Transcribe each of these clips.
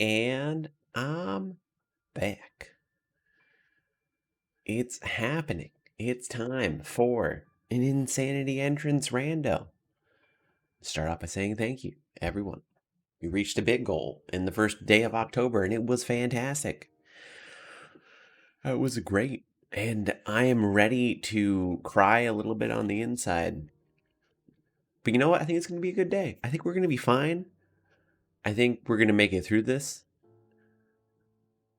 And I'm back. It's happening. It's time for an insanity entrance rando. Start off by saying thank you, everyone. We reached a big goal in the first day of October, and it was fantastic. It was great. And I am ready to cry a little bit on the inside. But you know what? I think it's going to be a good day. I think we're going to be fine. I think we're going to make it through this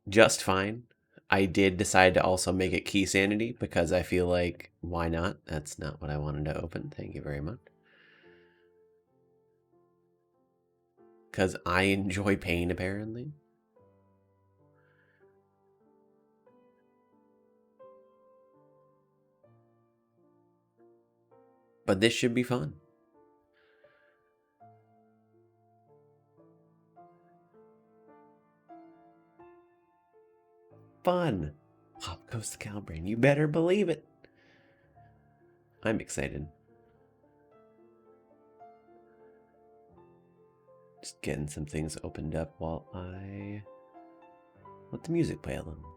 just fine. I did decide to also make it key sanity because I feel like, why not? That's not what I wanted to open. Thank you very much. Because I enjoy pain, apparently. But this should be fun. Fun. Pop goes the Calbrain. You better believe it. I'm excited. Just getting some things opened up while I let the music play a little.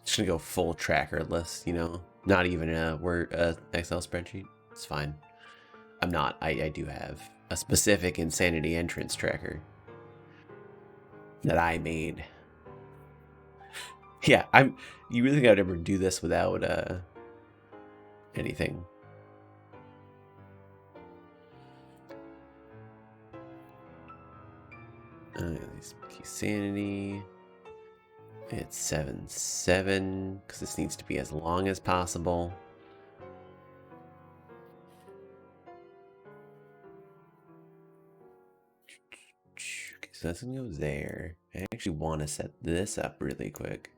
Just gonna go full tracker list, you know? Not even a Word Excel spreadsheet. It's fine. I'm not. I do have a specific insanity entrance tracker that I made. Yeah, I'm. You really think I'd ever do this without anything? Sanity. It's 7-7, because this needs to be as long as possible. Okay, so that's gonna go there. I actually want to set this up really quick.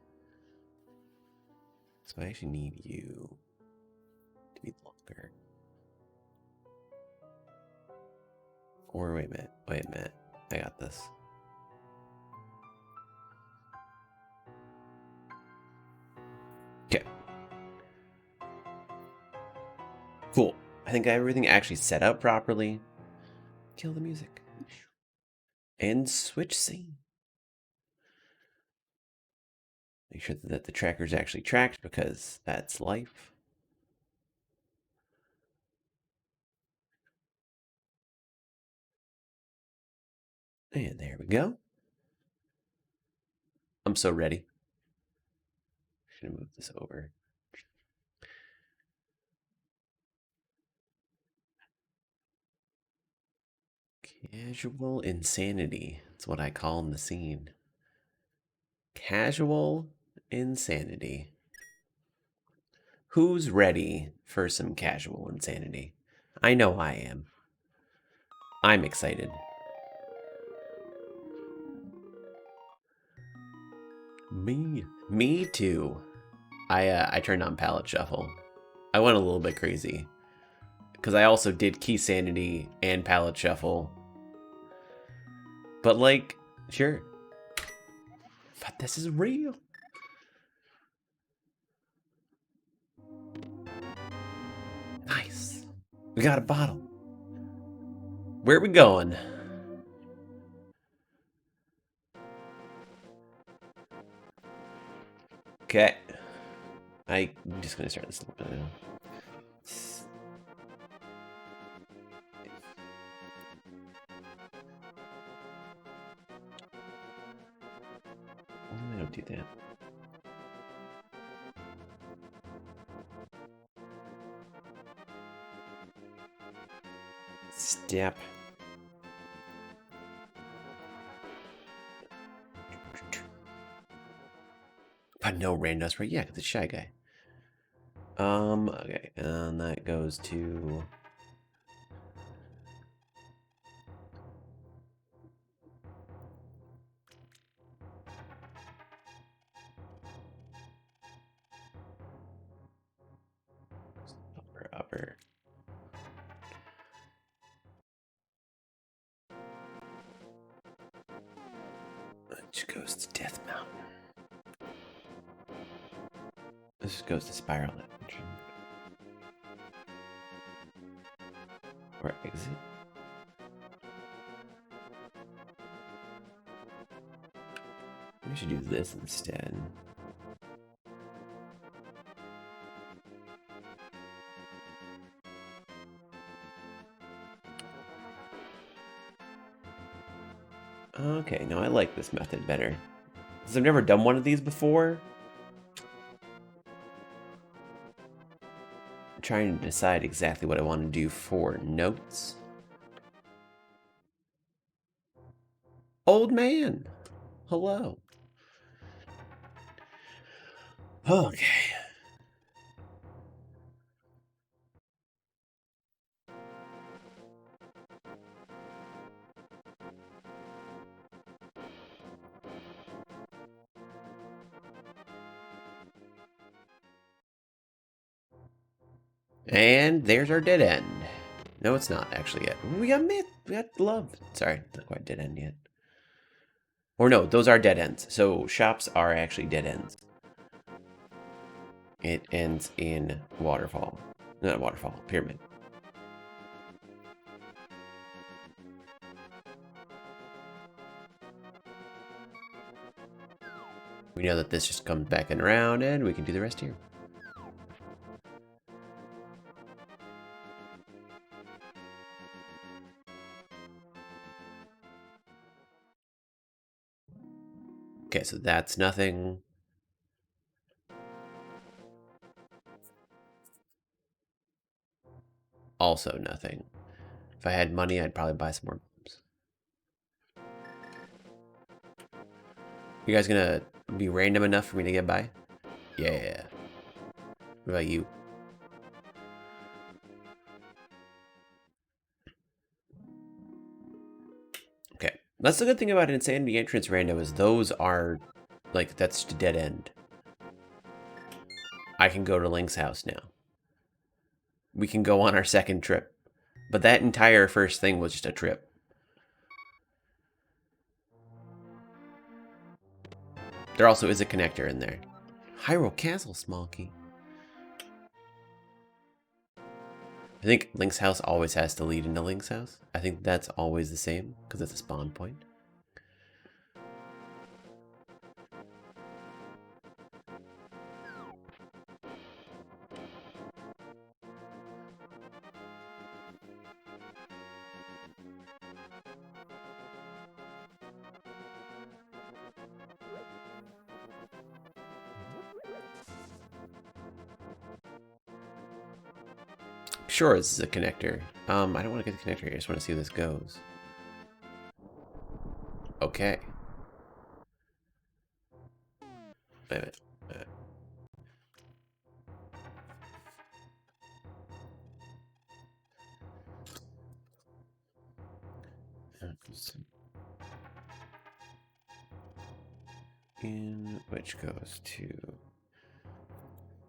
So I actually need you to be longer. Or wait a minute. I got this. Okay. Cool. I think I have everything actually set up properly. Kill the music. And switch scene. Make sure that the tracker's actually tracked because that's life. And there we go. I'm so ready. Should move this over. Casual insanity. That's what I call the scene. Casual insanity. Who's ready for some casual insanity? I know I am. I'm excited. Me too. I turned on palette shuffle. I went a little bit crazy because I also did key sanity and palette shuffle. But like, sure. But this is real. Nice. We got a bottle. Where are we going? Okay. I'm just gonna start this a little bit now. I don't do that. Step. But no randos, right? Yeah, the shy guy. Okay, and that goes to upper. Which goes to Death Mountain. This goes to Spiral Engine. Or exit. We should do this instead. Okay, no, I like this method better. Because I've never done one of these before. I'm trying to decide exactly what I want to do for notes. Old man! Hello. Okay. And there's our dead end. No, it's not actually yet. We got myth. We got love. Sorry, not quite dead end yet. Or no, those are dead ends. So shops are actually dead ends. It ends in waterfall. Not waterfall, pyramid. We know that this just comes back and around, and we can do the rest here. Okay, so that's nothing. Also nothing. If I had money, I'd probably buy some more bombs. You guys gonna be random enough for me to get by? Yeah. What about you? Okay. That's the good thing about Insanity Entrance rando is those are, like, that's a dead end. I can go to Link's house now. We can go on our second trip. But that entire first thing was just a trip. There also is a connector in there. Hyrule Castle, small key. I think Link's house always has to lead into Link's house. I think that's always the same, because it's a spawn point. Sure, this is a connector. I don't want to get the connector here. I just want to see how this goes. Okay. Wait a minute. In which goes to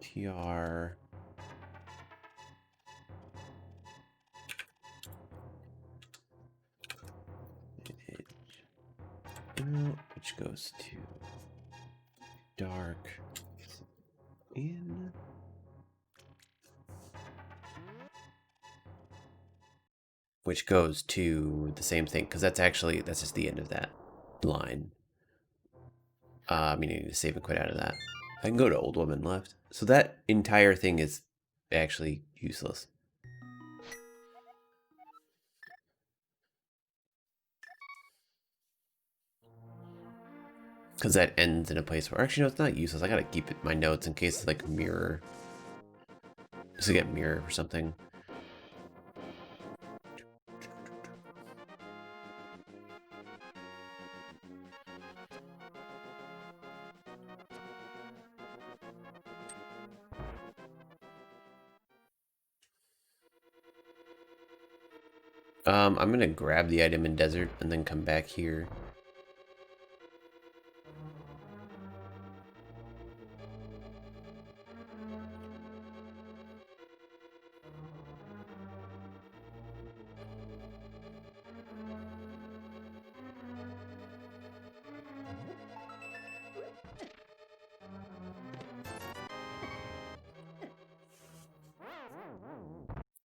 TR. Which goes to dark in. Which goes to the same thing, because that's just the end of that line. Meaning to save and quit out of that. I can go to Old Woman Left. So that entire thing is actually useless. Because that ends in a place where, actually, no, it's not useless. I gotta keep it my notes in case, like, mirror. Just to get mirror or something. I'm gonna grab the item in desert and then come back here.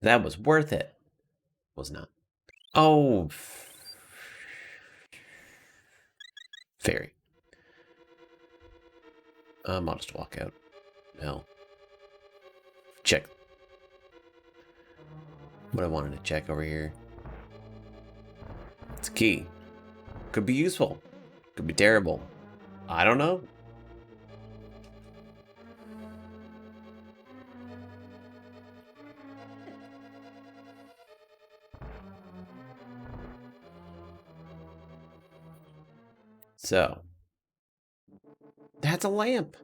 That was worth it. Was not. Oh. Fairy. I'll just walk out. Hell. Check. What I wanted to check over here. It's a key. Could be useful. Could be terrible. I don't know. So. That's a lamp.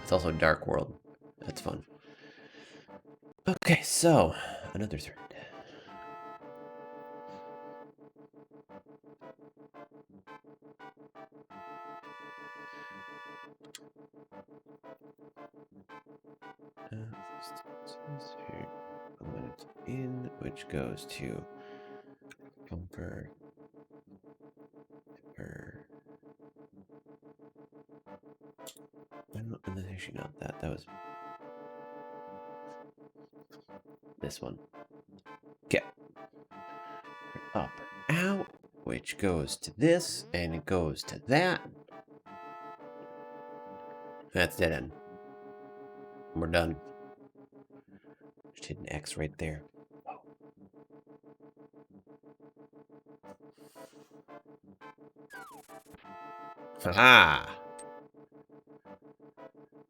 It's also a dark world. That's fun. Okay, so. Another thread. In which goes to bumper. And then actually not that. That was this one. Okay. Up, out, which goes to this, and it goes to that. That's dead end. We're done. Just hit an X right there. Haha!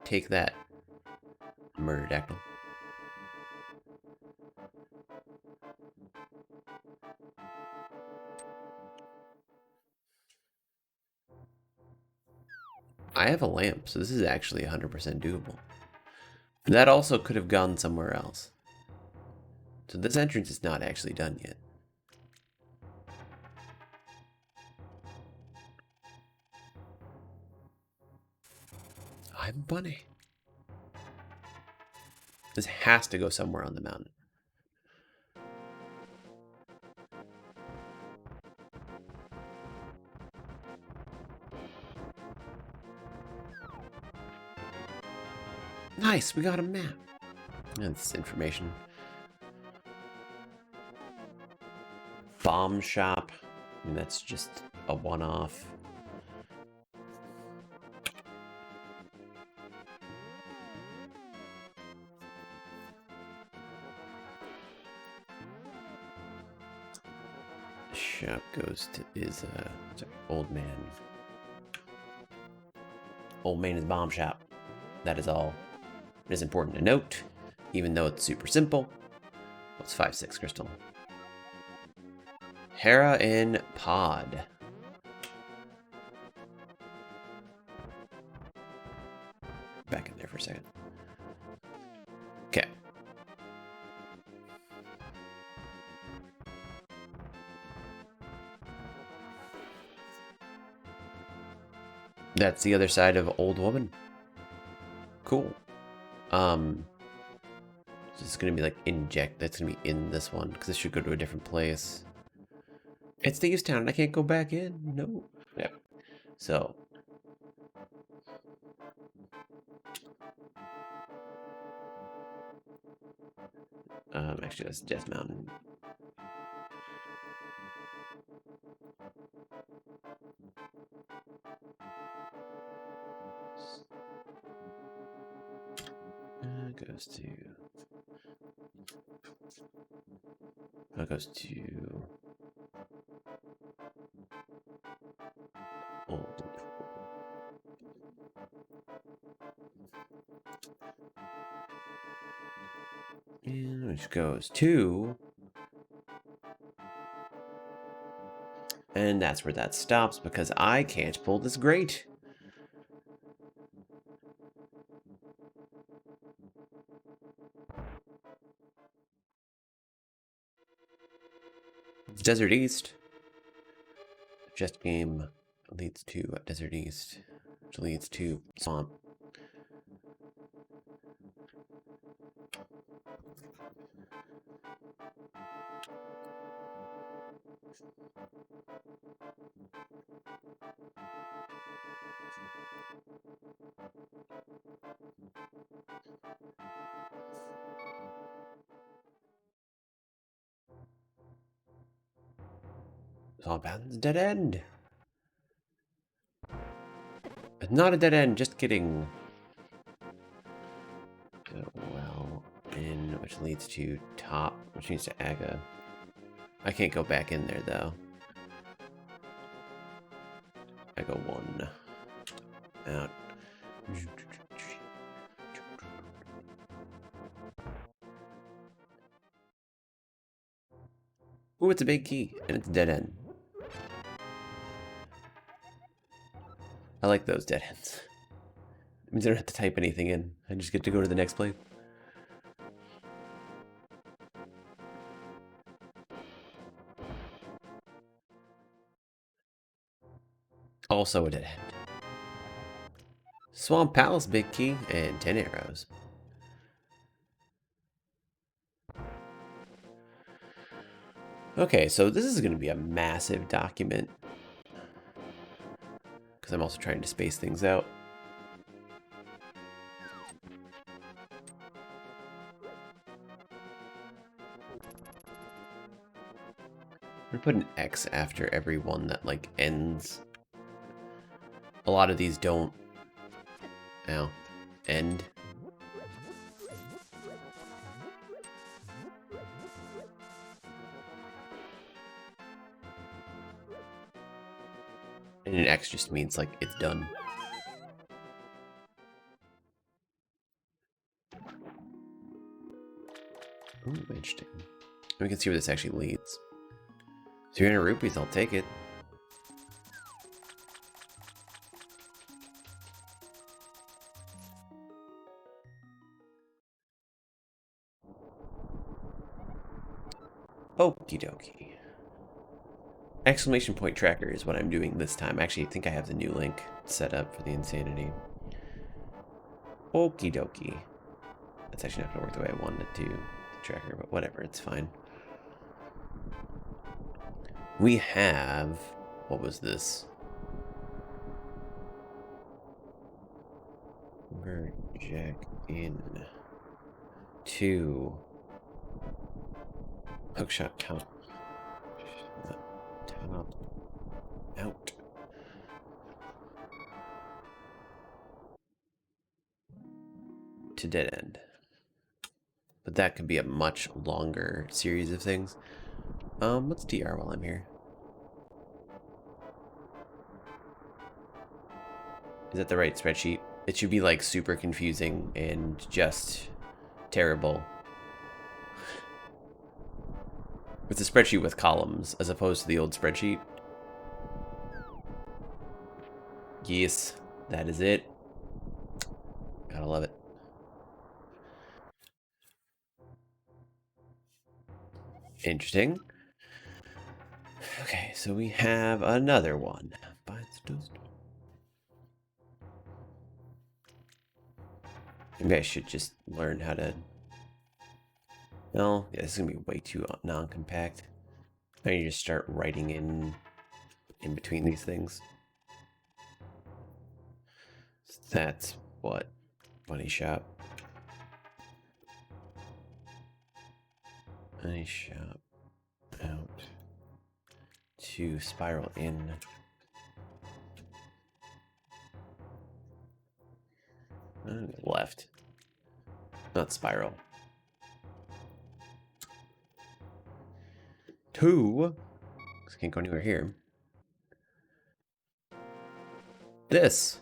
Take that, Murderdactyl. I have a lamp, so this is actually 100% doable. That also could have gone somewhere else. So this entrance is not actually done yet. I'm bunny. This has to go somewhere on the mountain. Nice, we got a map. That's information. Bomb shop. I mean, that's just a one-off. Shop goes to sorry, old man. Old man is bomb shop. That is all. It is important to note, even though it's super simple. What's 5-6 crystal? Hera in pod. Back in there for a second. Okay. That's the other side of old woman. Cool. So it's gonna be like inject. That's gonna be in this one because it should go to a different place. It's Thieves Town and I can't go back in. No. Yep. So. Actually, that's Death Mountain. Goes to. That goes to. Old. And which goes to. And that's where that stops because I can't pull this grate. It's Desert East. Just game leads to Desert East, which leads to Swamp. Swamp Mountain's dead end. It's not a dead end, just kidding. Well, in which leads to top, which leads to Aga. I can't go back in there though. I go 1 out. Ooh, it's a big key, and it's a dead end. I like those dead ends. It means I don't have to type anything in. I just get to go to the next place. Also a dead end. Swamp Palace, big key, and 10 arrows. Okay, so this is going to be a massive document. Because I'm also trying to space things out. I'm going to put an X after every one that, like, ends. A lot of these don't. Ow. End. And an X just means, like, it's done. Ooh, interesting. We can see where this actually leads. 300 rupees, I'll take it. Okie dokie. Exclamation point tracker is what I'm doing this time. Actually, I think I have the new link set up for the insanity. Okie dokie. That's actually not going to work the way I wanted it to, the tracker, but whatever, it's fine. We have... What was this? Jack in. 2. Hookshot top. Top. Out. To dead end. But that could be a much longer series of things. Let's DR while I'm here. Is that the right spreadsheet? It should be like super confusing and just terrible. It's a spreadsheet with columns as opposed to the old spreadsheet. Yes, that is it. Gotta love it. Interesting. Okay, so we have another one. Maybe I should just learn how to... No, yeah, this is gonna be way too non-compact. I need to start writing in between these things. So that's what Bunny Shop. Bunny Shop out to spiral in. Left. Not spiral. 2. Can't go anywhere here. This.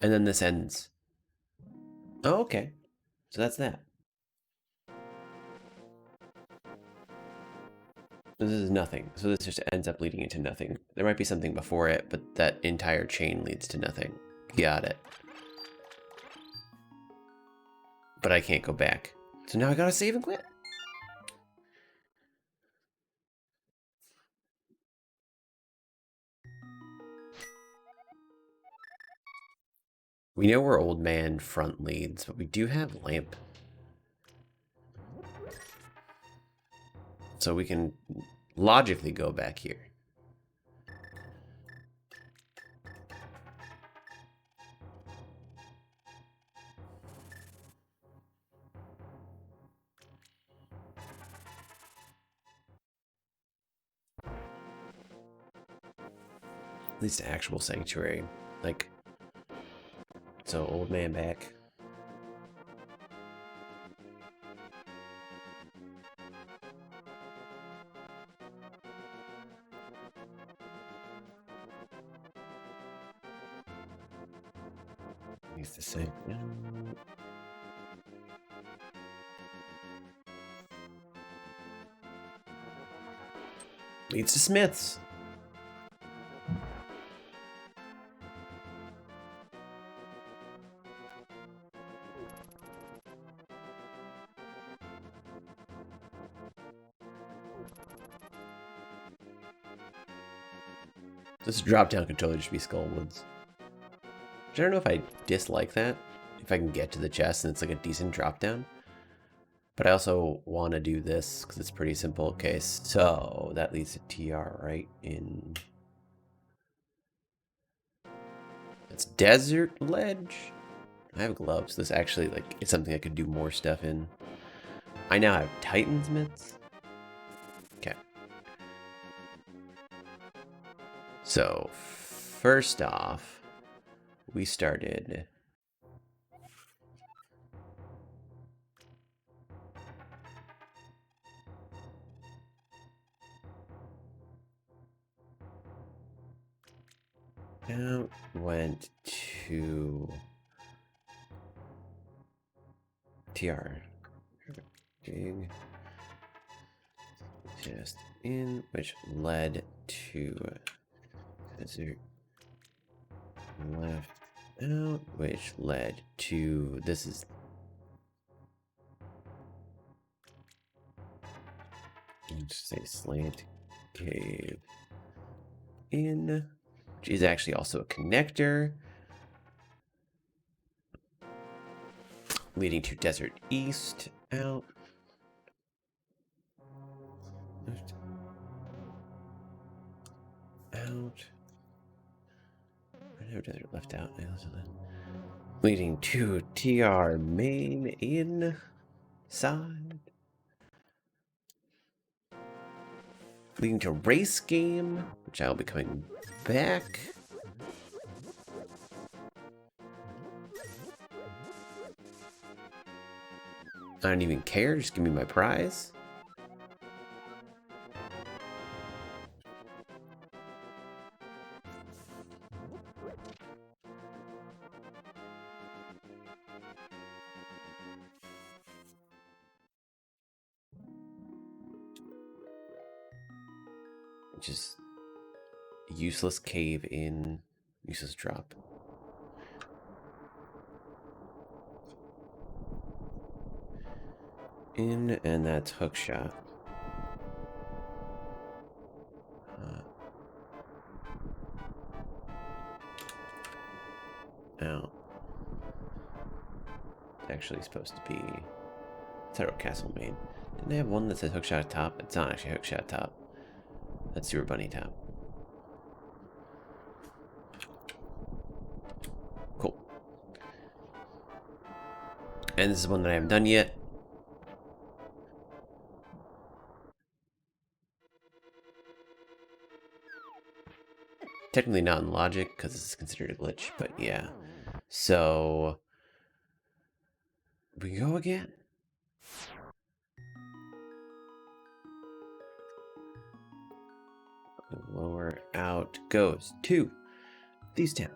And then this ends. Oh, okay. So that's that. This is nothing. So this just ends up leading into nothing. There might be something before it, but that entire chain leads to nothing. Got it. But I can't go back. So now I gotta save and quit. We know where Old Man front leads, but we do have lamp. So we can logically go back here. At least actual sanctuary. Like, so Old Man back. Needs to say no. Leads to Smith's. This drop down could totally just be Skullwoods. I don't know if I dislike that. If I can get to the chest and it's like a decent drop down. But I also want to do this because it's pretty simple. Okay, so that leads to TR, right? In... It's Desert Ledge. I have gloves. This actually, like, it's something I could do more stuff in. I now have Titan's mitts. Okay. So, first off, we started... Out, went to... TR. Dig. Just in, which led to desert. Left out, which led to... This is... Just say slant cave in, which is actually also a connector leading to desert east out. Out. I know desert left out. Leading to TR main inside. Leading to race game, which I'll be coming back. I don't even care, just give me my prize. Which is useless cave in, useless drop. In, and that's hook shot. Out. It's actually supposed to be Federal Castle Main. Didn't they have one that says hookshot at top? It's not actually hookshot at top. That's Sewer Bunny top. Cool. And this is one that I haven't done yet. Technically not in logic, because this is considered a glitch, but yeah. So, we go again. Lower out goes to these town.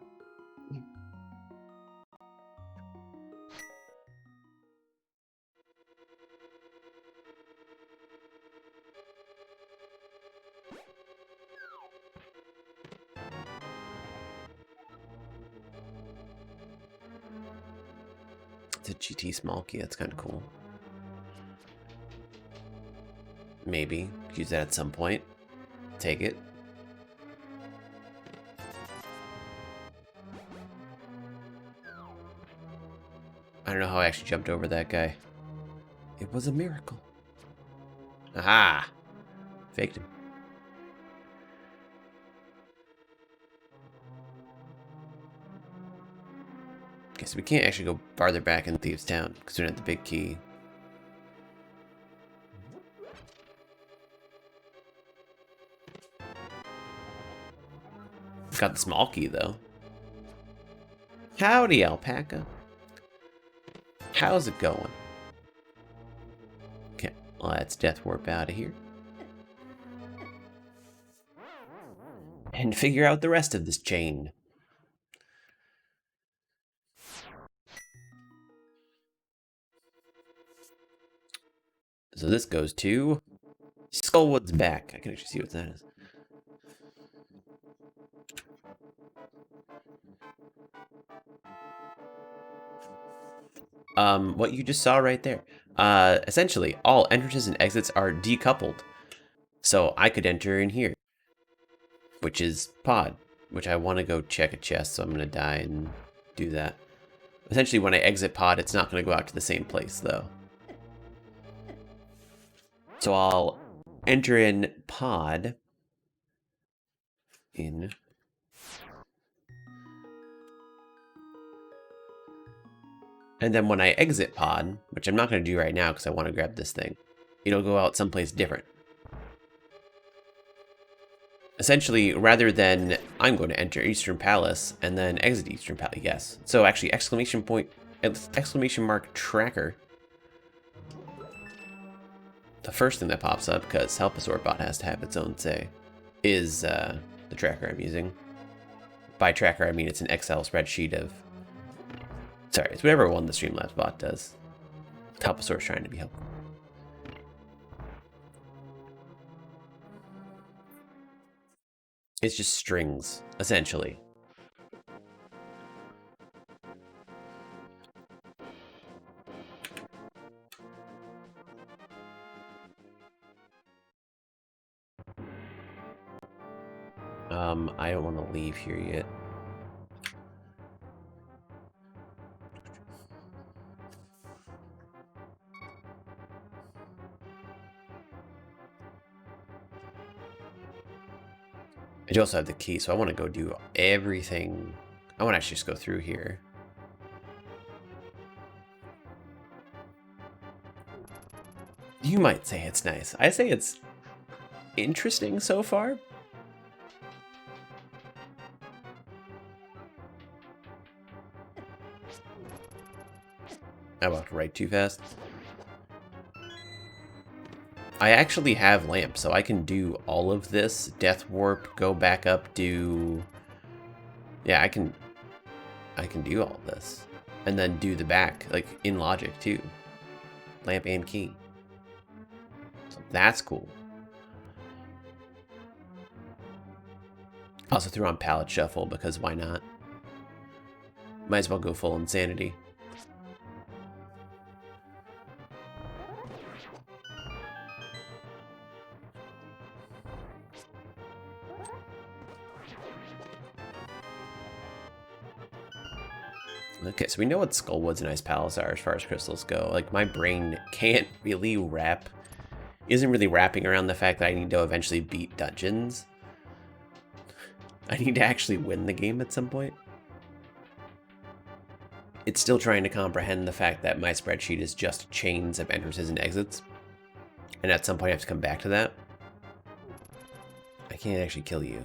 It's a GT small key, that's kind of cool. Maybe use that at some point. Take it. I don't know how I actually jumped over that guy. It was a miracle. Aha! Faked him. Okay, so we can't actually go farther back in Thieves' Town because we don't have the big key. Got the small key, though. Howdy, alpaca. How's it going? Okay, let's death warp out of here. And figure out the rest of this chain. So this goes to Skullwood's back. I can actually see what that is. What you just saw right there. Essentially, all entrances and exits are decoupled. So I could enter in here, which is pod, which I want to go check a chest, so I'm going to die and do that. Essentially, when I exit pod, it's not going to go out to the same place, though. So I'll enter in pod in. And then when I exit pod, which I'm not going to do right now because I want to grab this thing, it'll go out someplace different. Essentially, rather than I'm going to enter Eastern Palace and then exit Eastern Palace, yes. So actually, exclamation mark tracker. The first thing that pops up, because Helpasaur Bot has to have its own say, is the tracker I'm using. By tracker, I mean it's an Excel spreadsheet of... Sorry, it's whatever one the Streamlabs bot does. Helpasaur's trying to be helpful. It's just strings, essentially. I don't want to leave here yet. I do also have the key, so I want to go do everything. I want to actually just go through here. You might say it's nice. I say it's interesting so far. I walked right too fast. I actually have lamps, so I can do all of this. Death warp, go back up, do... Yeah, I can do all this. And then do the back, like, in logic, too. Lamp and key. So that's cool. Also threw on palette shuffle, because why not? Might as well go full insanity. Okay, so we know what Skullwoods and Ice Palace are as far as crystals go. Like, my brain can't really isn't really wrapping around the fact that I need to eventually beat dungeons. I need to actually win the game at some point. It's still trying to comprehend the fact that my spreadsheet is just chains of entrances and exits. And at some point I have to come back to that. I can't actually kill you.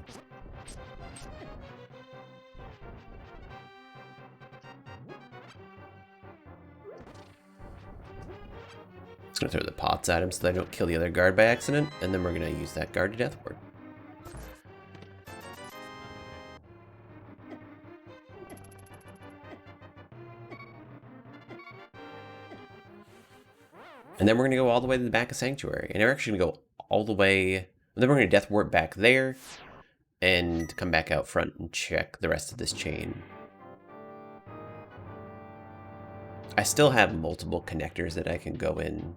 Just gonna throw the pots at him so that I don't kill the other guard by accident, and then we're gonna use that guard to death ward. And then we're gonna go all the way to the back of Sanctuary, and we're actually gonna go all the way, and then we're gonna death ward back there, and come back out front and check the rest of this chain. I still have multiple connectors that I can go in.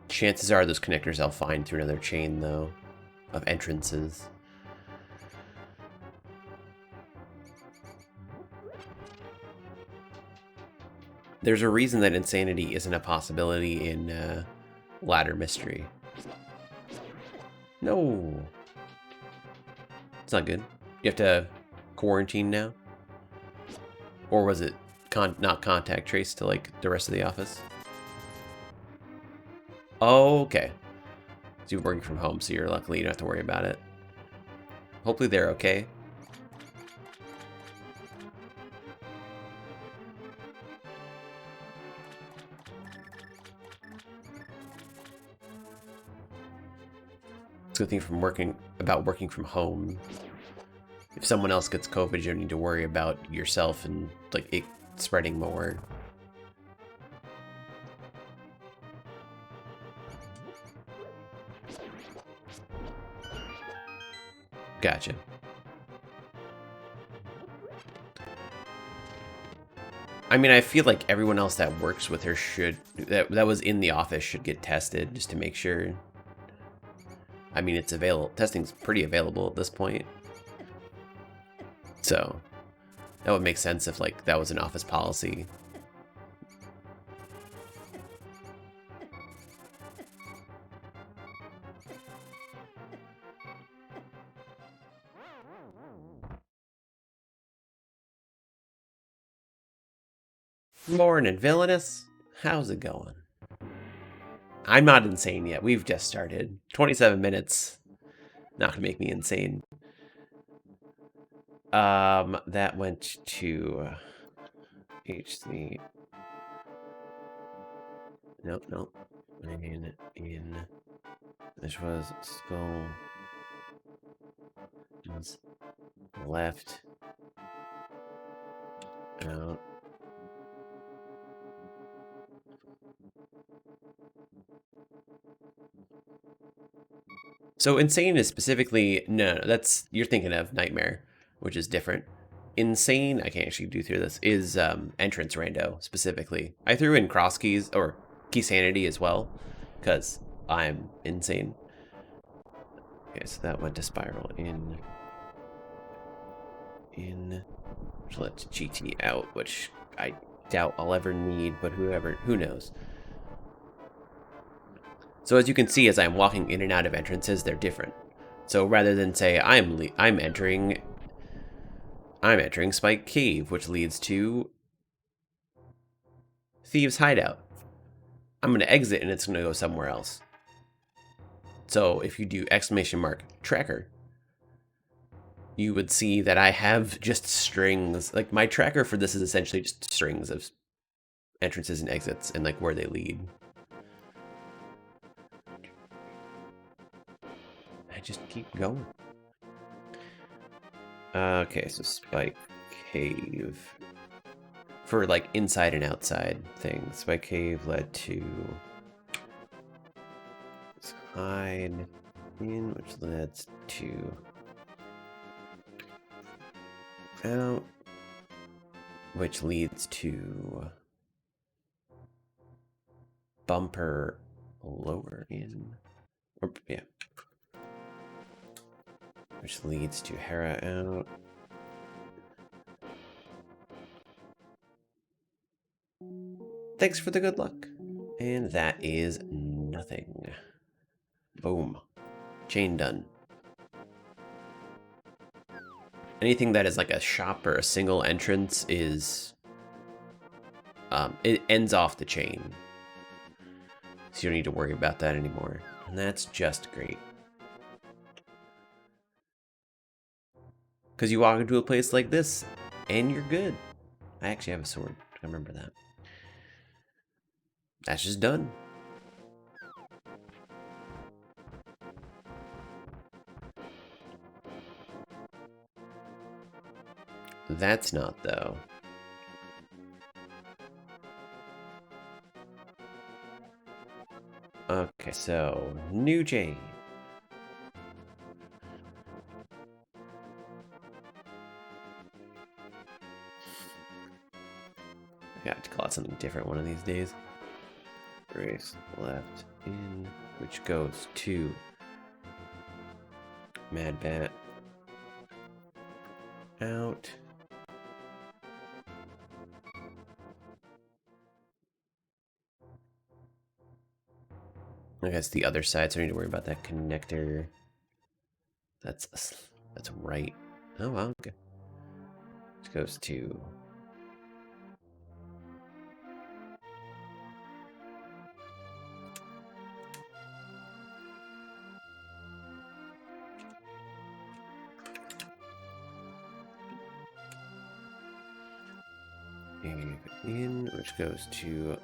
Chances are those connectors I'll find through another chain, though, of entrances. There's a reason that insanity isn't a possibility in Ladder Mystery. No. It's not good. You have to quarantine now? Or was it not contact traced to, like, the rest of the office? Oh, okay. So you're working from home, so you're luckily you don't have to worry about it. Hopefully they're okay. It's a good thing from working from home. If someone else gets COVID, you don't need to worry about yourself and like it spreading more. Gotcha. I mean, I feel like everyone else that works with her that was in the office should get tested just to make sure. I mean, it's available. Testing's pretty available at this point. So that would make sense if like that was an office policy. Morning, villainous. How's it going? I'm not insane yet. We've just started. 27 minutes. Not gonna make me insane. That went to HC. Nope. In. This was skull. Left. Out. So insane is specifically no, that's you're thinking of nightmare, which is different. Insane, I can't actually do through this, is entrance rando specifically. I threw in cross keys or key sanity as well, because I'm insane. Okay, so that went to spiral in, which lets GT out, which I doubt I'll ever need, but who knows. So as you can see, as I'm walking in and out of entrances, they're different. So rather than say I'm entering Spike Cave, which leads to Thieves' Hideout, I'm going to exit and it's going to go somewhere else. So if you do !tracker, you would see that I have just strings. Like my tracker for this is essentially just strings of entrances and exits and like where they lead. I just keep going. Okay, so Spike Cave. For like inside and outside things. Spike Cave led to hide in, which leads to out, which leads to bumper lower in, or yeah, which leads to Hera out. Thanks for the good luck. And that is nothing. Boom. Chain done. Anything that is like a shop or a single entrance is... it ends off the chain. So you don't need to worry about that anymore. And that's just great. Because you walk into a place like this, and you're good. I actually have a sword. I remember that. That's just done. That's not, though. Okay, so new chain. I have to call it something different one of these days. Race left in, which goes to Mad Bat out. I guess the other side, so I don't need to worry about that connector. That's right. Oh wow, okay. Which goes to in, which goes to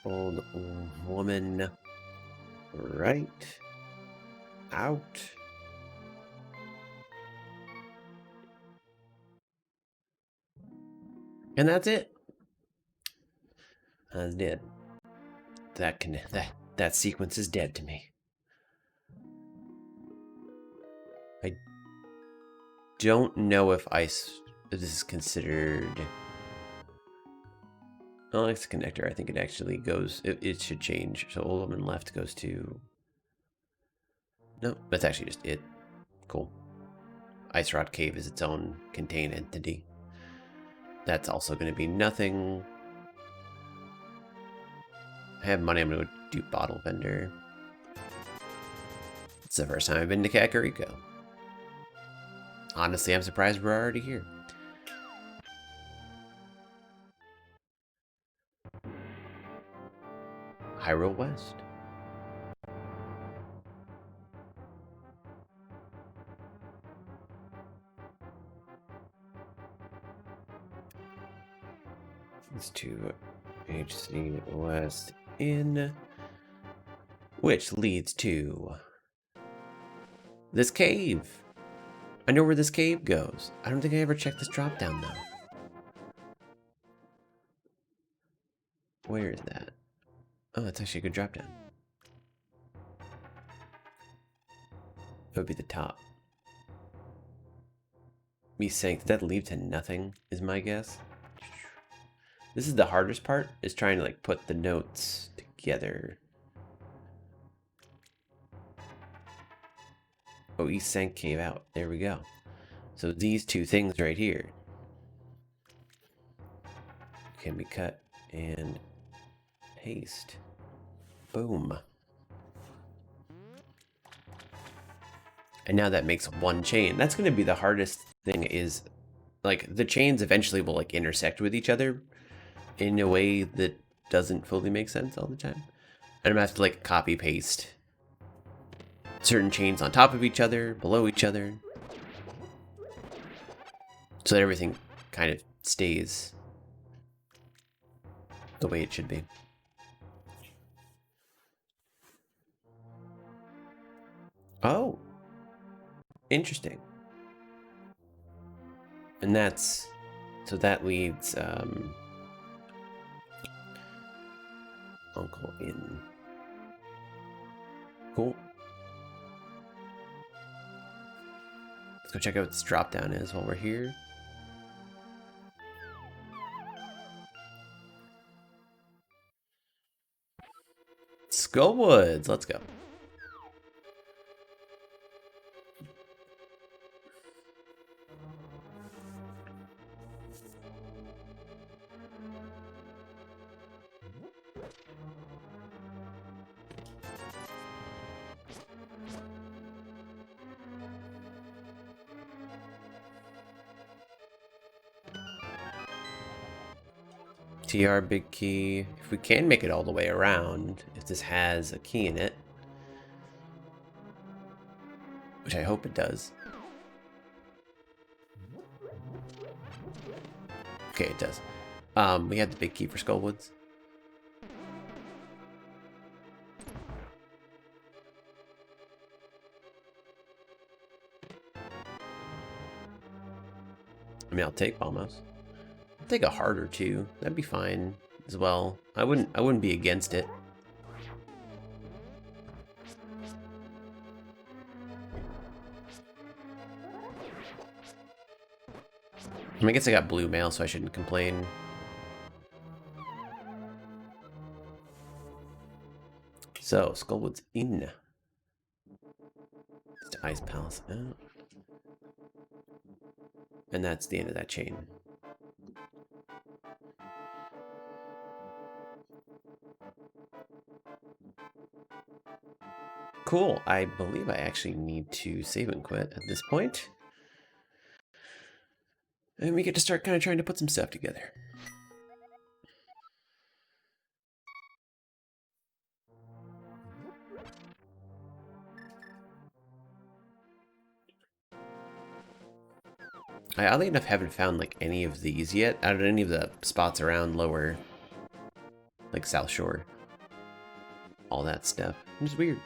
old woman right out. And that's it. That's dead. That sequence is dead to me. I don't know if this is considered. Oh, it's a connector. I think it actually goes. It should change. So old woman left goes to. No, that's actually just it. Cool. Ice Rod Cave is its own contained entity. That's also going to be nothing. I have money. I'm going to do Bottle Vendor. It's the first time I've been to Kakariko. Honestly, I'm surprised we're already here. Hyrule West. It's to HC West in, which leads to this cave. I know where this cave goes. I don't think I ever checked this drop down though. Where is that? Oh, that's actually a good drop down. That would be the top. Me saying, did that lead to nothing is my guess. This is the hardest part, is trying to like put the notes together. Oh, east sank cave out. There we go. So these two things right here can be cut and paste. Boom. And now that makes one chain. That's going to be the hardest thing, is like the chains eventually will like intersect with each other in a way that doesn't fully make sense all the time. And I'm gonna have to like copy paste certain chains on top of each other, below each other, so that everything kind of stays the way it should be. Oh, interesting. And that's, so that leads Uncle in. Cool. Let's go check out what this drop down is while we're here. Skullwoods, let's go. TR big key. If we can make it all the way around, if this has a key in it, which I hope it does. Okay, it does. We had the big key for Skullwoods. I mean, I'll take almost. I'll take a heart or two. That'd be fine as well. I wouldn't be against it. I guess I got blue mail, so I shouldn't complain. So, Skullwoods in. It's to Ice Palace out. And that's the end of that chain. Cool. I believe I actually need to save and quit at this point. And we get to start kind of trying to put some stuff together. I oddly enough haven't found like any of these yet out of any of the spots around lower, like South Shore. All that stuff. It's weird.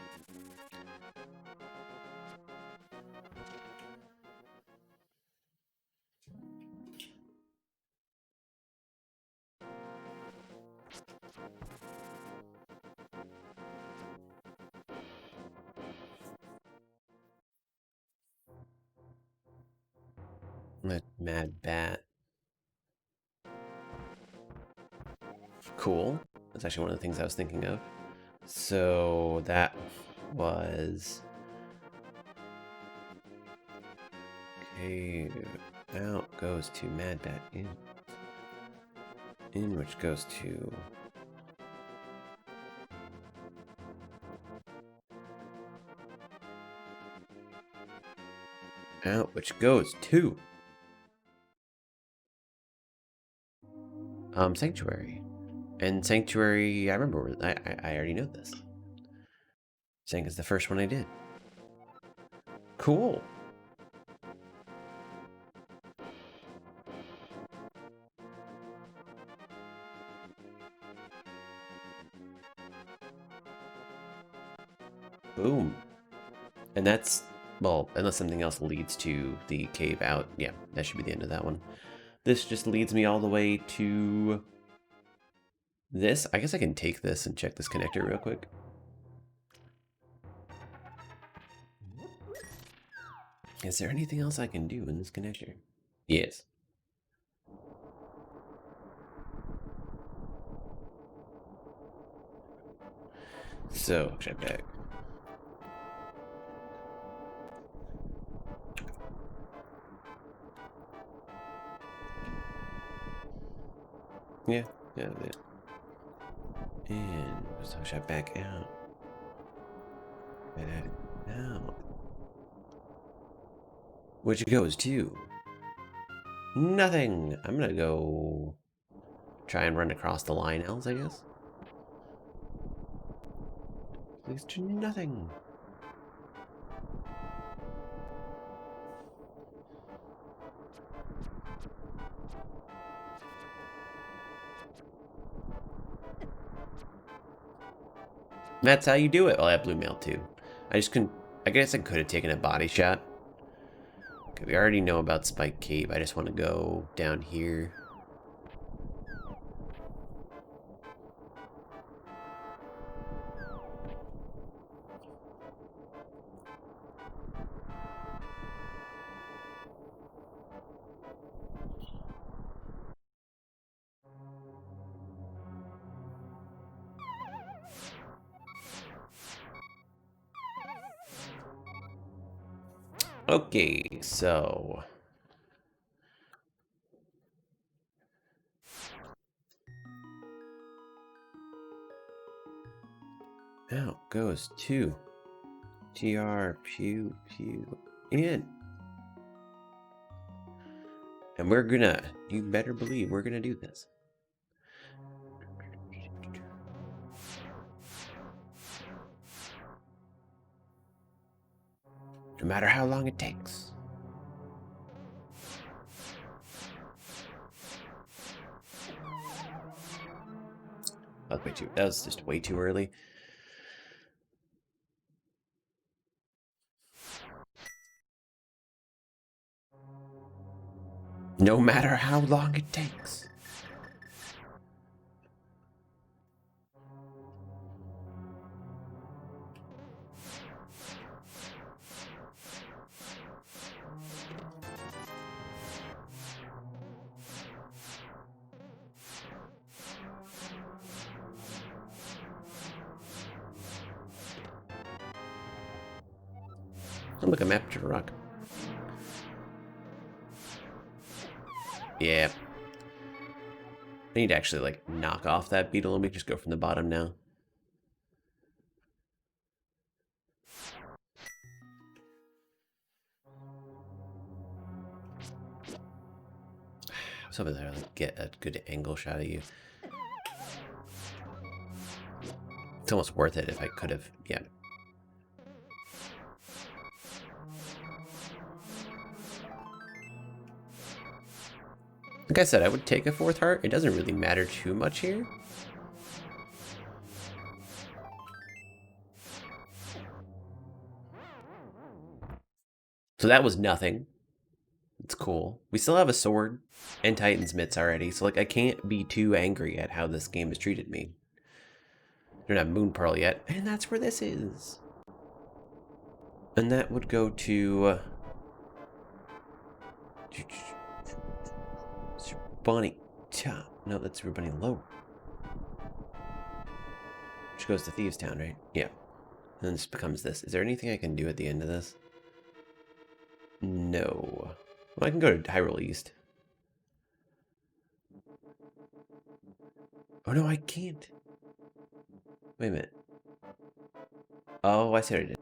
That mad bat. Cool. That's actually one of the things I was thinking of. So that was cave out goes to mad bat in which goes to out which goes to Sanctuary. And Sanctuary, I remember, I already know this. Saying it's the first one I did. Cool. Boom. And that's, well, unless something else leads to the cave out. Yeah, that should be the end of that one. This just leads me all the way to this. I guess I can take this and check this connector real quick. Is there anything else I can do in this connector? Yes. So, jetpack. Yeah, yeah. And so jetpack out. And out. Which goes to nothing. I'm gonna go try and run across the line else, I guess. Leads to nothing. That's how you do it. Well, I have blue mail too. I just couldn't. I guess I could have taken a body shot. Okay, we already know about Spike Cave. I just want to go down here. Okay, so now goes to TR pew pew in. And we're gonna, you better believe we're gonna do this. No matter how long it takes. That was just way too early. No matter how long it takes. Oh, look, a map to rock. Yeah. I need to actually, like, knock off that beetle. Let me just go from the bottom now. I was hoping that I would get a good angle shot of you. It's almost worth it if I could have, yeah. Like I said, I would take a fourth heart. It doesn't really matter too much here. So that was nothing. It's cool. We still have a sword and Titan's mitts already, so like I can't be too angry at how this game has treated me. Don't have Moon Pearl yet, and that's where this is. And that would go to Bunny top. No, that's Bunny lower. Which goes to Thieves Town, right? Yeah. And then this becomes this. Is there anything I can do at the end of this? No. Well, I can go to Hyrule East. Oh no, I can't. Wait a minute. Oh, I see what I did.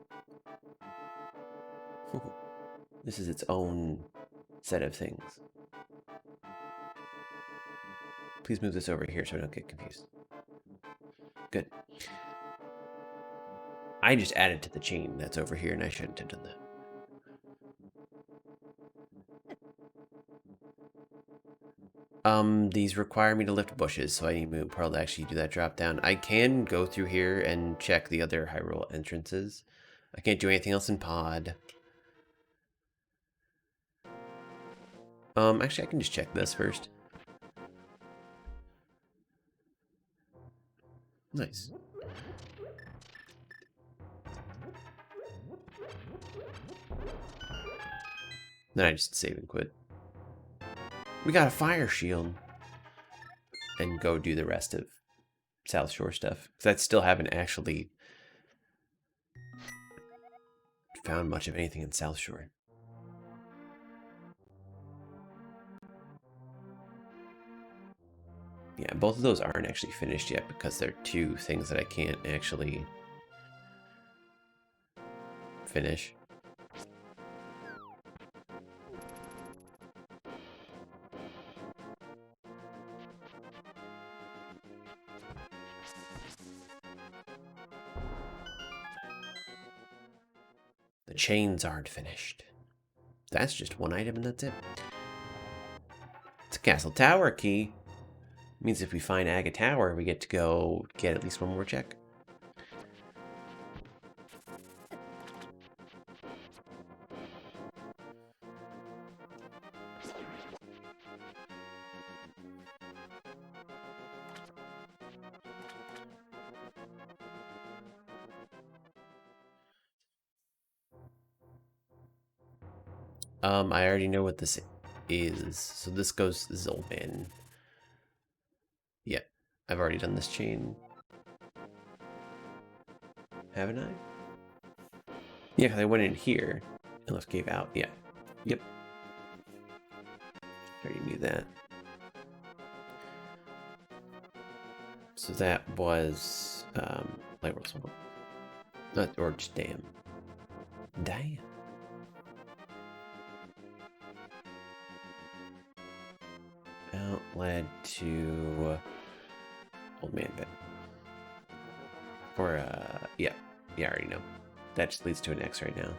This is its own set of things. Please move this over here so I don't get confused. Good. I just added to the chain that's over here, and I shouldn't have done that. These require me to lift bushes, so I need Moon Pearl to actually do that drop down. I can go through here and check the other Hyrule entrances. I can't do anything else in Pod. Actually, I can just check this first. Nice. Then I just save and quit. We got a fire shield. And go do the rest of South Shore stuff. Because I still haven't actually found much of anything in South Shore. Yeah, both of those aren't actually finished yet because they're two things that I can't actually finish. The chains aren't finished. That's just one item and that's it. It's a castle tower key. Means if we find Aga Tower, we get to go get at least one more check. I already know what this is. So this is old man. Yeah, I've already done this chain. Haven't I? Yeah, because I went in here and left cave out. Yeah. Yep. Already knew that. So that was Light World Swamp. Not or just Dam. Damn. Out led to Old Man Bit. Or yeah. Yeah, I already know. That just leads to an X right now.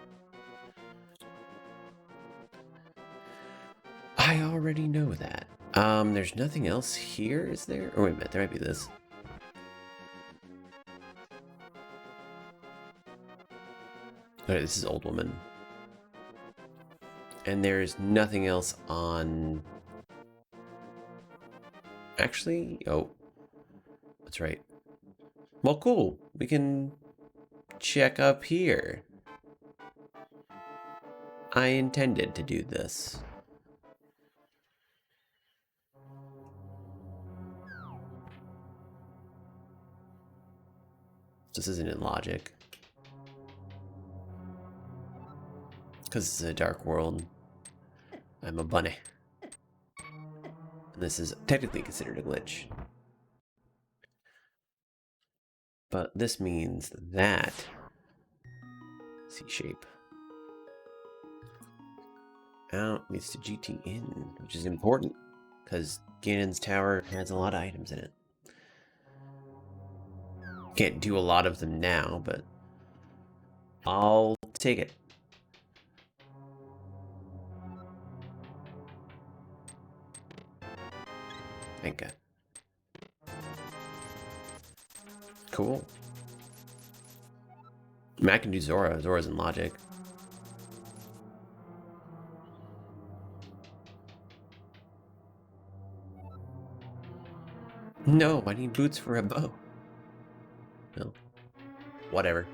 I already know that. There's nothing else here, is there? Oh, wait a minute, there might be this. Okay, this is Old Woman. And there's nothing else on... Actually, oh. That's right. Well, cool. We can check up here. I intended to do this. This isn't in logic. Because it's a dark world. I'm a bunny. And this is technically considered a glitch. But this means that C-shape out leads to GT in, which is important because Ganon's tower has a lot of items in it. Can't do a lot of them now, but I'll take it. Thank God. Cool. I mean, I can do Zora. Zora's in logic. No, I need boots for a bow. No. Whatever.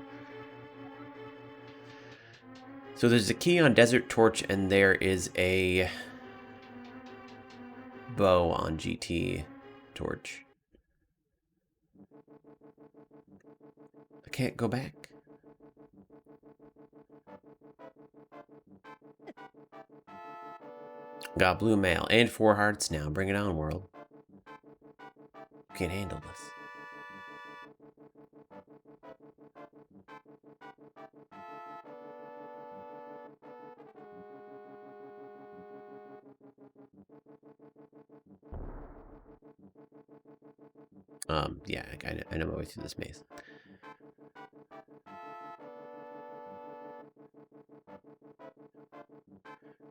So there's a key on Desert Torch, and there is a bow on GT Torch. I can't go back. Got blue mail and 4 hearts now. Bring it on, world. Can't handle this. Yeah, I know my way through this maze.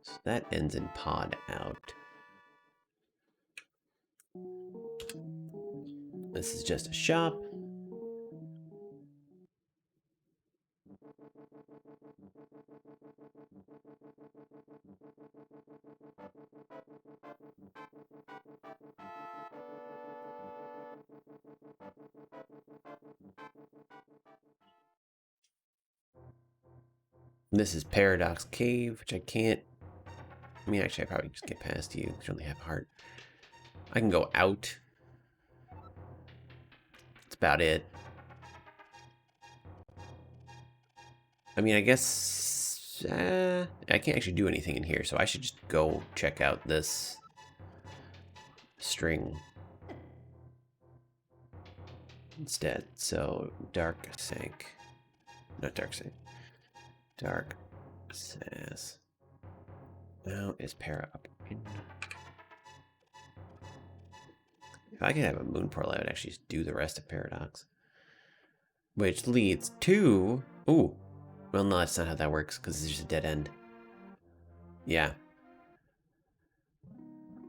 So that ends in pod out. This is just a shop. This is Paradox Cave, which I can't... I mean, actually, I probably just get past you. I only have heart. I can go out. That's about it. I mean, I guess I can't actually do anything in here, so I should just go check out this string instead. So dark sank, not dark sank, dark says. Now is para up in. If I could have a moon portal, I would actually do the rest of paradox, which leads to ooh. Well, no, that's not how that works because it's just a dead end. Yeah,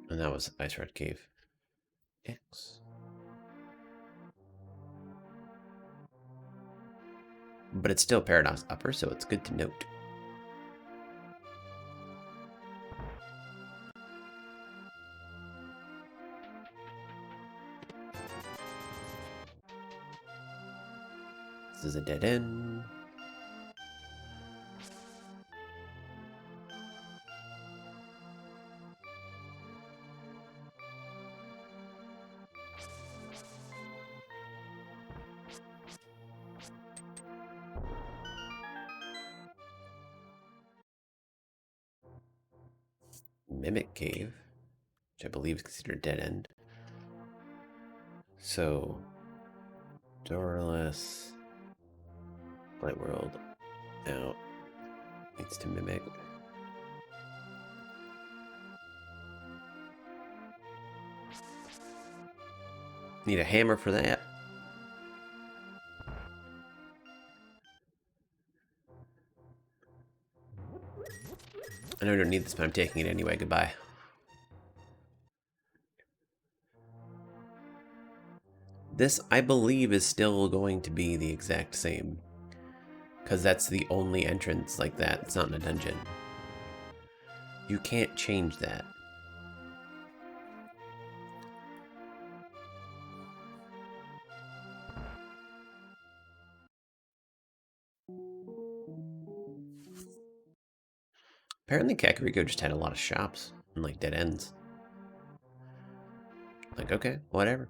and that was Ice Red Cave. X. But it's still paradox upper, so it's good to note. This is a dead end. Mimic Cave, which I believe is considered a dead end. So, doorless, light world, out, leads to Mimic. Need a hammer for that. I know I don't need this, but I'm taking it anyway. Goodbye. This, I believe, is still going to be the exact same. Because that's the only entrance like that. It's not in a dungeon. You can't change that. Apparently Kakariko just had a lot of shops and like dead ends. Like, okay, whatever.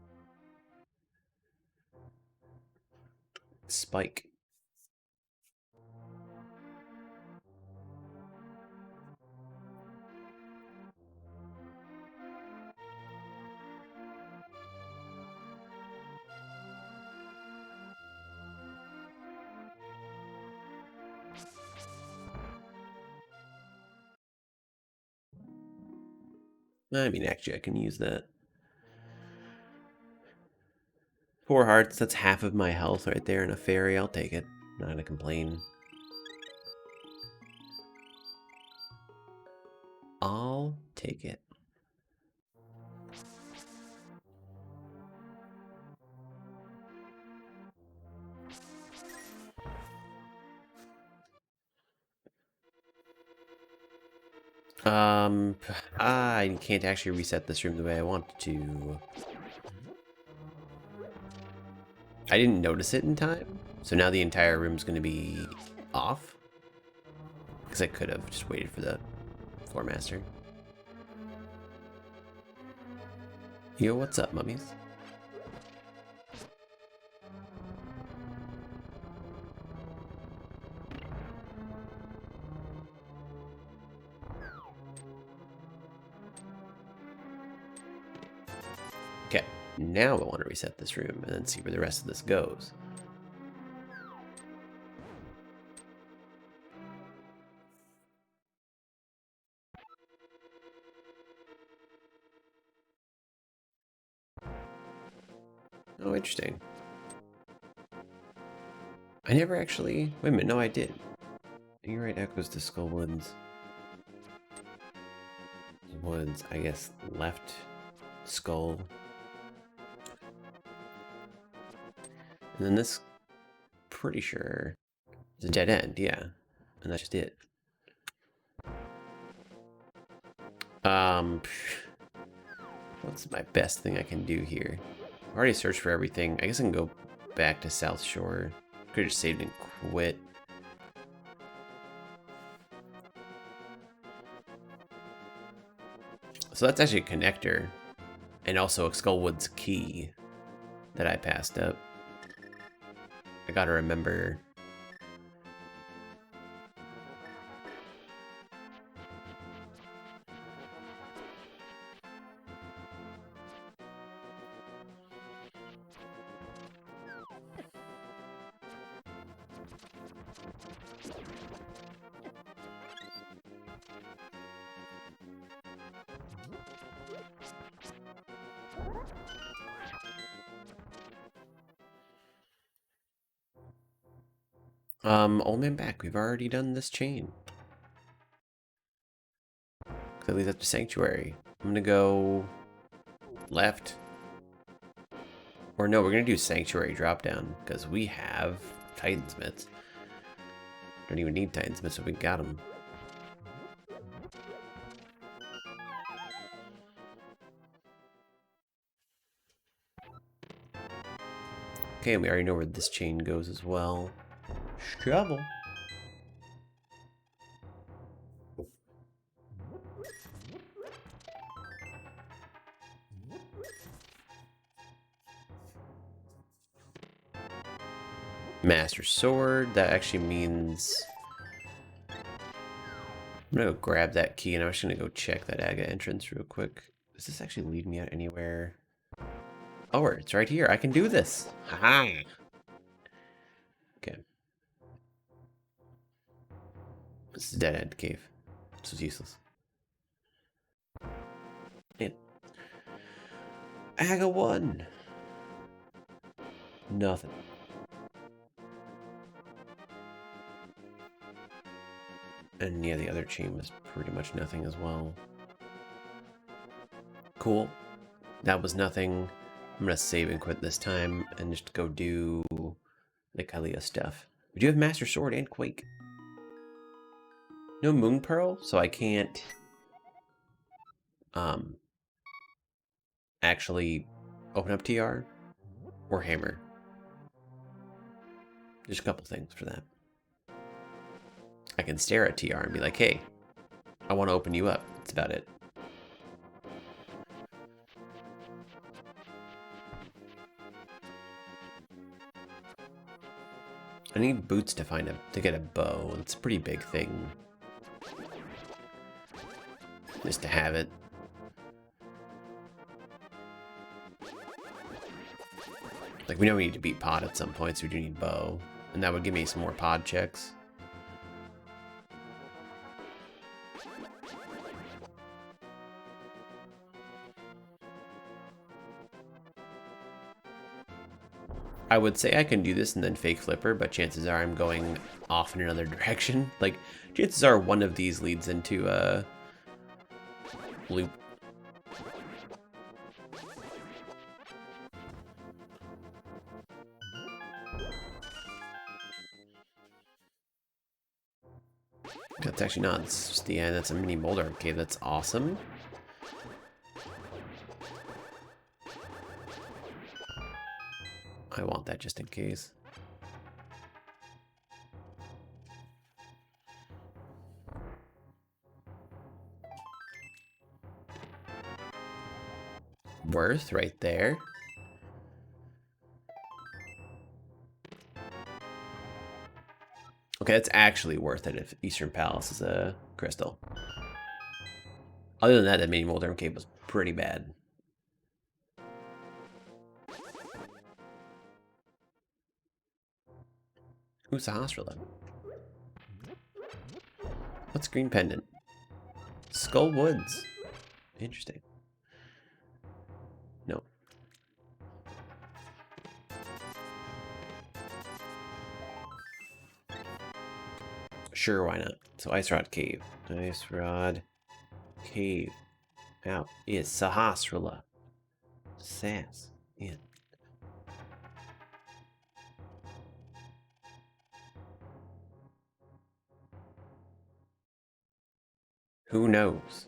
Spike. I mean, actually, I can use that. 4 hearts, that's half of my health right there, and a fairy, I'll take it. Not gonna complain. I'll take it. I can't actually reset this room the way I want to. I didn't notice it in time, so now the entire room's gonna be off. Because I could have just waited for the floor master. Yo, what's up, mummies? Okay, now I want to reset this room and then see where the rest of this goes. Oh, interesting. I never actually... Wait a minute, no I did. You're right, echoes to Skull Woods. Woods, I guess, left skull. And then this, pretty sure, is a dead end, yeah. And that's just it. What's my best thing I can do here? I've already searched for everything. I guess I can go back to South Shore. Could have just saved and quit. So that's actually a connector. And also a Skullwood's key that I passed up. I gotta remember Old man back. We've already done this chain. That leads up to Sanctuary. I'm gonna go left. Or no, we're gonna do Sanctuary drop down because we have Titansmiths. Don't even need Titansmiths if we got them. Okay, we already know where this chain goes as well. Shovel. Master Sword. That actually means I'm gonna go grab that key and I'm just gonna go check that Aga entrance real quick. Does this actually lead me out anywhere? Oh, it's right here. I can do this. Haha. Okay. This is a dead end cave. This is useless. Man. Aga 1. Nothing. And yeah, the other chain was pretty much nothing as well. Cool. That was nothing. I'm gonna save and quit this time and just go do the Kalia stuff. We do have Master Sword and Quake. No Moon Pearl, so I can't actually open up TR or Hammer. There's a couple things for that. I can stare at TR and be like, hey, I want to open you up. That's about it. I need boots to get a bow. It's a pretty big thing. Just to have it. Like, we know we need to beat pod at some point, so we do need bow. And that would give me some more pod checks. I would say I can do this and then fake flipper, but chances are I'm going off in another direction. Like, chances are one of these leads into a loop. That's actually not. It's just the end. That's a mini boulder cave. That's awesome. I want that just in case. Worth right there. Okay, that's actually worth it if Eastern Palace is a crystal. Other than that, mini Molder Cave was pretty bad. Who's the hospital? What's Green Pendant? Skull Woods. Interesting. No. Sure, why not? So Ice Rod Cave. Ice Rod Cave. Out is Sahasrara. Sass. In. Who knows?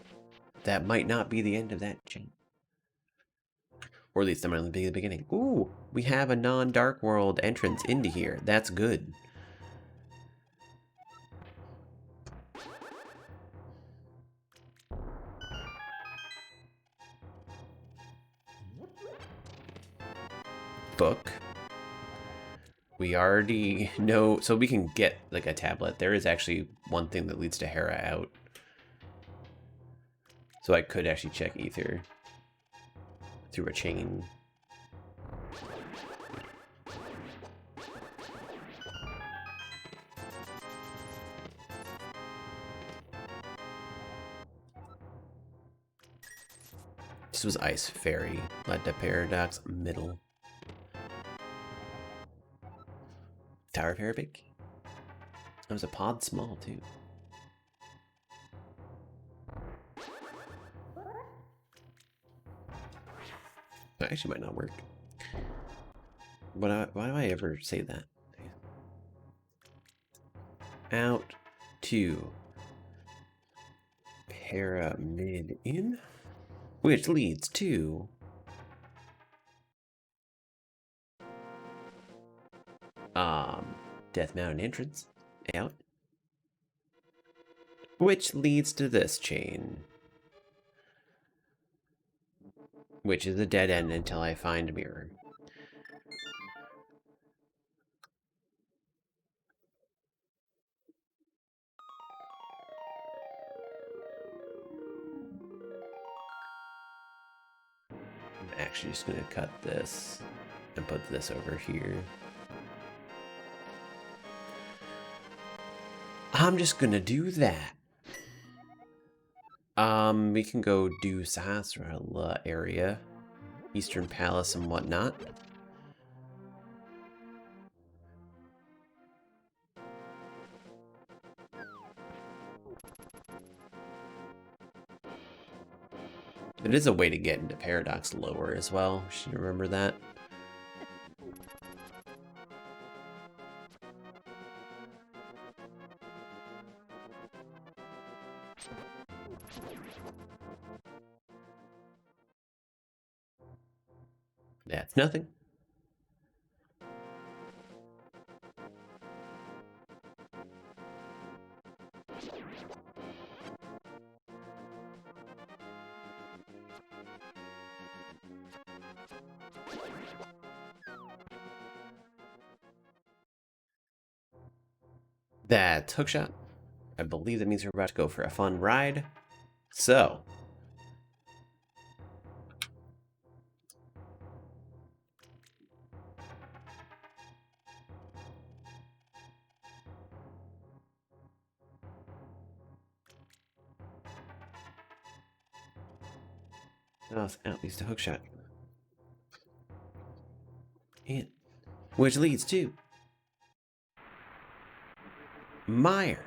That might not be the end of that chain. Or at least that might be the beginning. Ooh, we have a non-Dark World entrance into here. That's good. Book. We already know, so we can get like a tablet. There is actually one thing that leads to Hera out. So I could actually check Ether through a chain. This was Ice Fairy, led to Paradox Middle. Tower of Arabic. That was a pod small, too. That actually might not work. Why do I ever say that? Out to pyramid in, which leads to Death Mountain entrance out, which leads to this chain, which is a dead end until I find a mirror. I'm actually just gonna cut this and put this over here. I'm just gonna do that. We can go do Sahasrara area, Eastern Palace and whatnot. It is a way to get into Paradox lower as well. Should you remember that? That's nothing. That's hookshot. I believe that means we're about to go for a fun ride. So, out leads to hookshot. In, which leads to Meyer.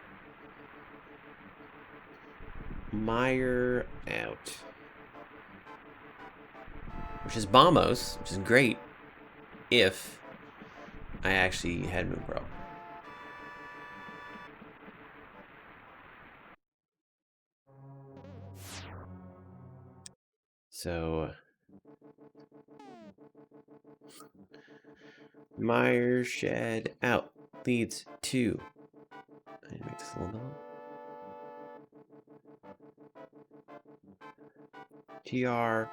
Meyer out. Which is Bombos, which is great if I actually had Moonbro. So, Meyer Shed out leads to. I need to make this a little bit. TR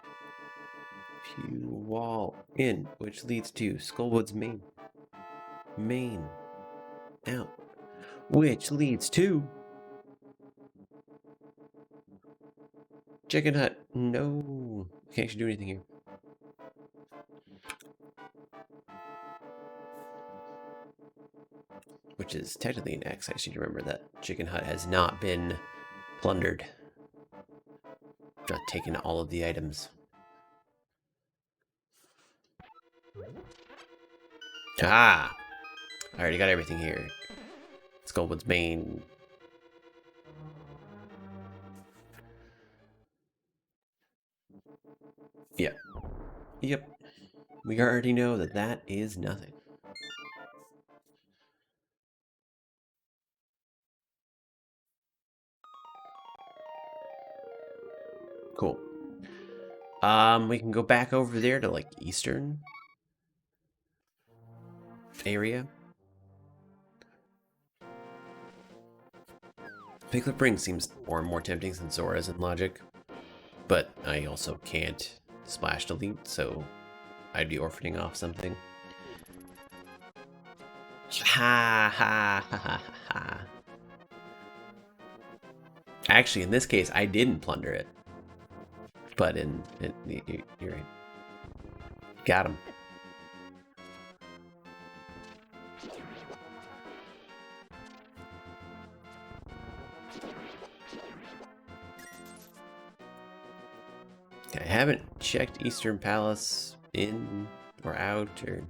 Pew Wall in, which leads to Skullwood's main. Main out, which leads to Chicken Hut. No, can't actually do anything here. Which is technically an X. I should remember that Chicken Hut has not been plundered. Not taken all of the items. Ah! I already got everything here. Skullwood's main. Yep. Yep. We already know that that is nothing. Cool. We can go back over there to like Eastern area. Piglet Ring seems more and more tempting than Zora's in logic, but I also can't splash delete, so I'd be orphaning off something. Ha ha ha ha ha. Actually, in this case, I didn't plunder it, but you're right. Got him. I haven't checked Eastern Palace in or out or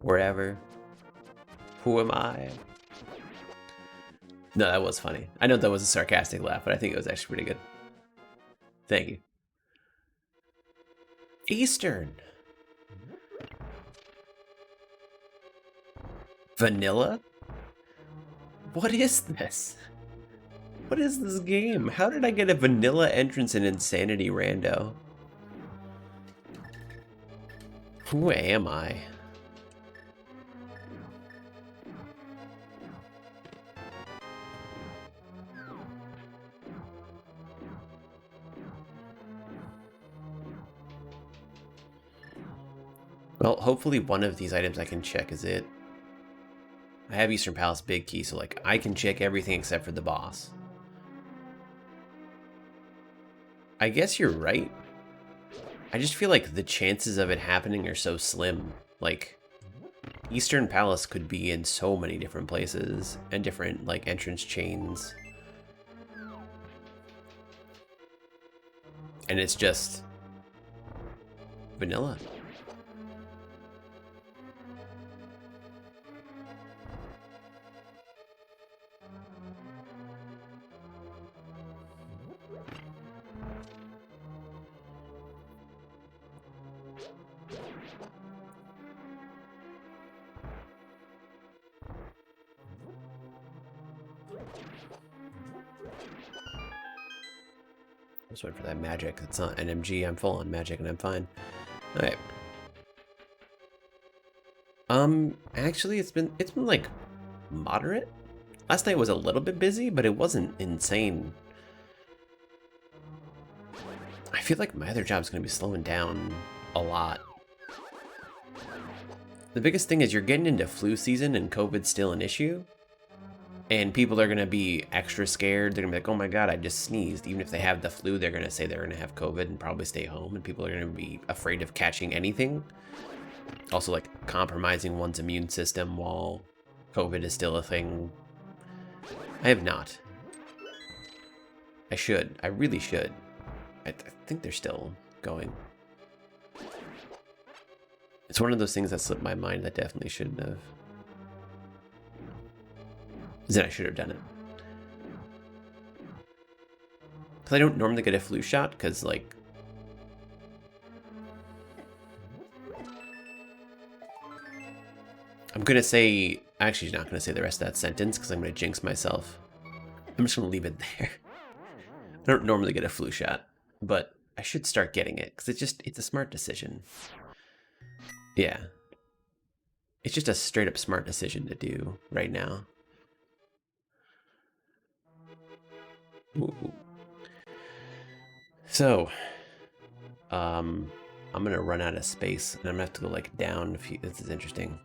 wherever. Who am I? No, that was funny. I know that was a sarcastic laugh, but I think it was actually pretty good. Thank you. Eastern. Vanilla? What is this? What is this game? How did I get a vanilla entrance in Insanity Rando? Who am I? Well, hopefully one of these items I can check is it. I have Eastern Palace Big Key, so like I can check everything except for the boss. I guess you're right. I just feel like the chances of it happening are so slim. Like, Eastern Palace could be in so many different places and different like entrance chains. And it's just vanilla. Just wait for that magic. It's not NMG. I'm full on magic and I'm fine. All right. Actually, it's been like moderate. Last night was a little bit busy, but it wasn't insane. I feel like my other job's gonna be slowing down a lot. The biggest thing is you're getting into flu season and COVID's still an issue. And people are going to be extra scared. They're going to be like, oh my God, I just sneezed. Even if they have the flu, they're going to say they're going to have COVID and probably stay home. And people are going to be afraid of catching anything. Also, like, compromising one's immune system while COVID is still a thing. I have not. I should. I really should. I think they're still going. It's one of those things that slipped my mind that definitely shouldn't have. Then I should have done it. Because I don't normally get a flu shot, because, like... I'm going to say... Actually, not going to say the rest of that sentence, because I'm going to jinx myself. I'm just going to leave it there. I don't normally get a flu shot, but I should start getting it, because it's a smart decision. Yeah. It's just a straight-up smart decision to do right now. Ooh. So, I'm gonna run out of space, and I'm gonna have to go like down. This is interesting.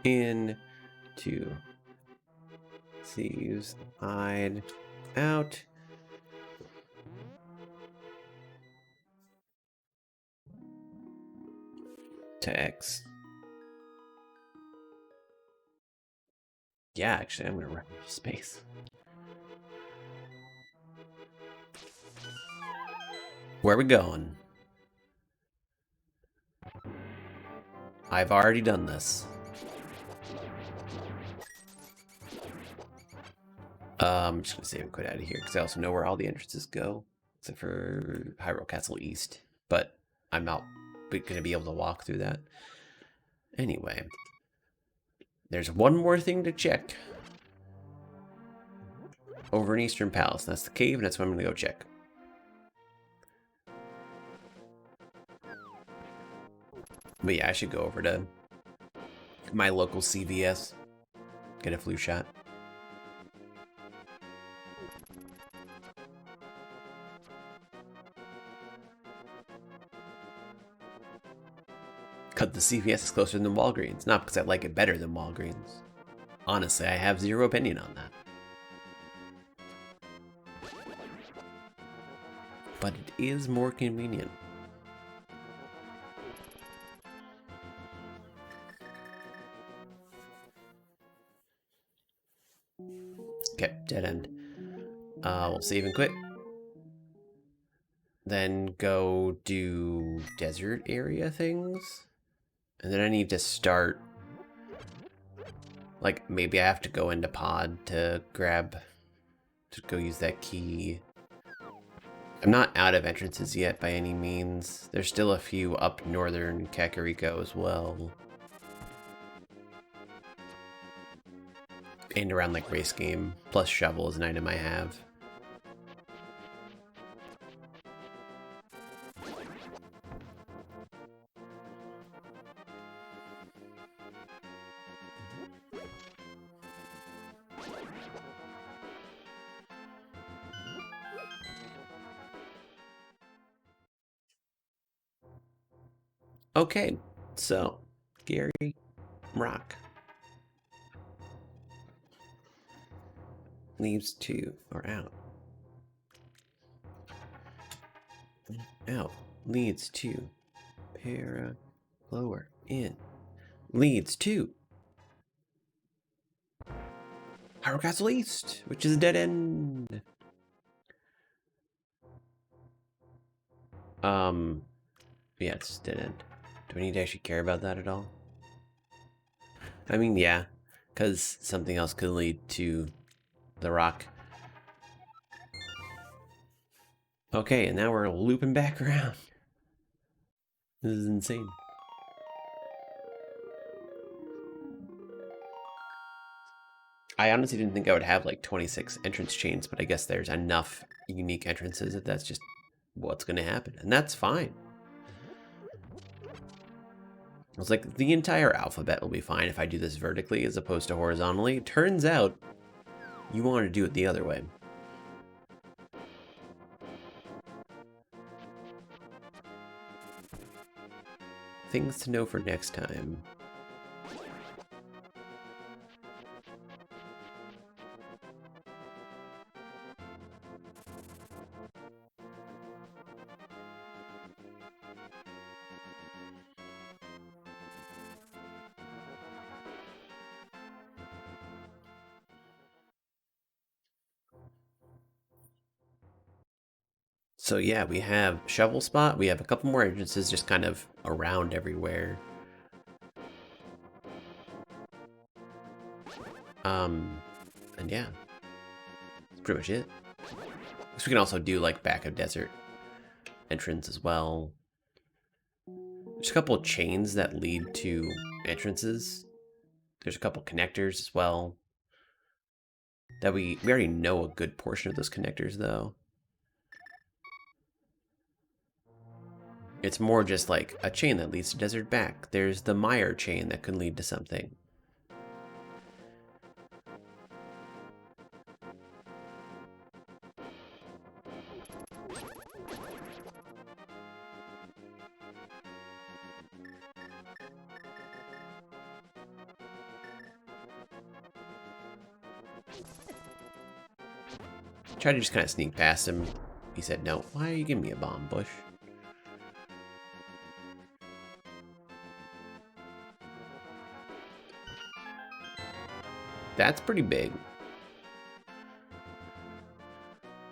In to C's side out. To X. Yeah, actually, I'm gonna run out of space. Where are we going? I've already done this. I'm just gonna save and quit out of here because I also know where all the entrances go, except for Hyrule Castle East. But I'm not gonna be able to walk through that. Anyway, there's one more thing to check over in Eastern Palace. That's the cave, and that's what I'm gonna go check. But yeah, I should go over to my local CVS, get a flu shot. Because the CVS is closer than Walgreens, not because I like it better than Walgreens. Honestly, I have zero opinion on that. But it is more convenient. Okay, dead end. We'll save and quit. then go do desert area things. And then I need to start, like, maybe I have to go into pod to go use that key. I'm not out of entrances yet by any means. There's still a few up northern Kakariko as well. And around like race game, plus shovel is an item I have. Okay, so Gary Rock leaves 2 or out. Out leads to para lower in leads to Hyrule Castle East, which is a dead end. Yeah, it's dead end. Do I need to actually care about that at all? I mean, yeah, because something else could lead to the rock. Okay, and now we're looping back around. This is insane. I honestly didn't think I would have like 26 entrance chains, but I guess there's enough unique entrances that that's just what's going to happen, and that's fine. I was like, the entire alphabet will be fine if I do this vertically as opposed to horizontally. It turns out you want to do it the other way. Things to know for next time. So yeah, we have Shovel Spot. We have a couple more entrances just kind of around everywhere. And yeah, that's pretty much it. So we can also do like back of desert entrance as well. There's a couple of chains that lead to entrances. There's a couple connectors as well. That we already know a good portion of those connectors though. It's more just like a chain that leads to desert back. There's the Meyer chain that can lead to something. Tried to just kind of sneak past him. He said, no. Why are you giving me a bomb, Bush? That's pretty big.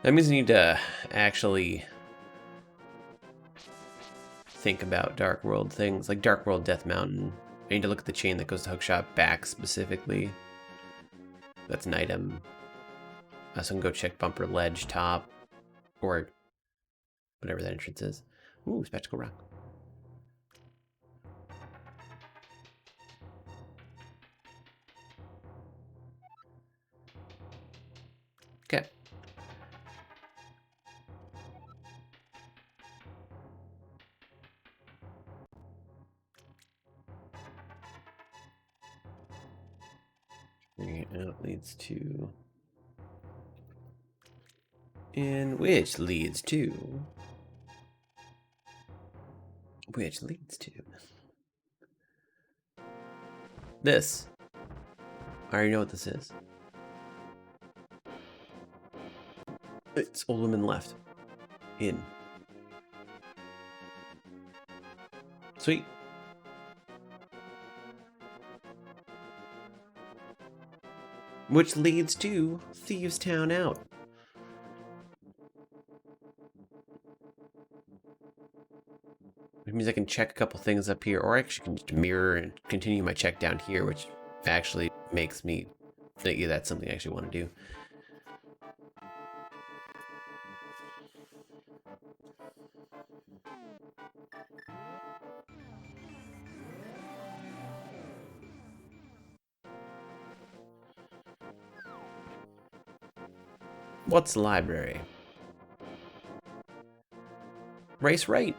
That means I need to actually think about Dark World things, like Dark World Death Mountain. I need to look at the chain that goes to Hookshot back specifically. That's an item. I also can go check Bumper Ledge top, or whatever that entrance is. Ooh, Spectacle Rock. Okay. Bringing it out leads to... And which leads to... Which leads to... This. I already know what this is. It's Old Woman Left. In. Sweet. Which leads to Thieves Town Out. means I can check a couple things up here, or I actually can just mirror and continue my check down here, which actually makes me think that's something I actually want to do. What's the library? Race right.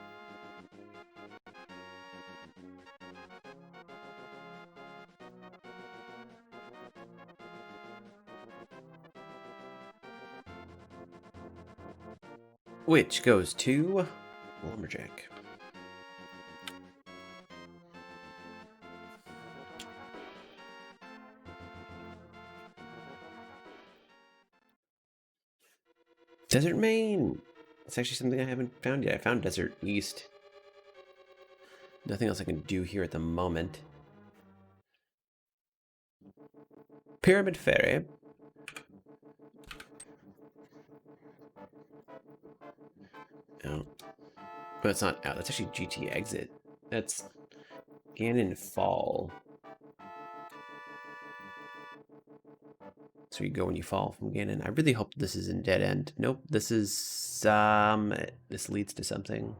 Which goes to Lumberjack. Desert Main. It's actually something I haven't found yet. I found Desert East. Nothing else I can do here at the moment. Pyramid Ferry. Oh. But it's not out. That's actually GT Exit. That's Ganon Fall. So you go when you fall from Ganon. I really hope this is in Dead End. Nope, this is, this leads to something.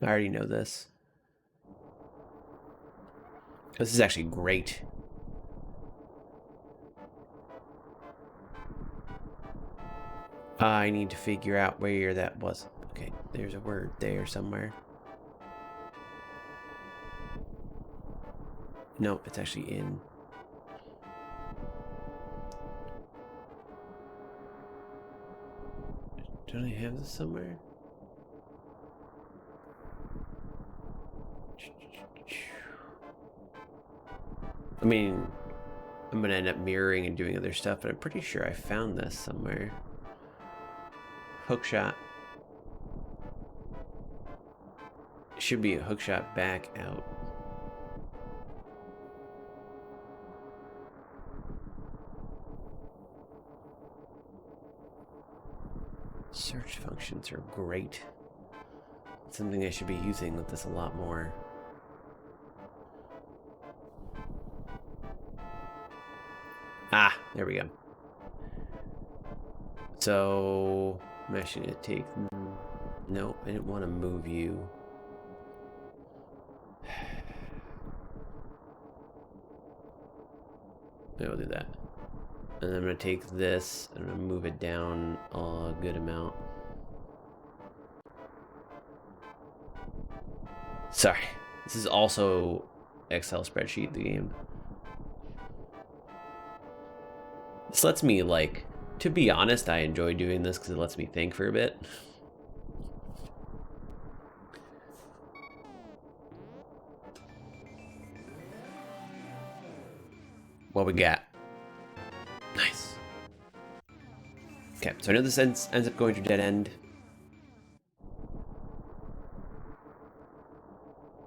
I already know this. This is actually great. I need to figure out where that was. Okay, there's a word there somewhere. No, it's actually in. Don't I have this somewhere? I mean, I'm gonna end up mirroring and doing other stuff, but I'm pretty sure I found this somewhere. Hookshot. Should be a hookshot back out. Search functions are great. It's something I should be using with this a lot more. Ah, there we go. So I'm actually gonna take. No, I didn't want to move you. Maybe I'll do that. And I'm gonna take this and I'm gonna move it down a good amount. Sorry, this is also Excel spreadsheet, the game. This lets me, like, to be honest, I enjoy doing this because it lets me think for a bit. What we got? Nice. Okay, so I know this ends up going to Dead End.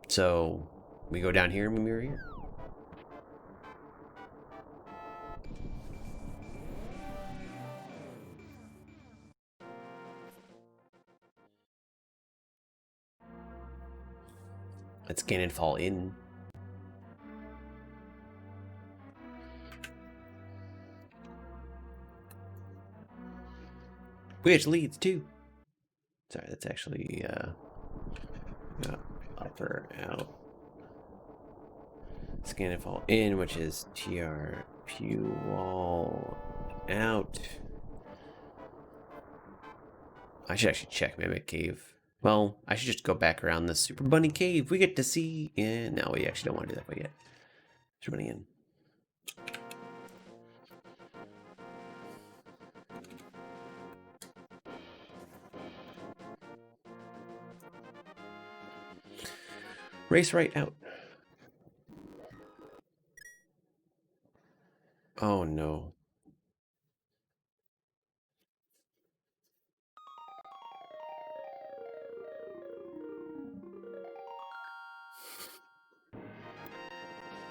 So we go down here and we mirror here. Let's Ganon Fall in. Which leads to. Sorry, that's actually upper out. Scan and fall in, which is TRP wall out. I should actually check Mimic Cave. Well, I should just go back around this Super Bunny Cave. We get to see. And no, we actually don't want to do that quite yet. Just running in. Race right out. Oh no.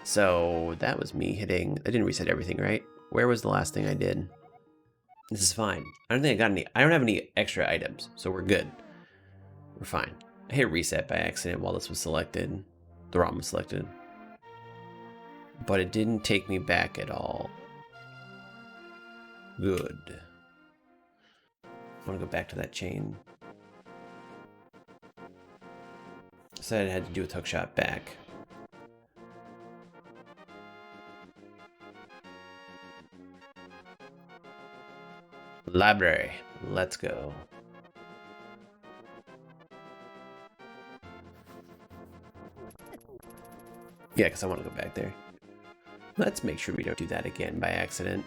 So that was me hitting. I didn't reset everything, right? Where was the last thing I did? This is fine. I don't think I got any. I don't have any extra items, so we're good. We're fine. I hit reset by accident while this was selected. The ROM was selected. But it didn't take me back at all. Good. I want to go back to that chain. Decided I had to do a hookshot back. Library. Let's go. Yeah, because I want to go back there. Let's make sure we don't do that again by accident.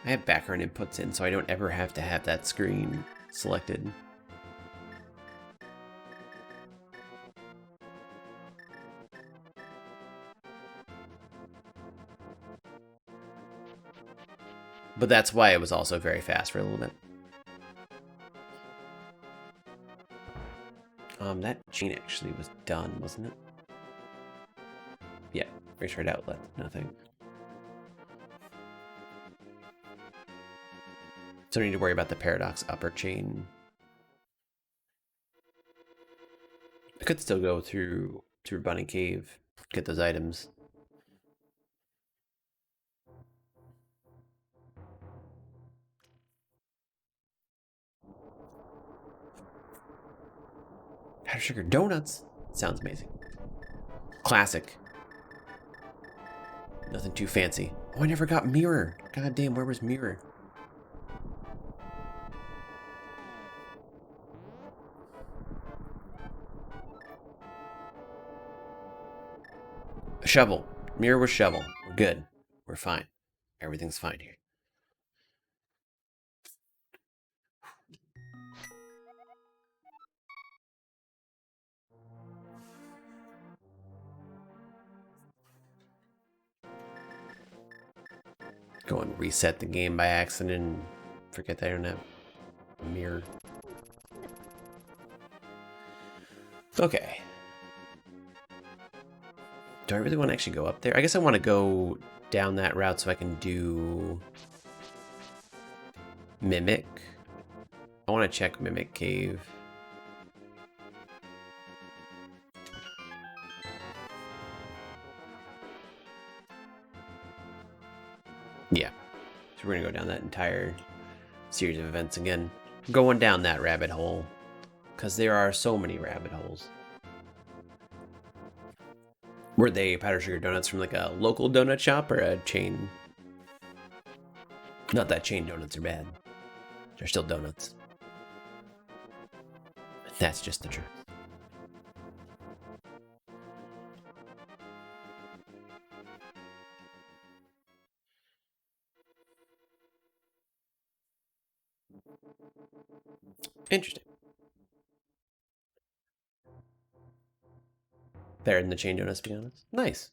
I have background inputs in, so I don't ever have to have that screen selected. But that's why it was also very fast for a little bit. That chain actually was done, wasn't it? Yeah, retard outlet, nothing. So I need to worry about the paradox upper chain. I could still go through Bunny Cave, get those items. Powdered sugar donuts. Sounds amazing. Classic. Nothing too fancy. Oh, I never got mirror. God damn, where was mirror? A shovel. Mirror with shovel. We're good. We're fine. Everything's fine here. Go and reset the game by accident and forget that I don't have a mirror. Okay. Do I really want to actually go up there? I guess I want to go down that route so I can do Mimic. I want to check Mimic Cave. Yeah. So we're going to go down that entire series of events again. Going down that rabbit hole. Because there are so many rabbit holes. Were they powdered sugar donuts from like a local donut shop or a chain? Not that chain donuts are bad. They're still donuts. That's just the truth. Interesting. Better than the chain donuts, to be honest. Nice.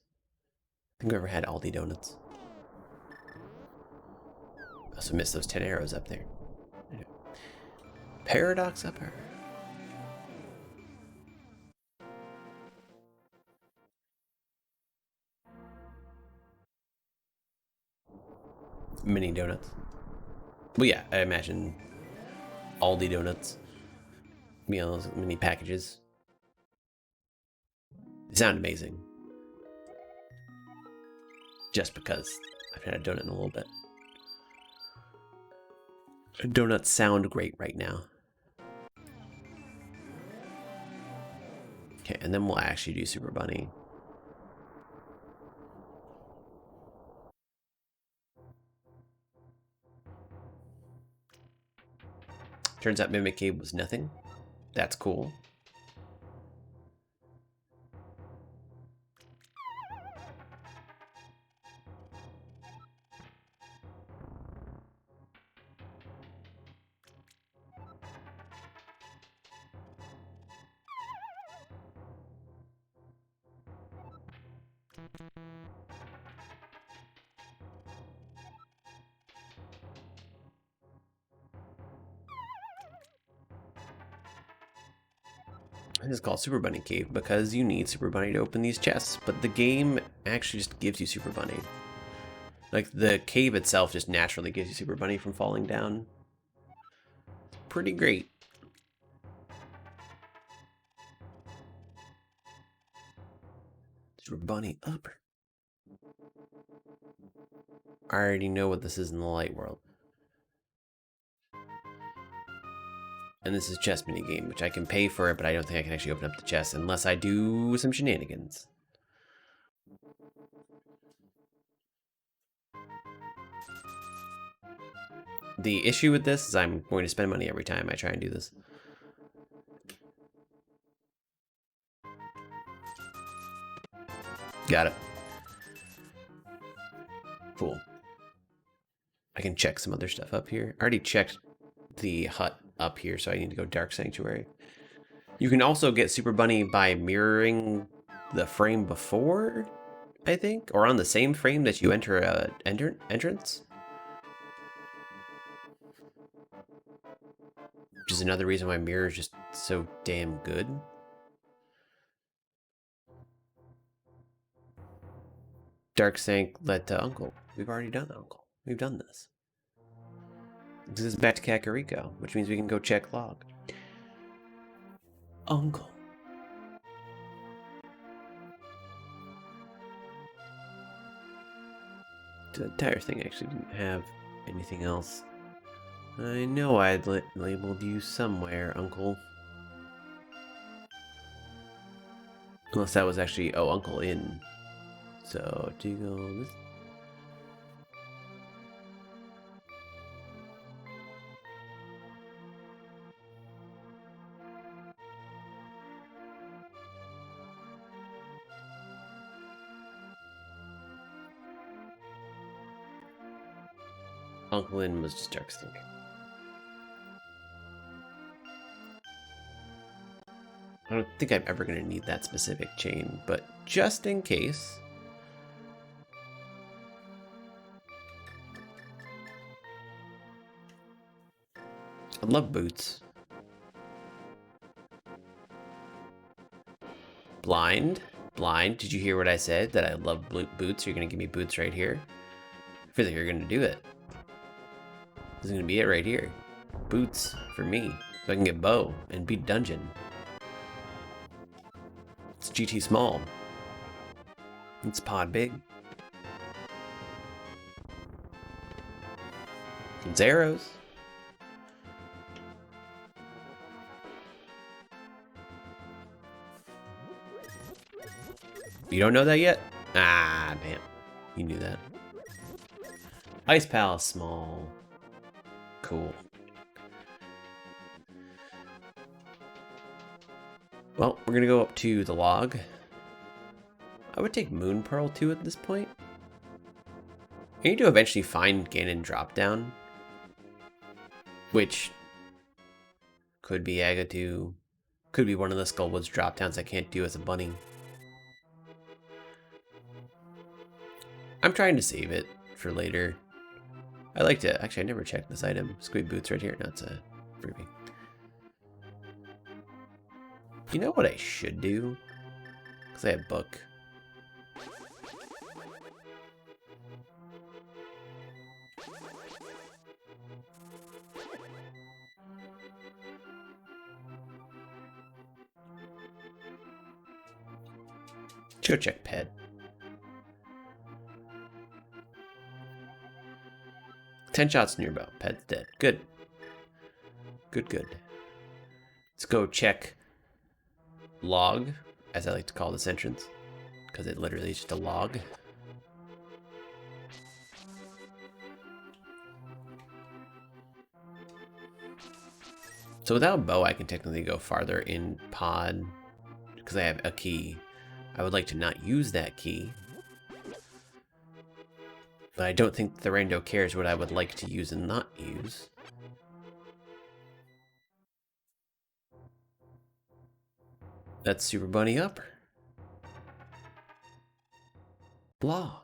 I think I've ever had Aldi donuts. I also missed those 10 arrows up there. Paradox upper. Mini donuts. Well, yeah, I imagine Aldi donuts. You know, those mini packages. They sound amazing. Just because I've had a donut in a little bit. Donuts sound great right now. Okay, and then we'll actually do Super Bunny. Turns out Mimic Cave was nothing. That's cool. This is called Super Bunny Cave because you need Super Bunny to open these chests, but the game actually just gives you Super Bunny. Like, the cave itself just naturally gives you Super Bunny from falling down. Pretty great. Super bunny upper. I already know what this is in the light world. And this is chess minigame, which I can pay for it, but I don't think I can actually open up the chest unless I do some shenanigans. The issue with this is I'm going to spend money every time I try and do this. Got it. Cool. I can check some other stuff up here. I already checked the hut up here, so I need to go Dark Sanctuary. You can also get Super Bunny by mirroring the frame before, I think, or on the same frame that you enter a entrance. Which is another reason why mirror is just so damn good. Dark Sank led to Uncle. We've already done Uncle. We've done this. This is back to Kakariko, which means we can go check log. Uncle. The entire thing actually didn't have anything else. I know I'd labeled you somewhere, Uncle. Unless that was actually, oh, Uncle in. So, do you go this? Uncle in was just Dark Stink. I don't think I'm ever going to need that specific chain, but just in case. I love boots. Blind? Blind? Did you hear what I said? That I love boots? You're going to give me boots right here? I feel like you're going to do it. This is going to be it right here. Boots for me. So I can get bow and beat dungeon. It's GT small. It's pod big. It's arrows. You don't know that yet? Ah, damn. You knew that. Ice Palace small. Cool. Well, we're gonna go up to the log. I would take Moon Pearl too at this point. I need to eventually find Ganon Dropdown, which could be Agatu, could be one of the Skullwoods Dropdowns I can't do as a bunny. I'm trying to save it for later. I like to, actually I never checked this item. Squid Boots right here, no, it's a freebie. You know what I should do? Because I have book. Let's go check pet. 10 shots in your bow. Pet's dead. Good. Good, good. Let's go check log, as I like to call this entrance, because it literally is just a log. So without bow, I can technically go farther in pod, because I have a key. I would like to not use that key. But I don't think the rando cares what I would like to use and not use. That's Super Bunny Upper. Blog.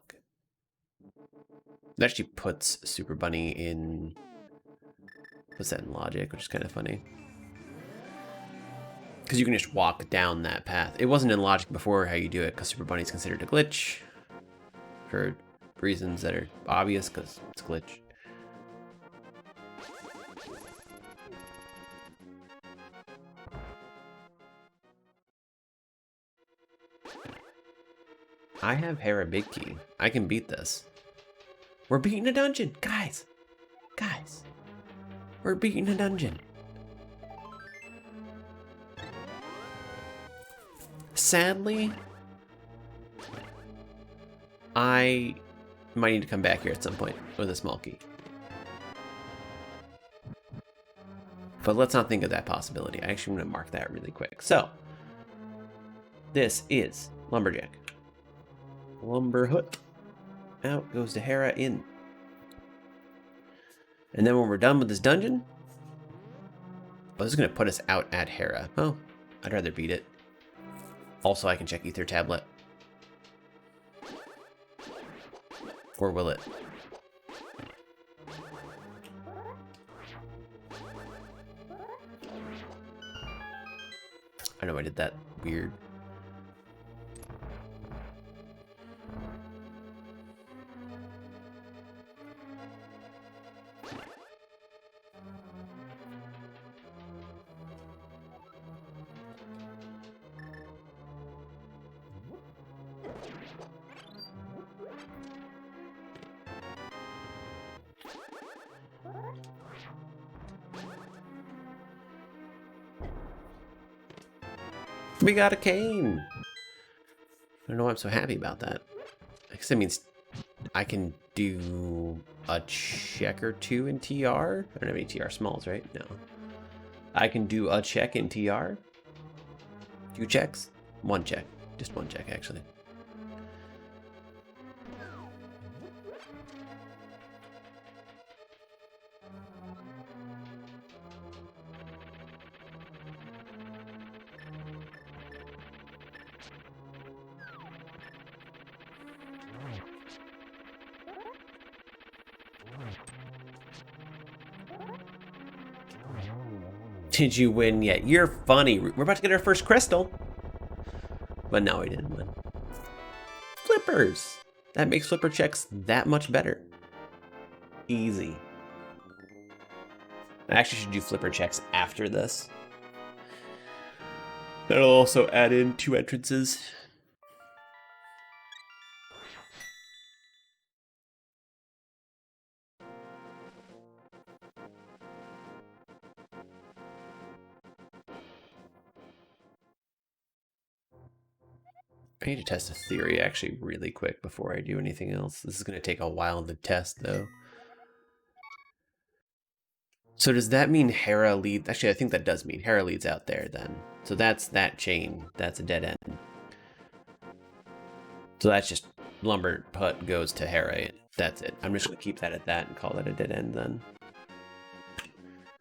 It actually puts Super Bunny in... Puts that in logic, which is kind of funny. Because you can just walk down that path. It wasn't in logic before how you do it, because Super Bunny is considered a glitch. For reasons that are obvious, because it's a glitch. I have Hera Big Key. I can beat this. We're beating a dungeon, guys. Guys, we're beating a dungeon. Sadly, I might need to come back here at some point with a small key. But let's not think of that possibility. I actually want to mark that really quick. So, this is Lumberjack. Lumberhoot. Out goes to Hera in. And then when we're done with this dungeon, well, this is going to put us out at Hera. Oh, I'd rather beat it. Also, I can check Ether Tablet. Or will it? I know I did that weird. We got a cane! I don't know why I'm so happy about that. I guess that means I can do a check or two in TR? I don't have any TR smalls, right? No. I can do a check in TR. 2 checks? 1 check. Just 1 check, actually. Did you win yet? You're funny. We're about to get our first crystal. But no, we didn't win. Flippers! That makes flipper checks that much better. Easy. I actually should do flipper checks after this. That'll also add in 2 entrances. I need to test a theory actually really quick before I do anything else. This is going to take a while to test though. So does that mean Hera leads? Actually, I think that does mean Hera leads out there then. So that's that chain. That's a dead end. So that's just Lumber Hut goes to Hera. That's it. I'm just going to keep that at that and call that a dead end then.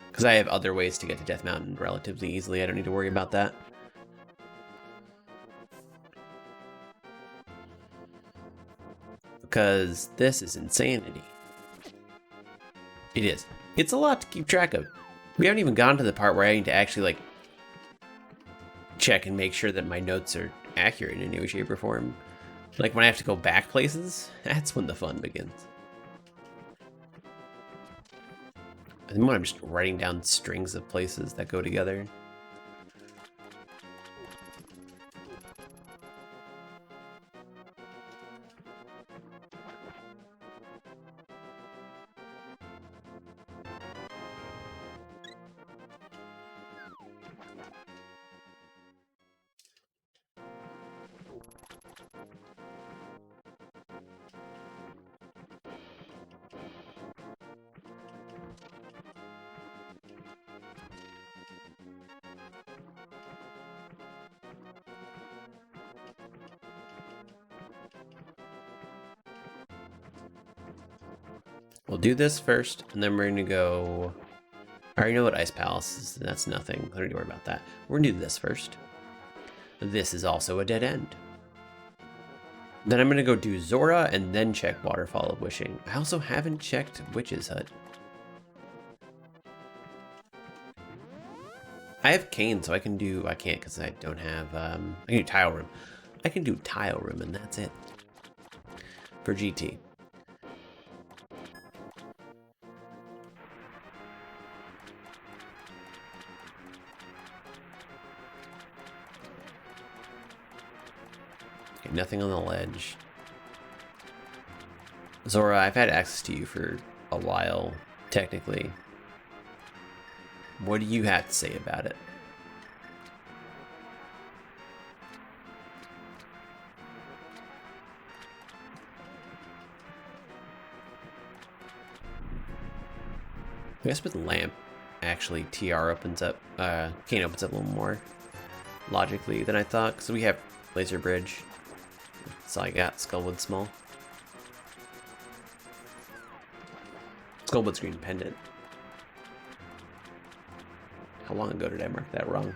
Because I have other ways to get to Death Mountain relatively easily. I don't need to worry about that. Because this is insanity. It is. It's a lot to keep track of. We haven't even gotten to the part where I need to actually like check and make sure that my notes are accurate in any way, shape, or form. Like when I have to go back places, that's when the fun begins. And when I'm just writing down strings of places that go together. We'll do this first, and then we're gonna go... I already know what Ice Palace is. That's nothing. I don't need to worry about that. We're gonna do this first. This is also a dead end. Then I'm gonna go do Zora and then check Waterfall of Wishing. I also haven't checked Witch's Hut. I have Cane, so I can do... I can't because I don't have... I can do Tile Room. I can do Tile Room, and that's it. For GT. nothing on the ledge. Zora, I've had access to you for a while, technically. What do you have to say about it? I guess with lamp, actually, TR opens up, Kane opens up a little more logically than I thought, because we have laser bridge. So I got Skullwood small. Skullwood's green pendant. How long ago did I mark that wrong?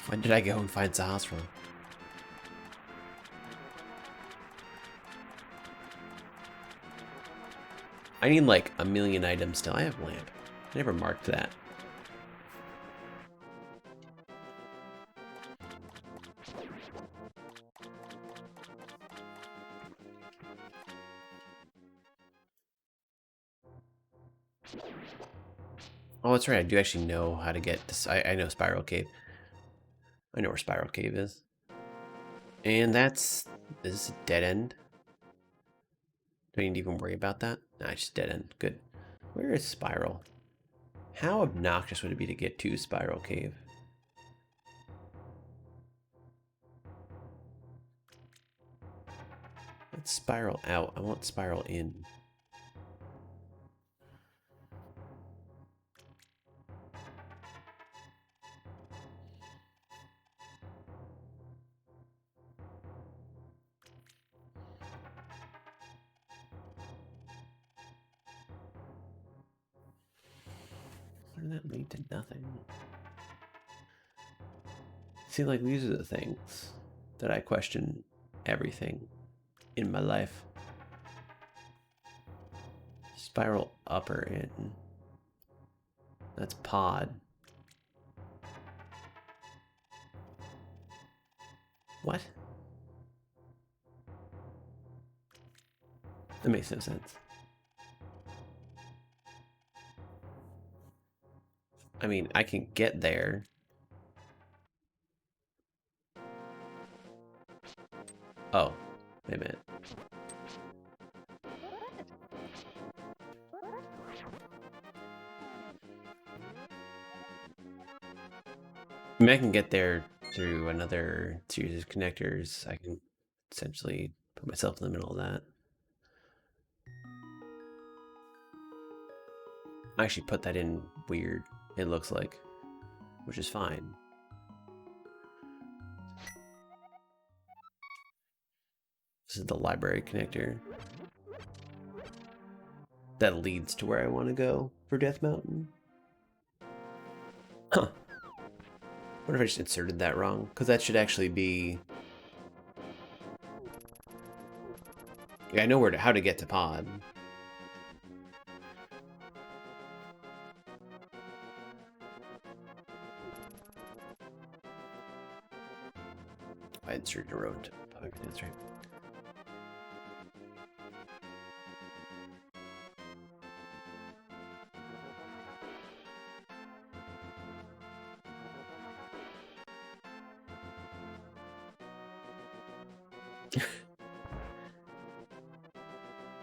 When did I go and find Sahasra? I need like a million items still. I have lamp. I never marked that. Oh, that's right. I do actually know how to get this. I know Spiral Cave. I know where Spiral Cave is. And that's... Is this a dead end? Do I need to even worry about that? Nah, it's just dead end. Good. Where is Spiral? How obnoxious would it be to get to Spiral Cave? Let's spiral out. I want spiral in. Why did that lead to nothing? See, like, these are the things that I question everything in my life. Spiral upper in. That's pod. What? That makes no sense. I mean, I can get there. Oh, wait a minute. I mean, I can get there through another series of connectors. I can essentially put myself in the middle of that. I actually put that in weird, it looks like, which is fine. This is the library connector that leads to where I want to go for Death Mountain. Huh. What if I just inserted that wrong? Because that should actually be... Yeah, I know where how to get to pod. I inserted a road. Okay, that's right.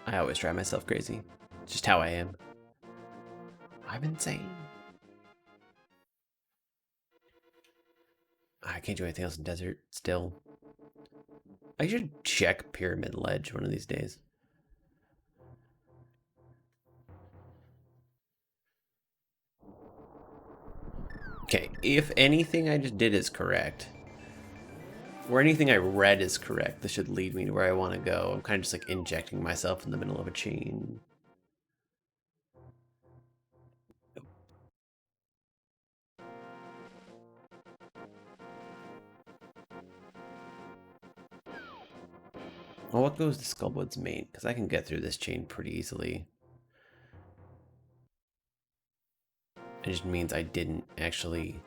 I always drive myself crazy. It's just how I am. I'm insane. I can't do anything else in desert still. I should check Pyramid Ledge one of these days. Okay, if anything I just did is correct, or anything I read is correct, this should lead me to where I want to go. I'm kind of just like injecting myself in the middle of a chain. Well, what goes to Skullwood's main? Because I can get through this chain pretty easily. It just means I didn't actually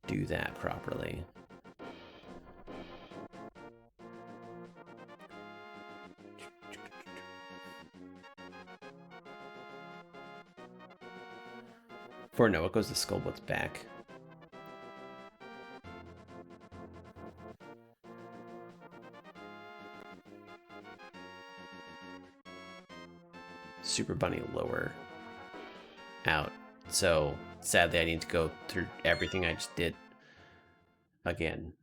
do that properly. For no, it goes to Skullwood's back. Super Bunny lower out. So sadly, I need to go through everything I just did again.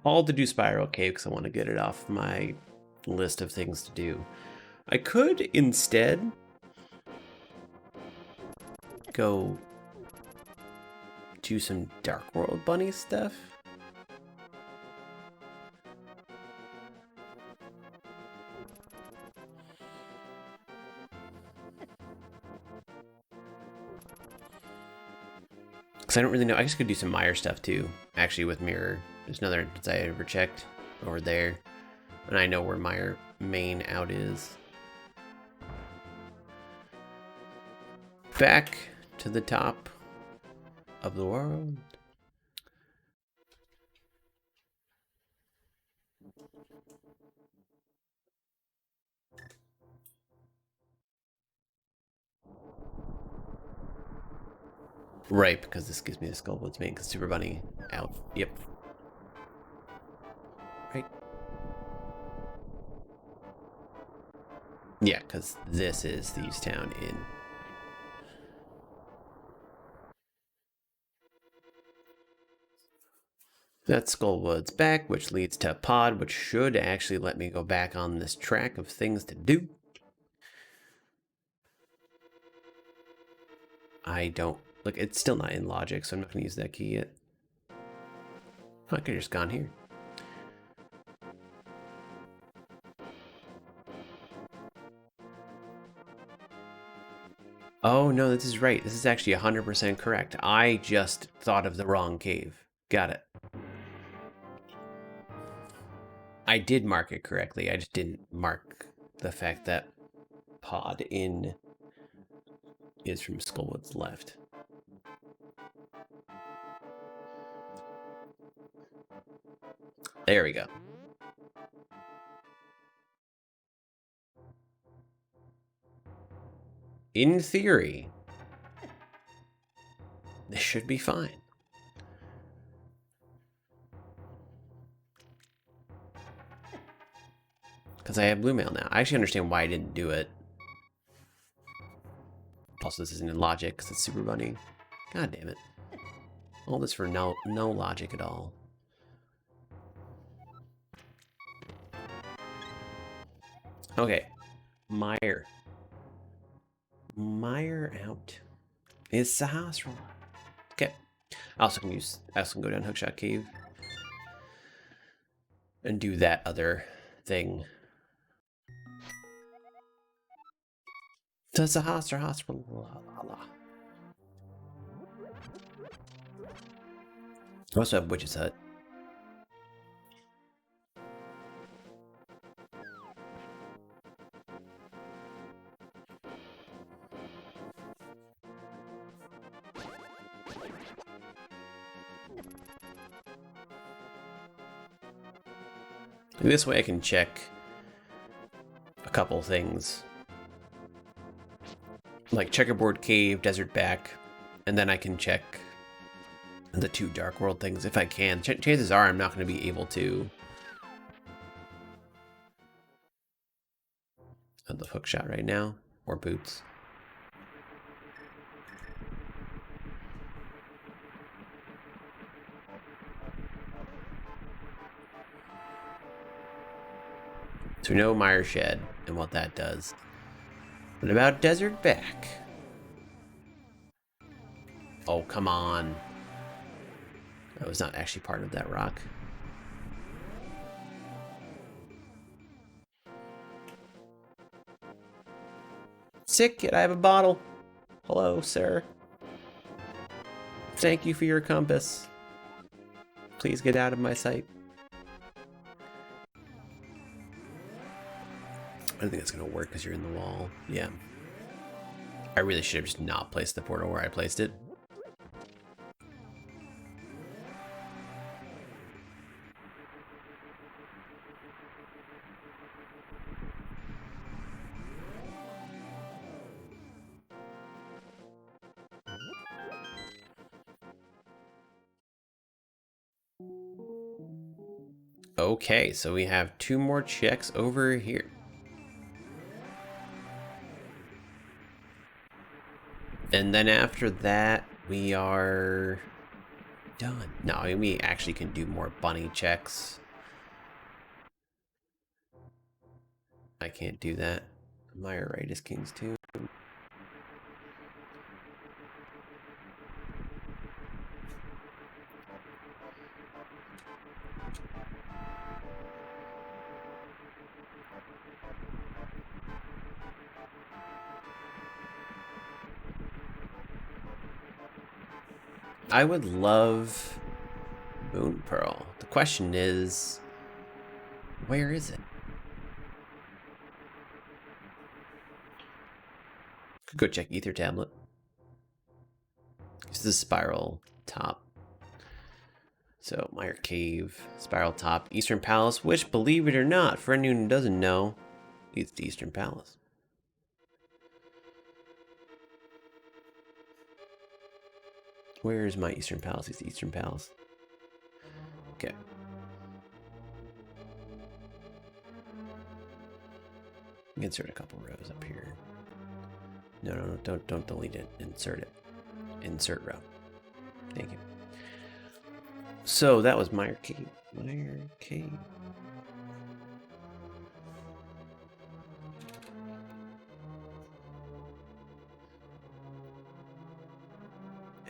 All to do Spiral Cave because I want to get it off my list of things to do. I could instead go do some Dark World Bunny stuff. Because I don't really know. I guess I could do some Meyer stuff too, actually, with Mirror. There's another that I ever checked over there. And I know where Meyer main out is. Back to the top of the world. Right, because this gives me the Skullwoods main, because Super Bunny out. Yep. Right. Yeah, because this is Thieves Town in. That's Skullwoods back, which leads to Pod, which should actually let me go back on this track of things to do. I don't... Look, it's still not in logic, so I'm not going to use that key yet. I could have just gone here. Oh, no, this is right. This is actually 100% correct. I just thought of the wrong cave. Got it. I did mark it correctly. I just didn't mark the fact that Pod in is from Skullwood's left. There we go. In theory, this should be fine. Because I have blue mail now. I actually understand why I didn't do it. Also, this isn't in logic because it's Super Bunny. God damn it. All this for no logic at all. Okay. Meyer. Meyer out. Is Sahasra. Okay. I also can go down Hookshot Cave. And do that other thing. To Sahasra Hospital. I also have Witch's Hut. This way I can check a couple things. Like Checkerboard Cave, Desert Back, and then I can check the 2 Dark World things if I can. Chances are I'm not going to be able to. Of the hook shot right now, or boots. So we know Mire Shed and what that does. What about Desert Back? Oh, come on. That was not actually part of that rock. Sick kid, I have a bottle. Hello, sir. Thank you for your compass. Please get out of my sight. I don't think that's gonna work because you're in the wall. Yeah. I really should have just not placed the portal where I placed it. Okay, so we have 2 more checks over here. And then after that, we are done. No, I mean, we actually can do more bunny checks. I can't do that. Meyer right is kings too. I would love Moon Pearl. The question is, where is it? Could go check Ether Tablet. This is Spiral Top. So, Meyer Cave, Spiral Top, Eastern Palace, which, believe it or not, for anyone who doesn't know, leads to Eastern Palace. Where is my Eastern Palace? It's the Eastern Palace. Okay. Insert a couple rows up here. No, don't delete it. Insert it. Insert row. Thank you. So that was Meyer Cave. Meyer Cave.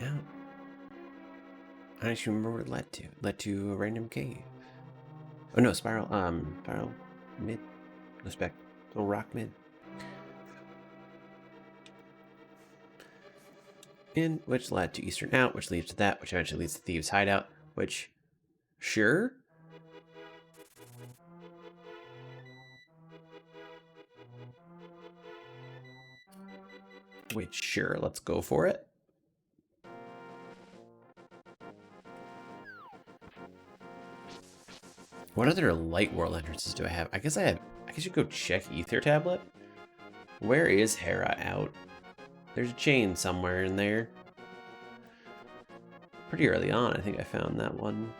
Out. I don't actually remember what it led to. It led to a random cave. Oh no, spiral. Spiral mid. No spec. Little rock mid. In which led to Eastern Out, which leads to that, which eventually leads to Thieves' Hideout, which, sure. Which, sure, let's go for it. What other light world entrances do I have? I guess I should go check Ether Tablet. Where is Hera Out? There's a chain somewhere in there. Pretty early on, I think I found that one.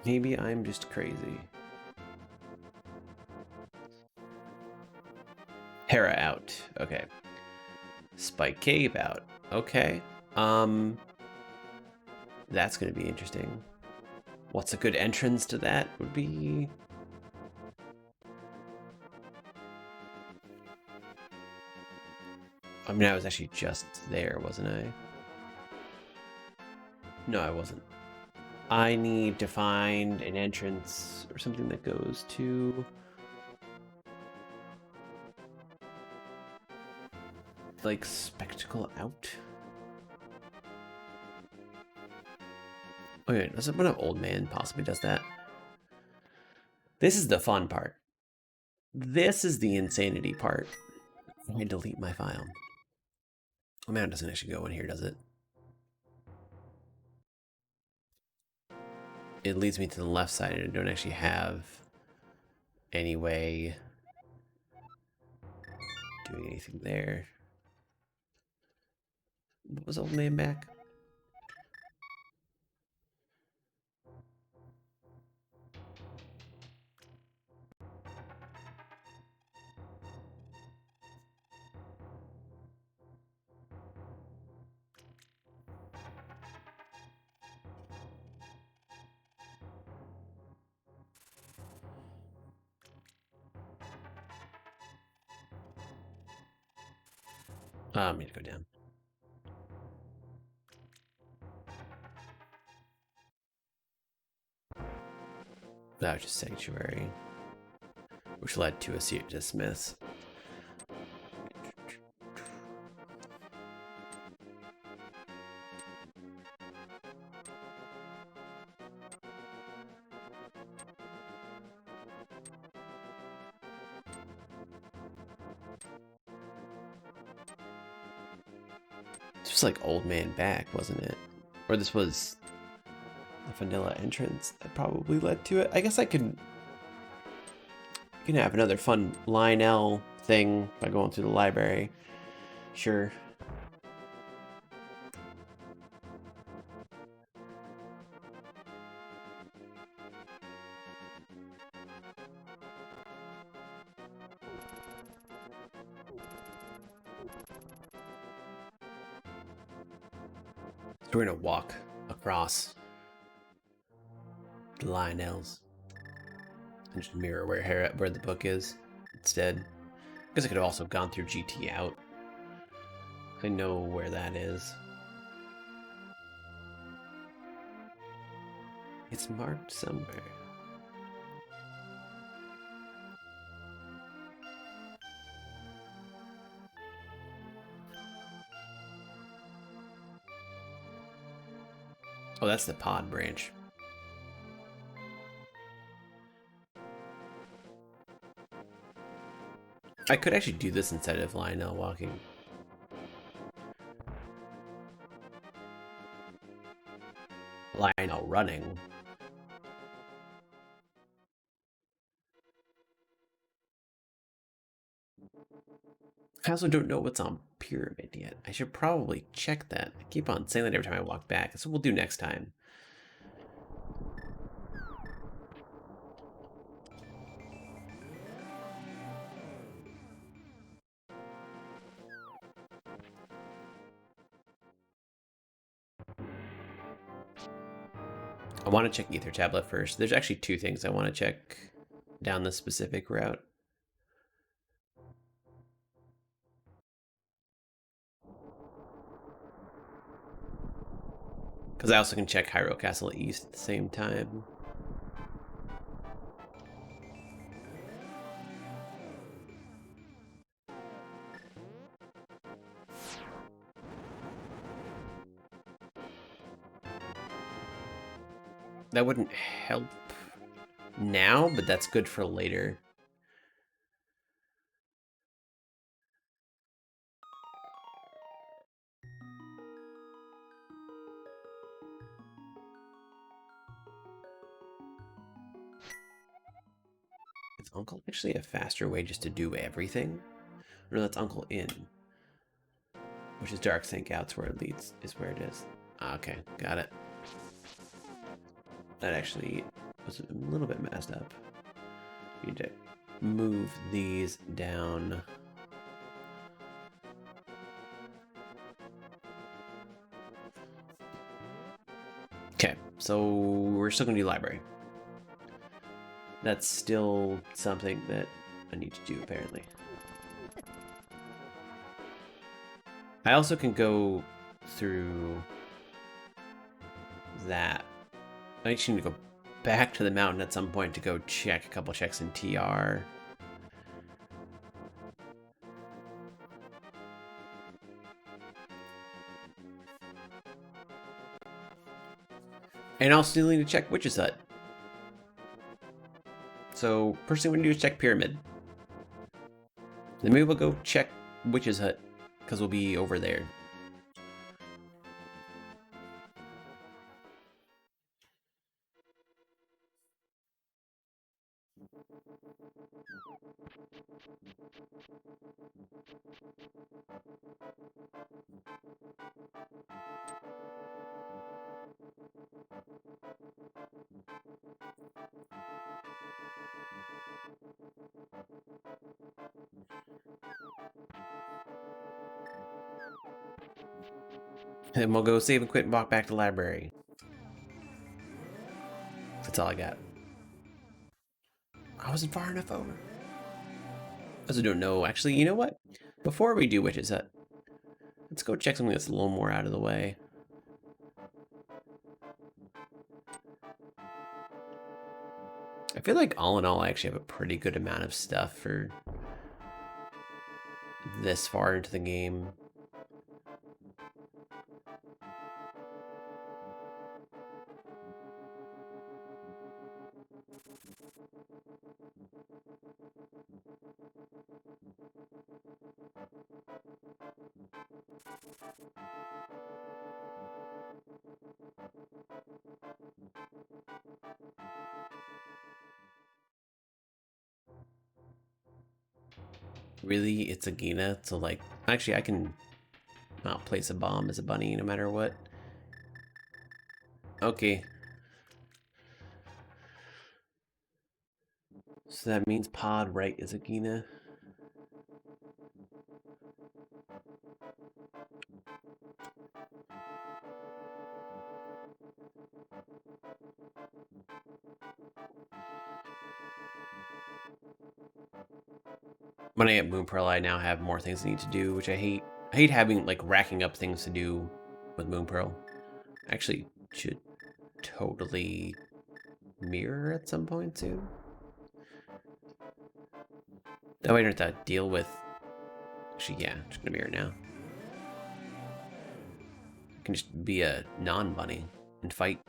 Maybe I'm just crazy. Hera Out. Okay. Spike Cave Out. Okay. That's gonna be interesting. What's a good entrance to that would be? I mean, I was actually just there, wasn't I? No, I wasn't. I need to find an entrance or something that goes to... like, Spectacle Out? Okay, does one of Old Man possibly does that? This is the fun part. This is the insanity part. Let me delete my file. Oh man, it doesn't actually go in here, does it? It leads me to the left side and I don't actually have any way doing anything there. What was Old Man back? I need to go down. That was just Sanctuary, which led to a series of Smiths. It was like Old Man back, wasn't it? Or this was the vanilla entrance that probably led to it. I guess I can have another fun Lionel thing by going through the library. Sure. So we're gonna walk across the Lionels and just mirror where the book is instead. Because I could have also gone through GT out. I know where that is. It's marked somewhere. Oh, that's the pod branch. I could actually do this instead of Lionel walking. Lionel running. I also don't know what's on Pyramid yet. I should probably check that. I keep on saying that every time I walk back. That's what we'll do next time. I want to check Ether Tablet first. There's actually two things I want to check down this specific route. Because I also can check Hyrule Castle East at the same time. That wouldn't help now, but that's good for later. Is Uncle actually a faster way just to do everything? No, that's Uncle In. Which is Dark Sync Out's where it leads, is where it is. Okay, got it. That actually was a little bit messed up. Need to move these down. Okay, so we're still gonna do library. That's still something that I need to do, apparently. I also can go through that. I actually need to go back to the mountain at some point to go check a couple checks in TR. And also need to check Witch's Hut. So first thing we're gonna do is check Pyramid. Then maybe we'll go check Witch's Hut, because we'll be over there. And we'll go save and quit and walk back to the library. That's all I got. I wasn't far enough over. I also don't know. Actually, you know what? Before we do Witch's Hut, let's go check something that's a little more out of the way. I feel like all in all, I actually have a pretty good amount of stuff for this far into the game. Really? It's a Gina? So, like, actually, I can place a bomb as a bunny no matter what. Okay. So that means pod right is a Gina. When I get Moon Pearl, I now have more things I need to do, which I hate. I hate having, like, racking up things to do with Moon Pearl. Actually, should totally mirror at some point soon. That way I don't have to deal with... Actually, yeah, I'm just gonna mirror now. I can just be a non-bunny and fight.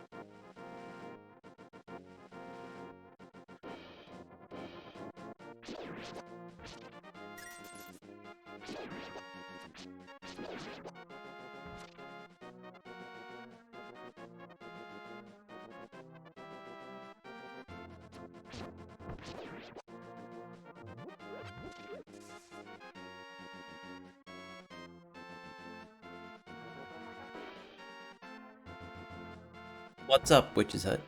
What's up, Witch's Hut?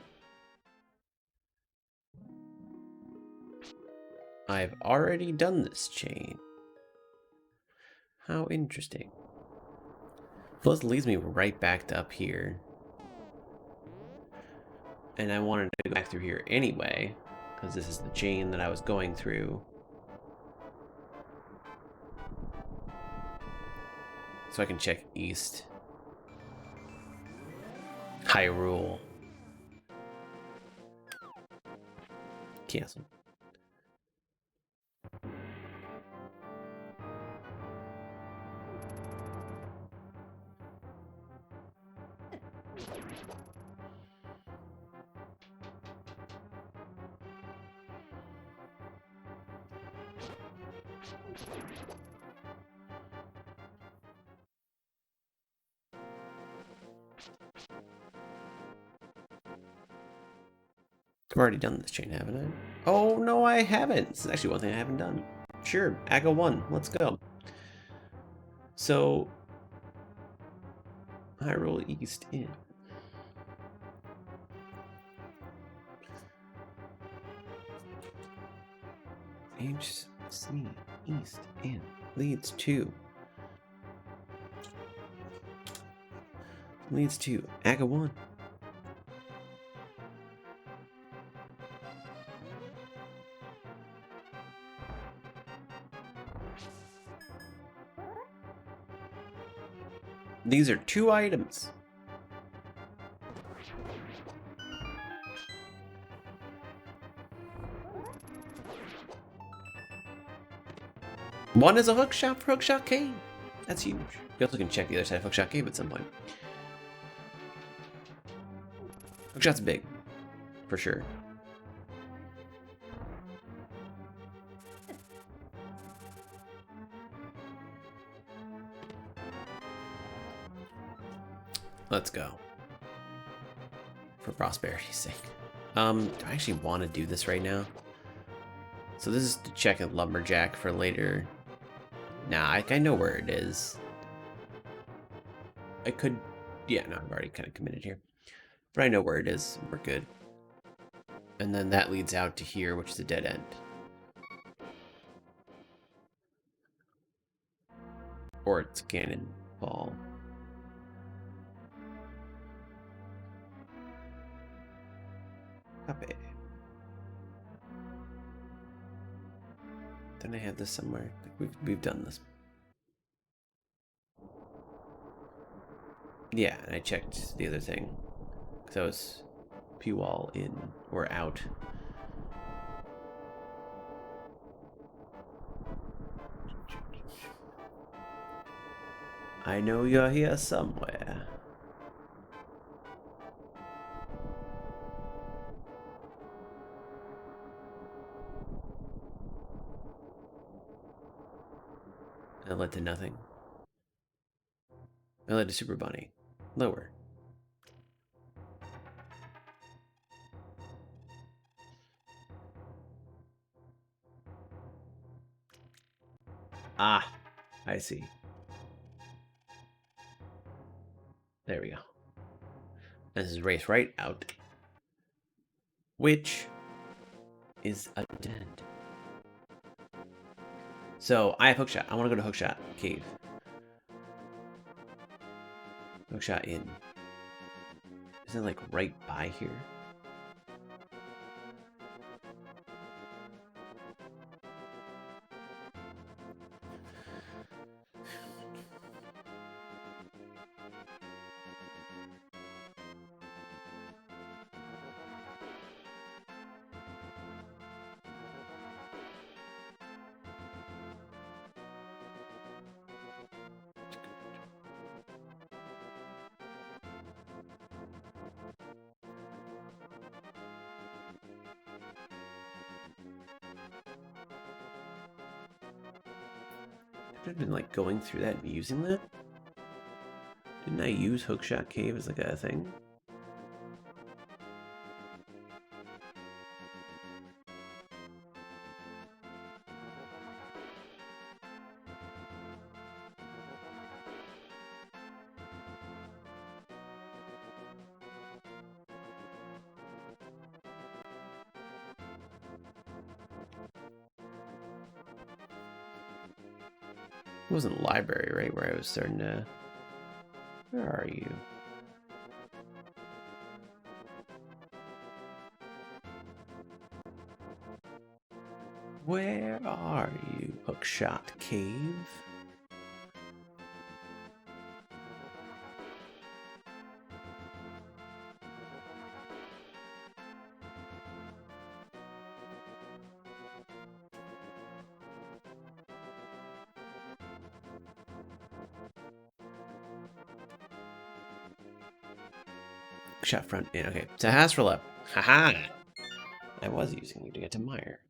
I've already done this chain. How interesting. Well, this leads me right back to up here. And I wanted to go back through here anyway, because this is the chain that I was going through. So I can check east. Hyrule. Cancel. I've already done this chain, haven't I? Oh, no, I haven't. This is actually one thing I haven't done. Sure, Aga 1, let's go. So, Hyrule East in. HC East in leads to Aga 1. These are 2 items. One is a hookshot for Hookshot Cave. That's huge. We also can check the other side of Hookshot Cave at some point. Hookshot's big, for sure. Let's go. For prosperity's sake. Do I actually want to do this right now? So this is to check a lumberjack for later. Nah, I know where it is. I could... Yeah, no, I've already kind of committed here. But I know where it is. We're good. And then that leads out to here, which is a dead end. Or it's Cannonball. Copy. Then I have this somewhere. We've done this. Yeah, and I checked the other thing. So it's P-wall in or out. I know you're here somewhere. It led to nothing. It led to Super Bunny. Lower. Ah, I see. There we go. This is race right out. Which is a didnt. So I have hookshot. I want to go to hookshot cave. Hookshot in. Isn't it like right by here? I've been like going through that and using that. Didn't I use hookshot cave as like a thing? It wasn't a library, right? Where I was starting to... Where are you? Where are you, hookshot cave? Shot front in. Okay, to Hasrel up. Haha! I was using you to get to Meyer.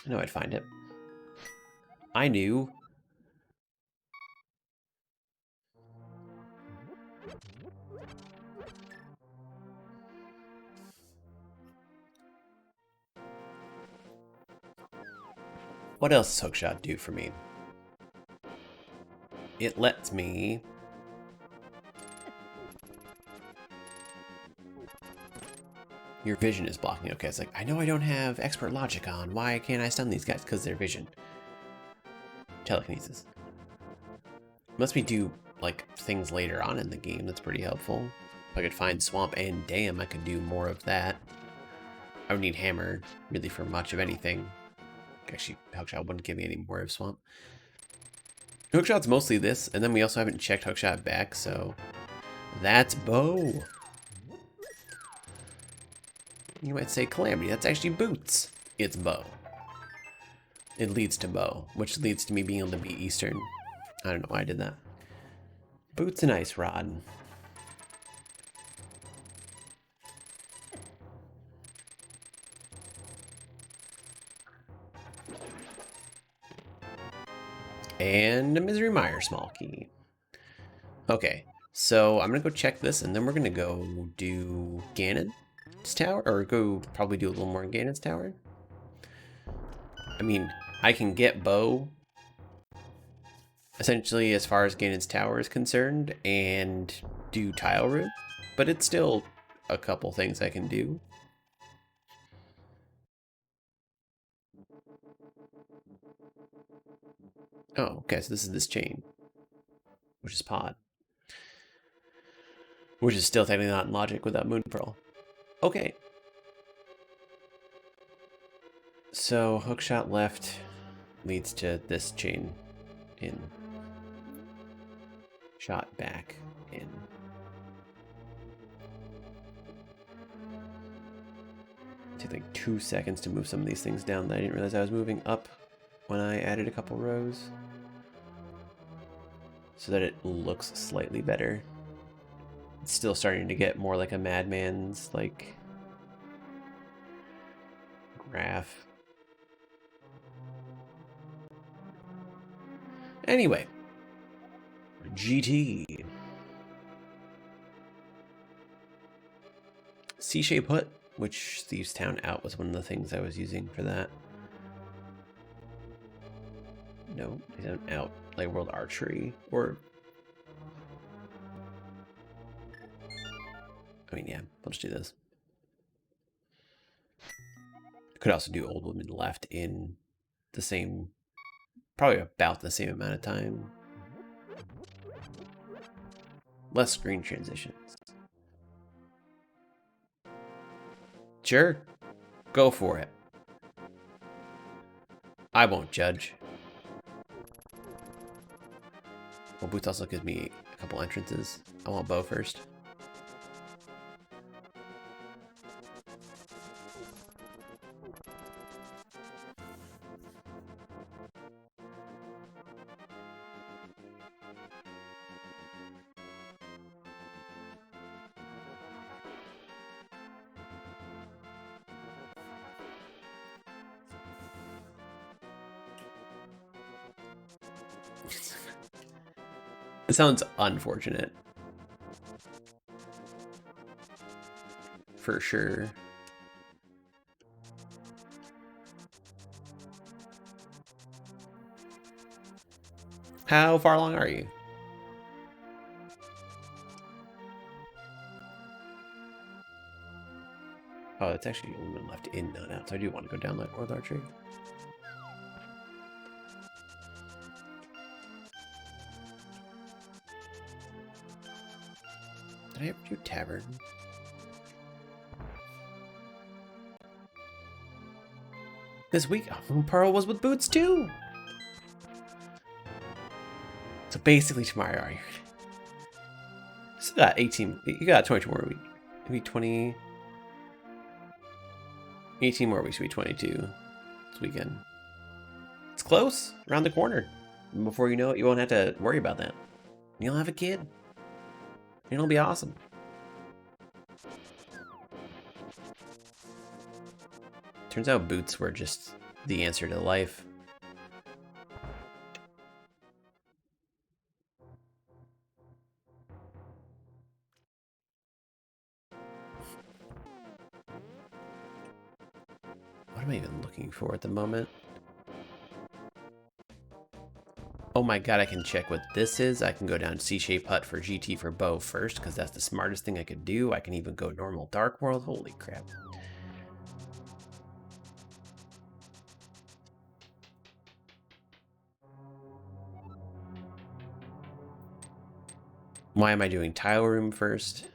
I know I'd find it. I knew. What else does hookshot do for me? It lets me... Your vision is blocking. Okay, it's like, I know I don't have expert logic on. Why can't I stun these guys? Because their vision. Telekinesis. Must be do, like, things later on in the game. That's pretty helpful. If I could find swamp and dam, I could do more of that. I would need hammer, really, for much of anything. Actually, hookshot wouldn't give me any more of swamp. Hookshot's mostly this, and then we also haven't checked hookshot back, so... That's bow. You might say calamity. That's actually boots. It's bow. It leads to bow, which leads to me being able to beat Eastern. I don't know why I did that. Boots and ice rod. And a Misery Mire small key. Okay, so I'm gonna go check this, and then we're gonna go do Ganon's tower, or go probably do a little more in Ganon's tower. I mean, I can get bow, essentially, as far as Ganon's tower is concerned, and do tile room, but it's still a couple things I can do. Oh, okay, so this is this chain, which is pod. Which is still technically not in logic without Moon Pearl. Okay. So, hookshot left leads to this chain in. Shot back in. Take like 2 seconds to move some of these things down that I didn't realize I was moving up when I added a couple rows. So that it looks slightly better. It's still starting to get more like a Madman's, like, graph. Anyway. GT. C-shape hut, which Thieves Town Out was one of the things I was using for that. No, these aren't out. Like World Archery or... I mean, yeah, let's do this. Could also do Old Woman Left in the same... Probably about the same amount of time. Less screen transitions. Sure. Go for it. I won't judge. Well, Boots also gives me a couple entrances. I want Bo first. It sounds unfortunate. For sure. How far along are you? Oh, it's actually a little left in, not out. So I do want to go down that World Archery. Did I ever do Tavern? This week, oh, Pearl was with Boots too. So basically tomorrow, are you? Still got 18. You got 22 more weeks. Maybe 20. 18 more weeks to be 22 this weekend. It's close, around the corner. And before you know it, you won't have to worry about that. You'll have a kid. It'll be awesome. Turns out boots were just the answer to life. What am I even looking for at the moment? Oh my god, I can check what this is. I can go down C-Shape Hut for GT for Bow first, because that's the smartest thing I could do. I can even go normal Dark World. Holy crap. Why am I doing Tile Room first?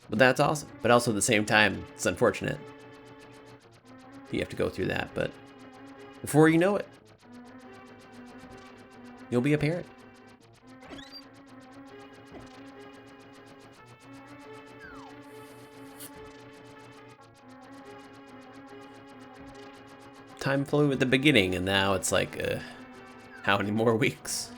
But that's awesome. But also at the same time, it's unfortunate. You have to go through that, but before you know it, you'll be a parent. Time flew at the beginning, and now it's like, how many more weeks?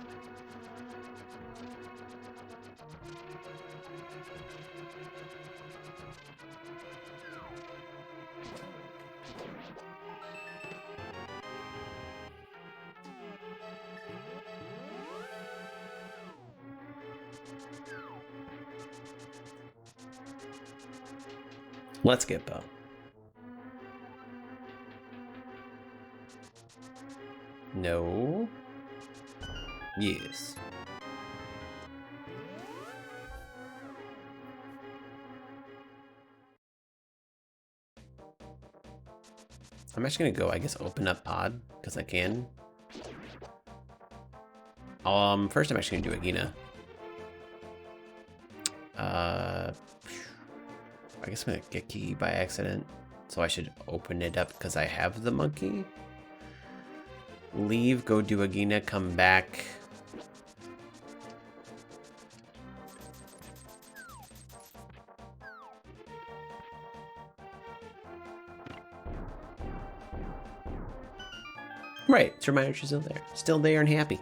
Let's get Bo. No. Yes. I'm actually gonna go, I guess, open up pod, because I can. First I'm actually gonna do Agina. I guess I'm gonna get Kiki by accident, so I should open it up because I have the monkey. Leave, go do Agina, come back. Right, it's a reminder she's still there. Still there and happy.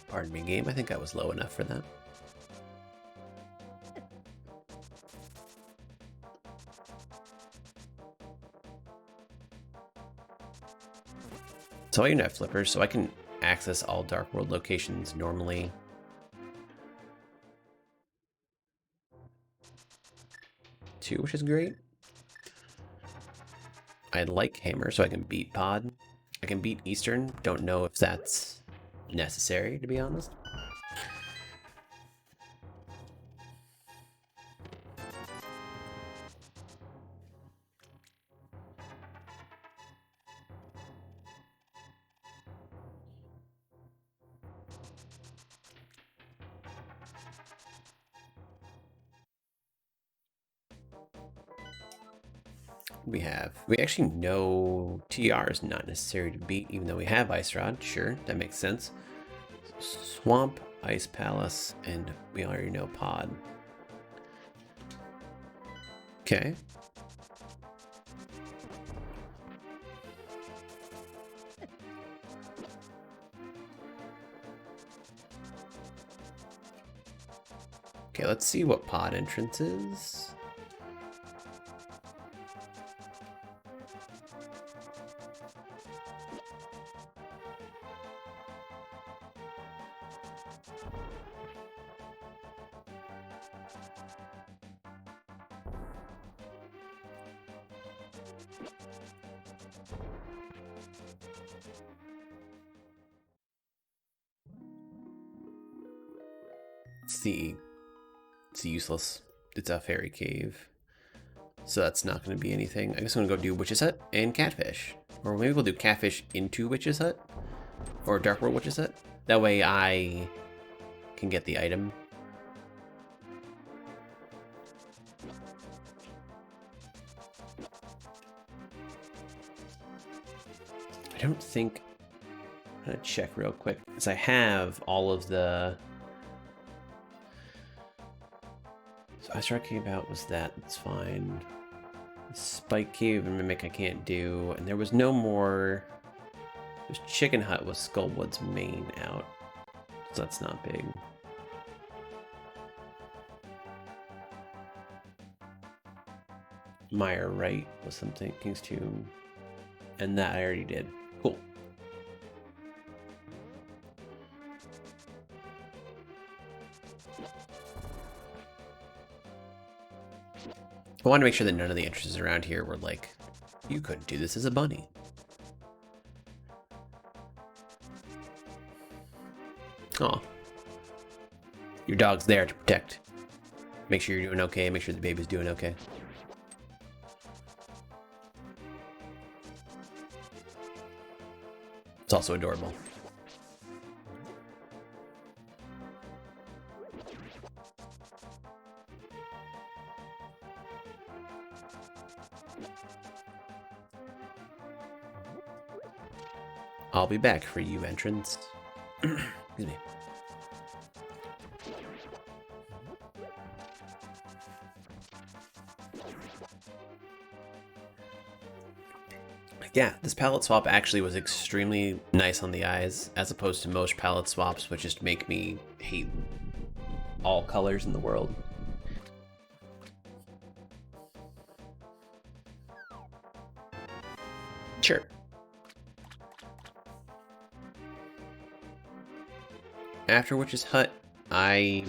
Pardon me, game. I think I was low enough for that. So I even have flippers, so I can access all Dark World locations normally. Too, which is great. I like Hammer, so I can beat Pod. I can beat Eastern. Don't know if that's necessary, to be honest. We actually know TR is not necessary to beat, even though we have Ice Rod. Sure, that makes sense. Swamp, Ice Palace, and we already know Pod. Okay. Okay, let's see what Pod entrance is. It's useless. It's a fairy cave. So that's not going to be anything. I guess I'm going to go do Witch's Hut and Catfish. Or maybe we'll do Catfish into Witch's Hut. Or Dark World Witch's Hut. That way I can get the item. I don't think... I'm going to check real quick. Because I have all of the... So Ice Rock Cave out was that. That's fine. Spike Cave and Mimic I can't do. And there was no more... There's Chicken Hut with Skullwood's main out. So that's not big. Meyer Wright was something. King's Tomb. And that I already did. Cool. I want to make sure that none of the entrances around here were like, you couldn't do this as a bunny. Aw. Your dog's there to protect. Make sure you're doing okay, make sure the baby's doing okay. It's also adorable. I'll be back for you, entrance. Excuse me. Yeah, this palette swap actually was extremely nice on the eyes, as opposed to most palette swaps, which just make me hate all colors in the world. Sure. After Witch's Hut, I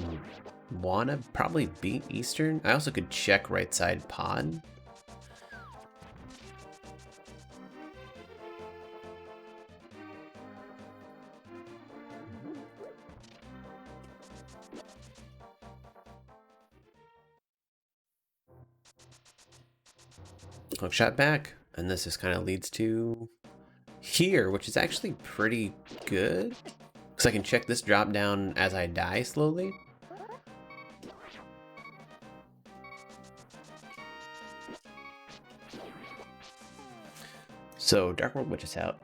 wanna probably beat Eastern. I also could check right side Pod. Hook shot back, and this just kind of leads to here, which is actually pretty good. Because I can check this drop down as I die slowly. So, Dark World Witch is out.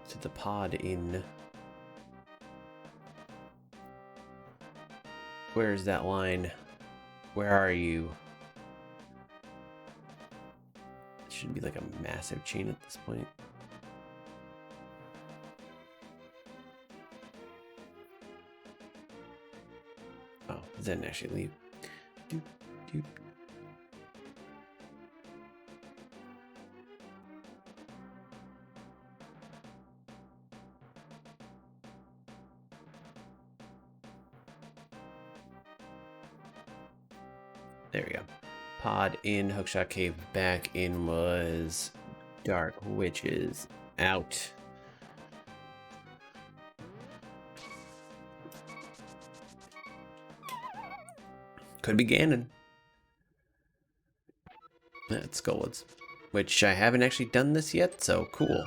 To the pod in... Where's that line? Where are you? Should be like a massive chain at this point. Oh, it didn't actually leave. Doop, doop. There we go. Pod in, Hookshot Cave back in was Dark Witches out. Could be Ganon. That's Skullwoods, which I haven't actually done this yet, so cool.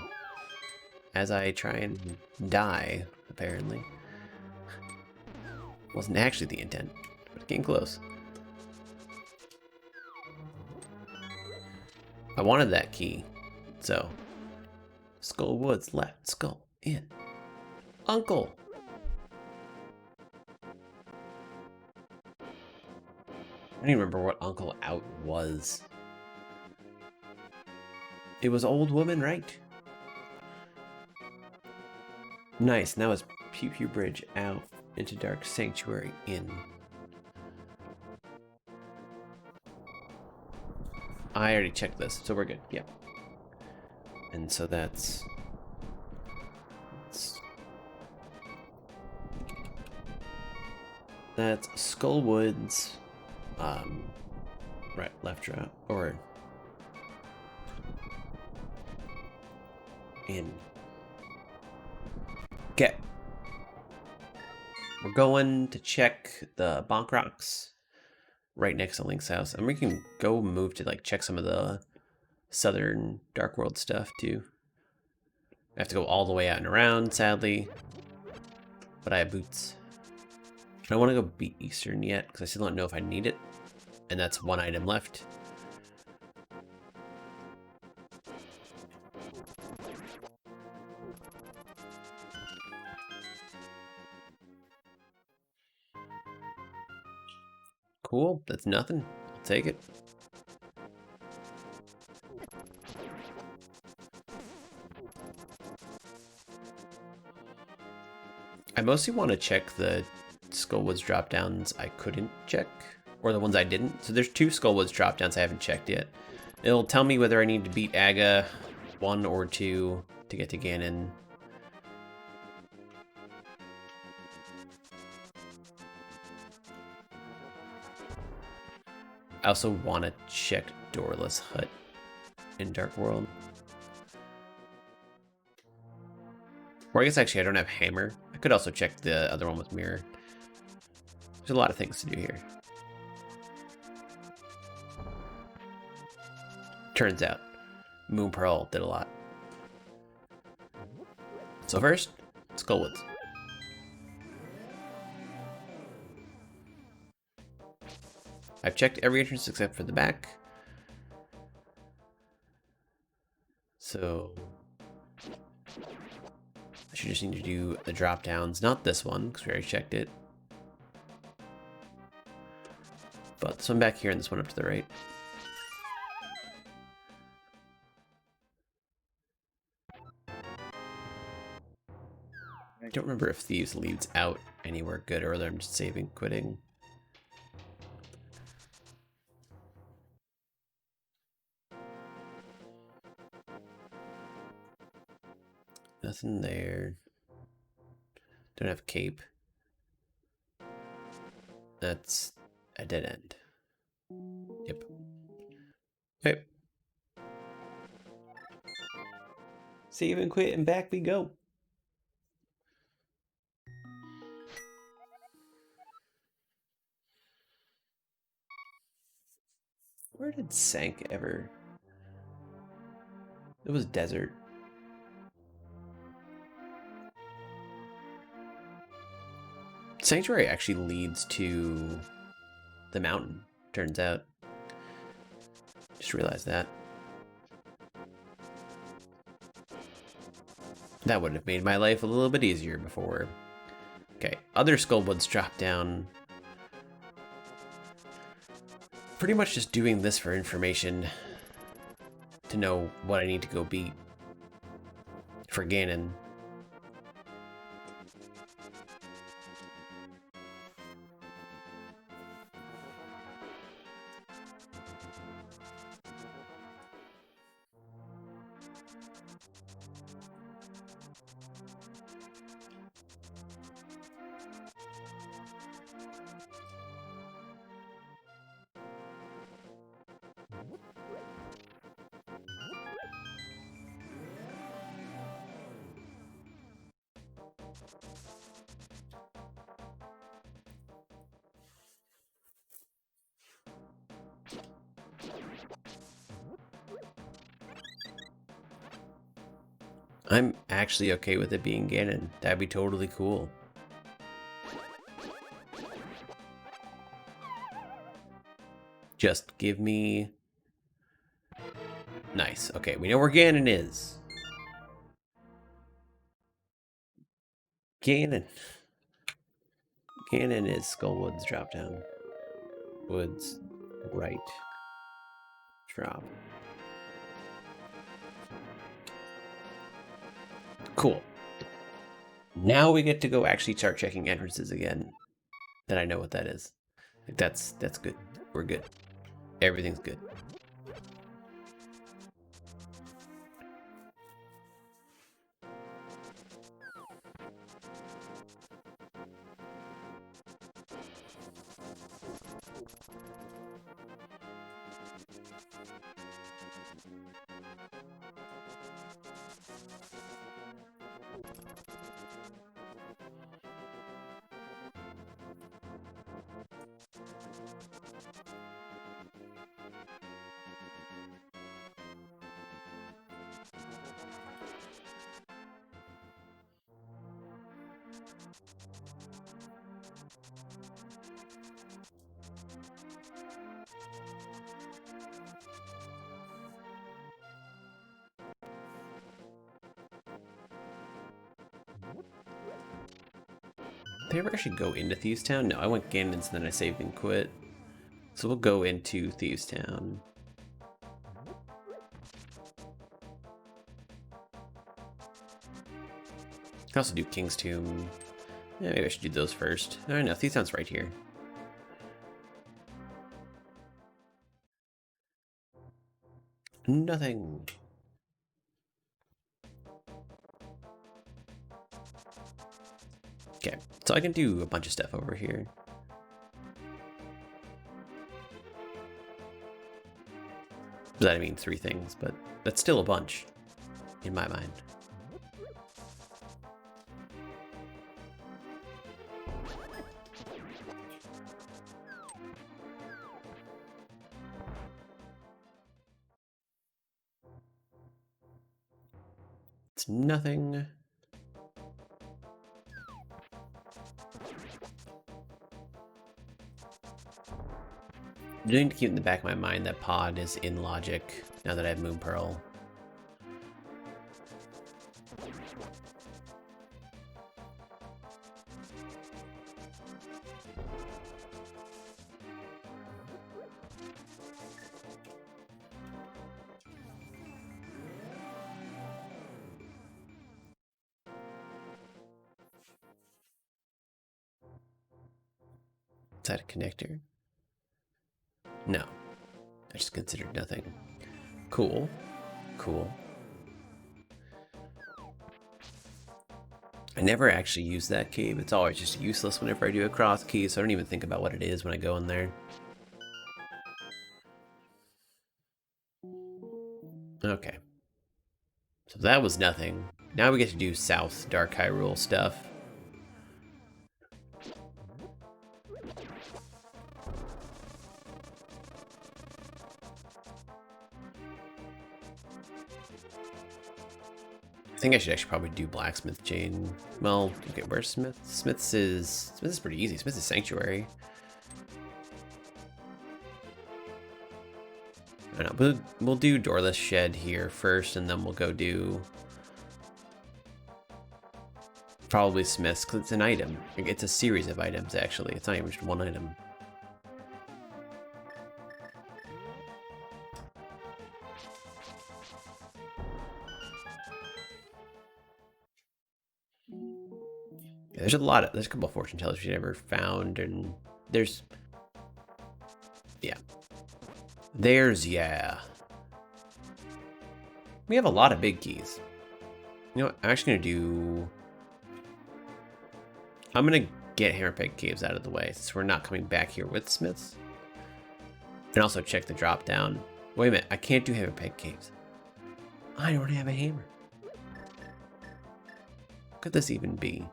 As I try and die, apparently. Wasn't actually the intent, but getting close. I wanted that key, so Skullwoods left, Skull in. Uncle! I don't even remember what Uncle Out was. It was Old Woman, right? Nice, now it's Pew Pew Bridge out into Dark Sanctuary in. I already checked this, so we're good. Yep. And so that's Skullwoods. Right, left drop or in. Okay. We're going to check the bonk rocks right next to Link's house, and we can go move to like check some of the southern Dark World stuff too. I have to go all the way out and around, sadly, but I have boots. I don't want to go beat Eastern yet because I still don't know if I need it, and that's one item left. Cool, that's nothing. I'll take it. I mostly want to check the Skullwoods drop downs I couldn't check, or the ones I didn't. So there's 2 Skullwoods drop downs I haven't checked yet. It'll tell me whether I need to beat Aga 1 or 2 to get to Ganon. I also want to check Doorless Hut in Dark World. Or I guess actually I don't have Hammer. I could also check the other one with Mirror. There's a lot of things to do here. Turns out, Moon Pearl did a lot. So first, Skullwoods. I've checked every entrance except for the back. So I should just need to do the drop downs, not this one, because we already checked it. But this one back here and this one up to the right. I don't remember if Thieves leads out anywhere good or whether I'm just saving, quitting. Nothing there. Don't have cape. That's a dead end. Yep. Okay. Save and quit and back we go. Where did Sank ever? It was desert. Sanctuary actually leads to the mountain, turns out. Just realized that. That would have made my life a little bit easier before. Okay, other Skullwoods drop down. Pretty much just doing this for information. to know what I need to go beat for Ganon. I'm actually okay with it being Ganon. That'd be totally cool. Just give me... Nice. Okay, we know where Ganon is. Ganon. Ganon is Skullwoods drop down. Woods. Right. Drop. Cool. Now we get to go actually start checking entrances again. Then I know what that is. That's good. We're good. Everything's good. Did I ever actually go into Thieves Town? No, I went Ganon's and then I saved and quit. So we'll go into Thieves Town. I can also do King's Tomb. Yeah, maybe I should do those first. I don't know, Thieves Town's right here. Nothing. Okay, so I can do a bunch of stuff over here. That I mean 3 things, but that's still a bunch in my mind. It's nothing. I'm going to keep in the back of my mind that Pod is in logic now that I have Moon Pearl. Is that a connector? No. I just considered nothing. Cool. Cool. I never actually use that cave. It's always just useless whenever I do a cross key, so I don't even think about what it is when I go in there. Okay. So that was nothing. Now we get to do South Dark Hyrule stuff. I think I should actually probably do Blacksmith Chain. Well, okay, where's Smith? Smith's is pretty easy. Smith's is Sanctuary. I don't know, we'll do Doorless Shed here first, and then we'll go do probably Smith's, because it's an item. It's a series of items, actually. It's not even just one item. Yeah, there's a couple of fortune tellers we never found, and there's, yeah. Yeah. We have a lot of big keys. You know what? I'm actually I'm gonna get hammerpeg caves out of the way since we're not coming back here with smiths. And also check the drop down. Wait a minute, I can't do hammerpeg caves. I don't have a hammer. What could this even be?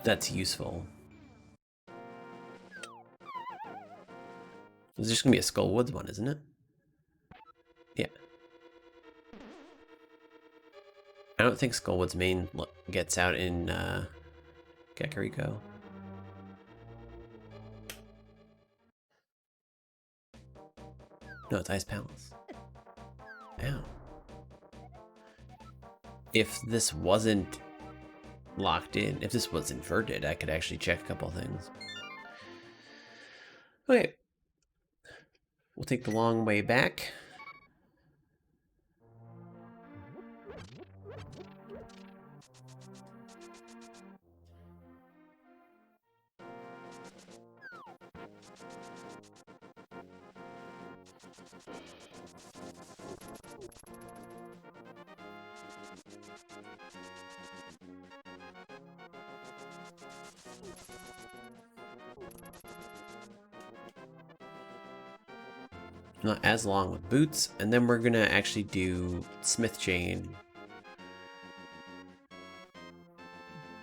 That's useful. It's just gonna be a Skull Woods one, isn't it? Yeah. I don't think Skullwood's main gets out in Kakariko. No, it's Ice Palace. Ow. If this wasn't locked in, if this was inverted, I could actually check a couple things. Okay. We'll take the long way back. Not as long with boots, and then we're gonna actually do Smith Chain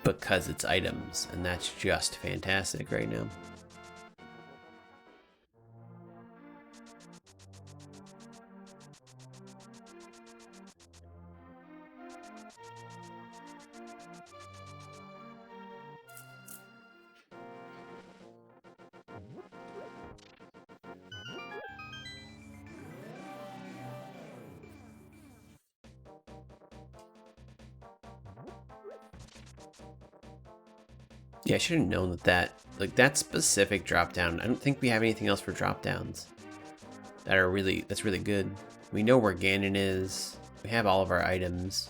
because it's items, and that's just fantastic right now. Yeah, I should have known that specific drop down. I don't think we have anything else for drop downs that's really good. We know where Ganon is. We have all of our items.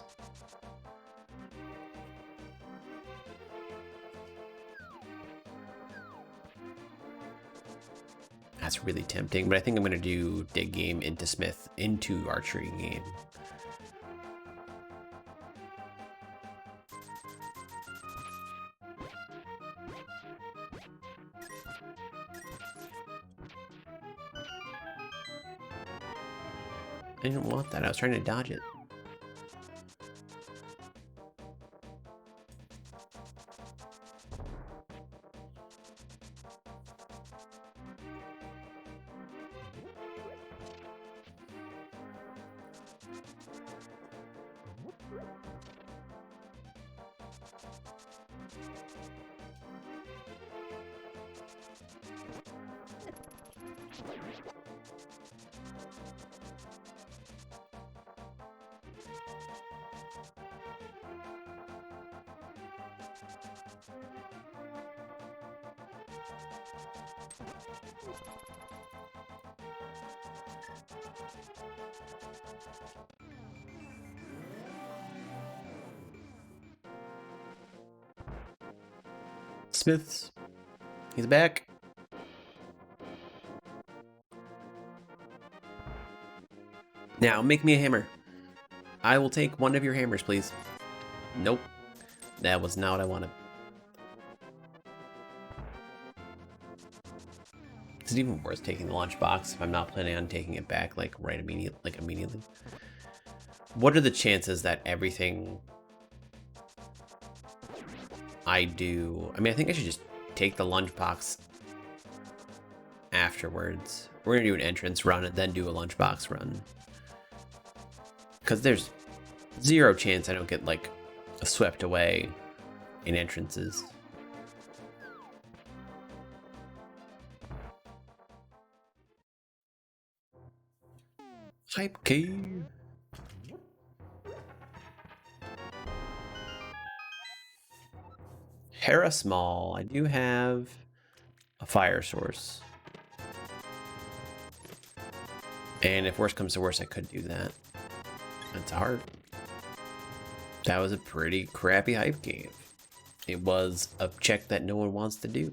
That's really tempting, but I think I'm gonna do dig game into Smith into archery game. I didn't want that. I was trying to dodge it. Smiths. He's back. Now make me a hammer. I will take one of your hammers, please. Nope. That was not what I wanted. Is it even worth taking the lunchbox if I'm not planning on taking it back immediately? What are the chances that everything I do... I mean, I think I should just take the lunchbox afterwards. We're gonna do an entrance run and then do a lunchbox run. Because there's 0 chance I don't get, like, swept away in entrances. Hype key. Hera Small. I do have a fire source. And if worse comes to worse, I could do that. That's hard. That was a pretty crappy hype cave. It was a check that no one wants to do.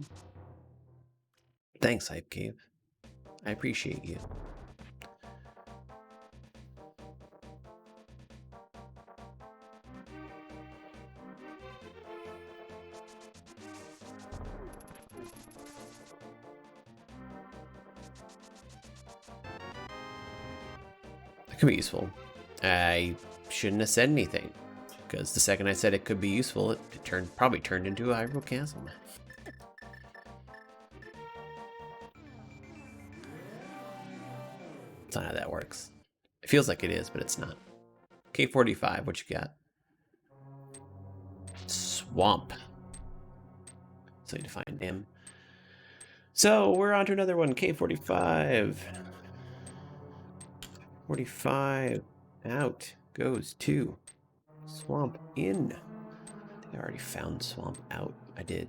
Thanks, hype cave. I appreciate you. That could be useful. I shouldn't have said anything, because the second I said it could be useful, it probably turned into a Hyrule Castle. That's not how that works. It feels like it is, but it's not. K45, what you got? Swamp. So you need to find him. So we're on to another one, K45. 45 out goes to swamp in. I think I already found swamp out. I did.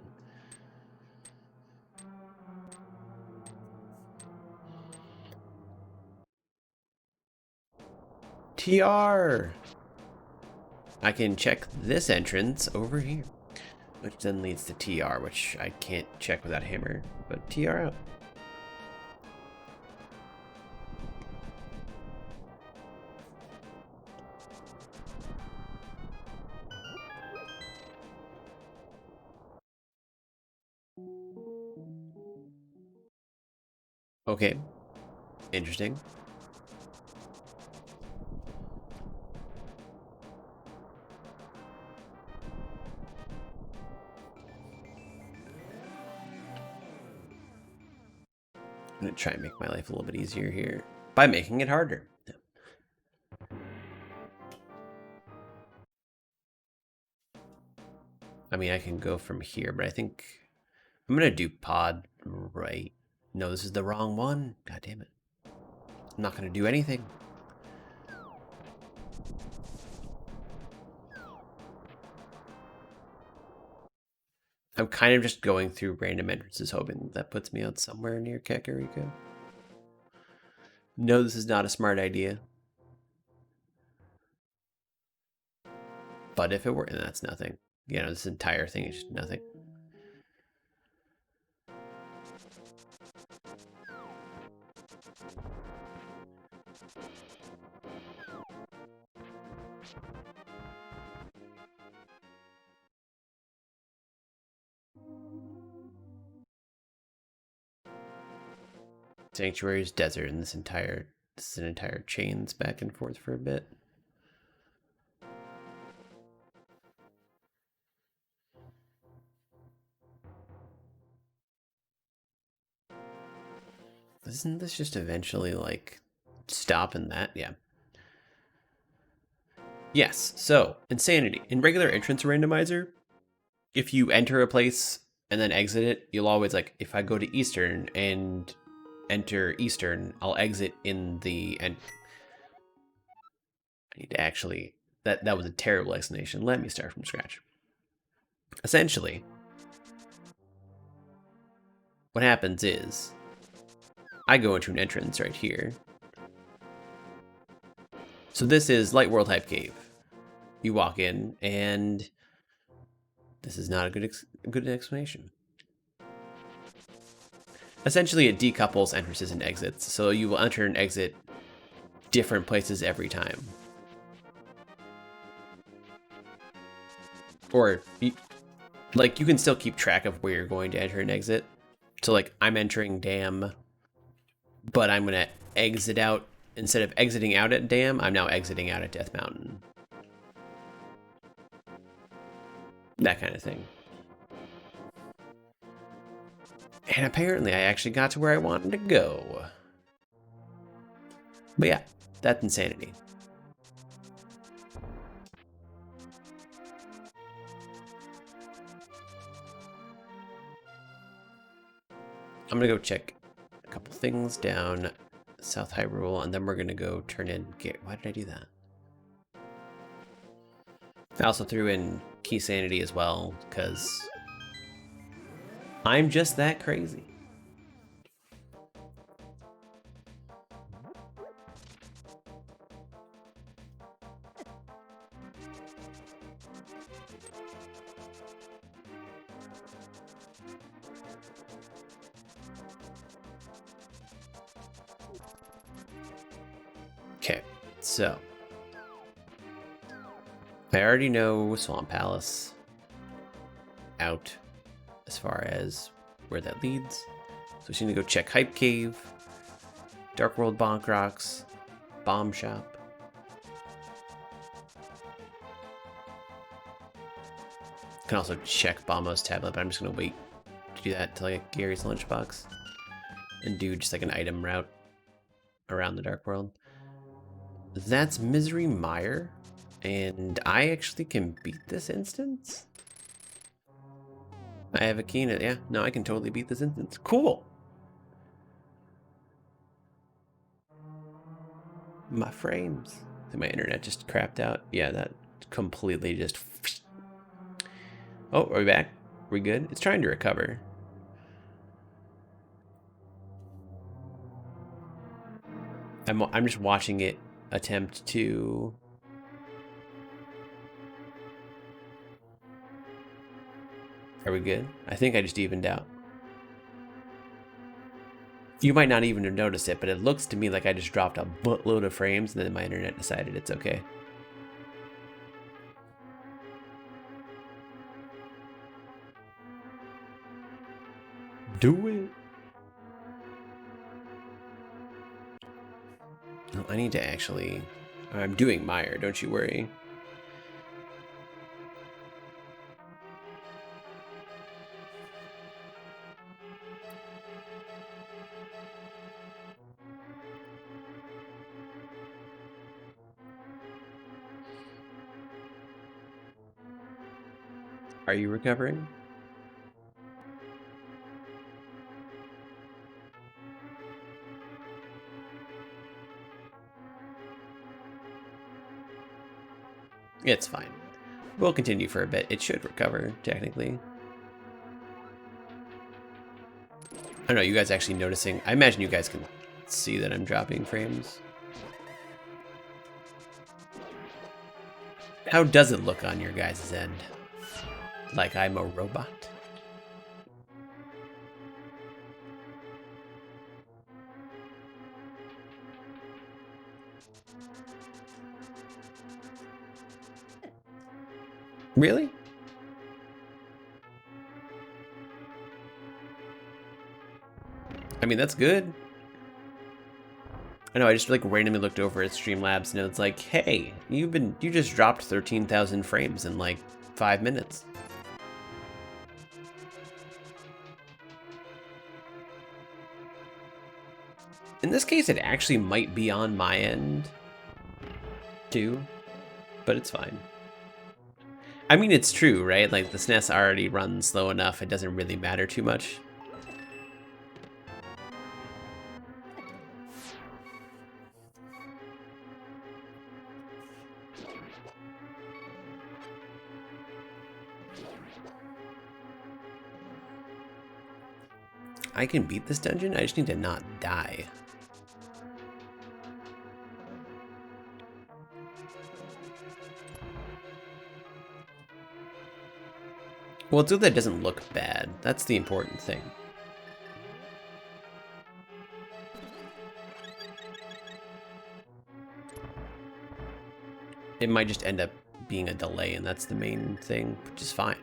TR. I can check this entrance over here, which then leads to TR, which I can't check without a hammer, but TR out. Okay, interesting. I'm gonna try and make my life a little bit easier here by making it harder. I mean, I can go from here, but I think I'm gonna do pod right. No, this is the wrong one. God damn it. I'm not gonna do anything. I'm kind of just going through random entrances, hoping that puts me out somewhere near Kakariko. No, this is not a smart idea. But if it were, and that's nothing. You know, this entire thing is just nothing. Sanctuary's desert, and this is an entire chains back and forth for a bit. Isn't this just eventually like stopping that? Yeah. Yes. So insanity in regular entrance randomizer, if you enter a place and then exit it, you'll always like if I go to Eastern and enter Eastern, I'll exit in the end. I need to actually that was a terrible explanation. Let me start from scratch. Essentially, what happens is I go into an entrance right here. So this is Light World Hype Cave. You walk in, and this is not a good explanation. Essentially, it decouples entrances and exits, so you will enter and exit different places every time. Or, like, you can still keep track of where you're going to enter and exit. So, like, I'm entering Dam, but I'm going to exit out. Instead of exiting out at Dam, I'm now exiting out at Death Mountain. That kind of thing. And apparently I actually got to where I wanted to go. But yeah, that's insanity. I'm gonna go check a couple things down South Hyrule, and then we're gonna go turn in why did I do that? I also threw in Key Sanity as well, because I'm just that crazy. Okay, so I already know Swamp Palace out as far as where that leads. So we just need to go check Hype Cave, Dark World Bonk Rocks, Bomb Shop. Can also check Bombo's tablet, but I'm just gonna wait to do that until I get Gary's lunchbox and do just like an item route around the Dark World. That's Misery Mire, and I actually can beat this instance. I have a key in it. Yeah, no, I can totally beat this instance. Cool. My frames. I think my internet just crapped out. Yeah, that completely just... Oh, are we back? Are we good? It's trying to recover. I'm just watching it attempt to... Are we good? I think I just evened out. You might not even have noticed it, but it looks to me like I just dropped a buttload of frames and then my internet decided it's okay. Do it. No, I need to actually... I'm doing Mire, don't you worry. Are you recovering? It's fine. We'll continue for a bit. It should recover, technically. I don't know, you guys actually noticing? I imagine you guys can see that I'm dropping frames. How does it look on your guys' end? Like I'm a robot? Really? I mean, that's good. I know, I just like randomly looked over at Streamlabs and it's like, hey, you just dropped 13,000 frames in like 5 minutes. In this case, it actually might be on my end too, but it's fine. I mean, it's true, right? Like the SNES already runs slow enough, it doesn't really matter too much. I can beat this dungeon, I just need to not die. Well, it's good that it doesn't look bad. That's the important thing. It might just end up being a delay, and that's the main thing, which is fine.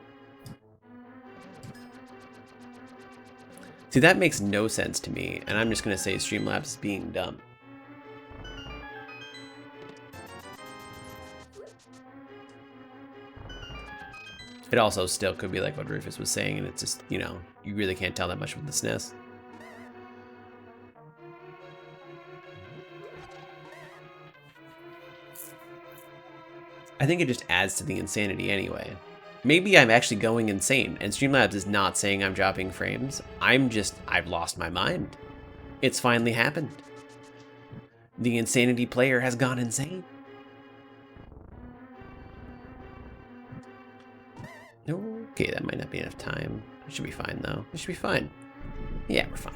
See, that makes no sense to me, and I'm just going to say Streamlabs is being dumb. It also still could be like what Rufus was saying, and it's just, you know, you really can't tell that much with the SNES. I think it just adds to the insanity anyway. Maybe I'm actually going insane, and Streamlabs is not saying I'm dropping frames. I've lost my mind. It's finally happened. The insanity player has gone insane. Okay, that might not be enough time. It should be fine, though. It should be fine. Yeah, we're fine.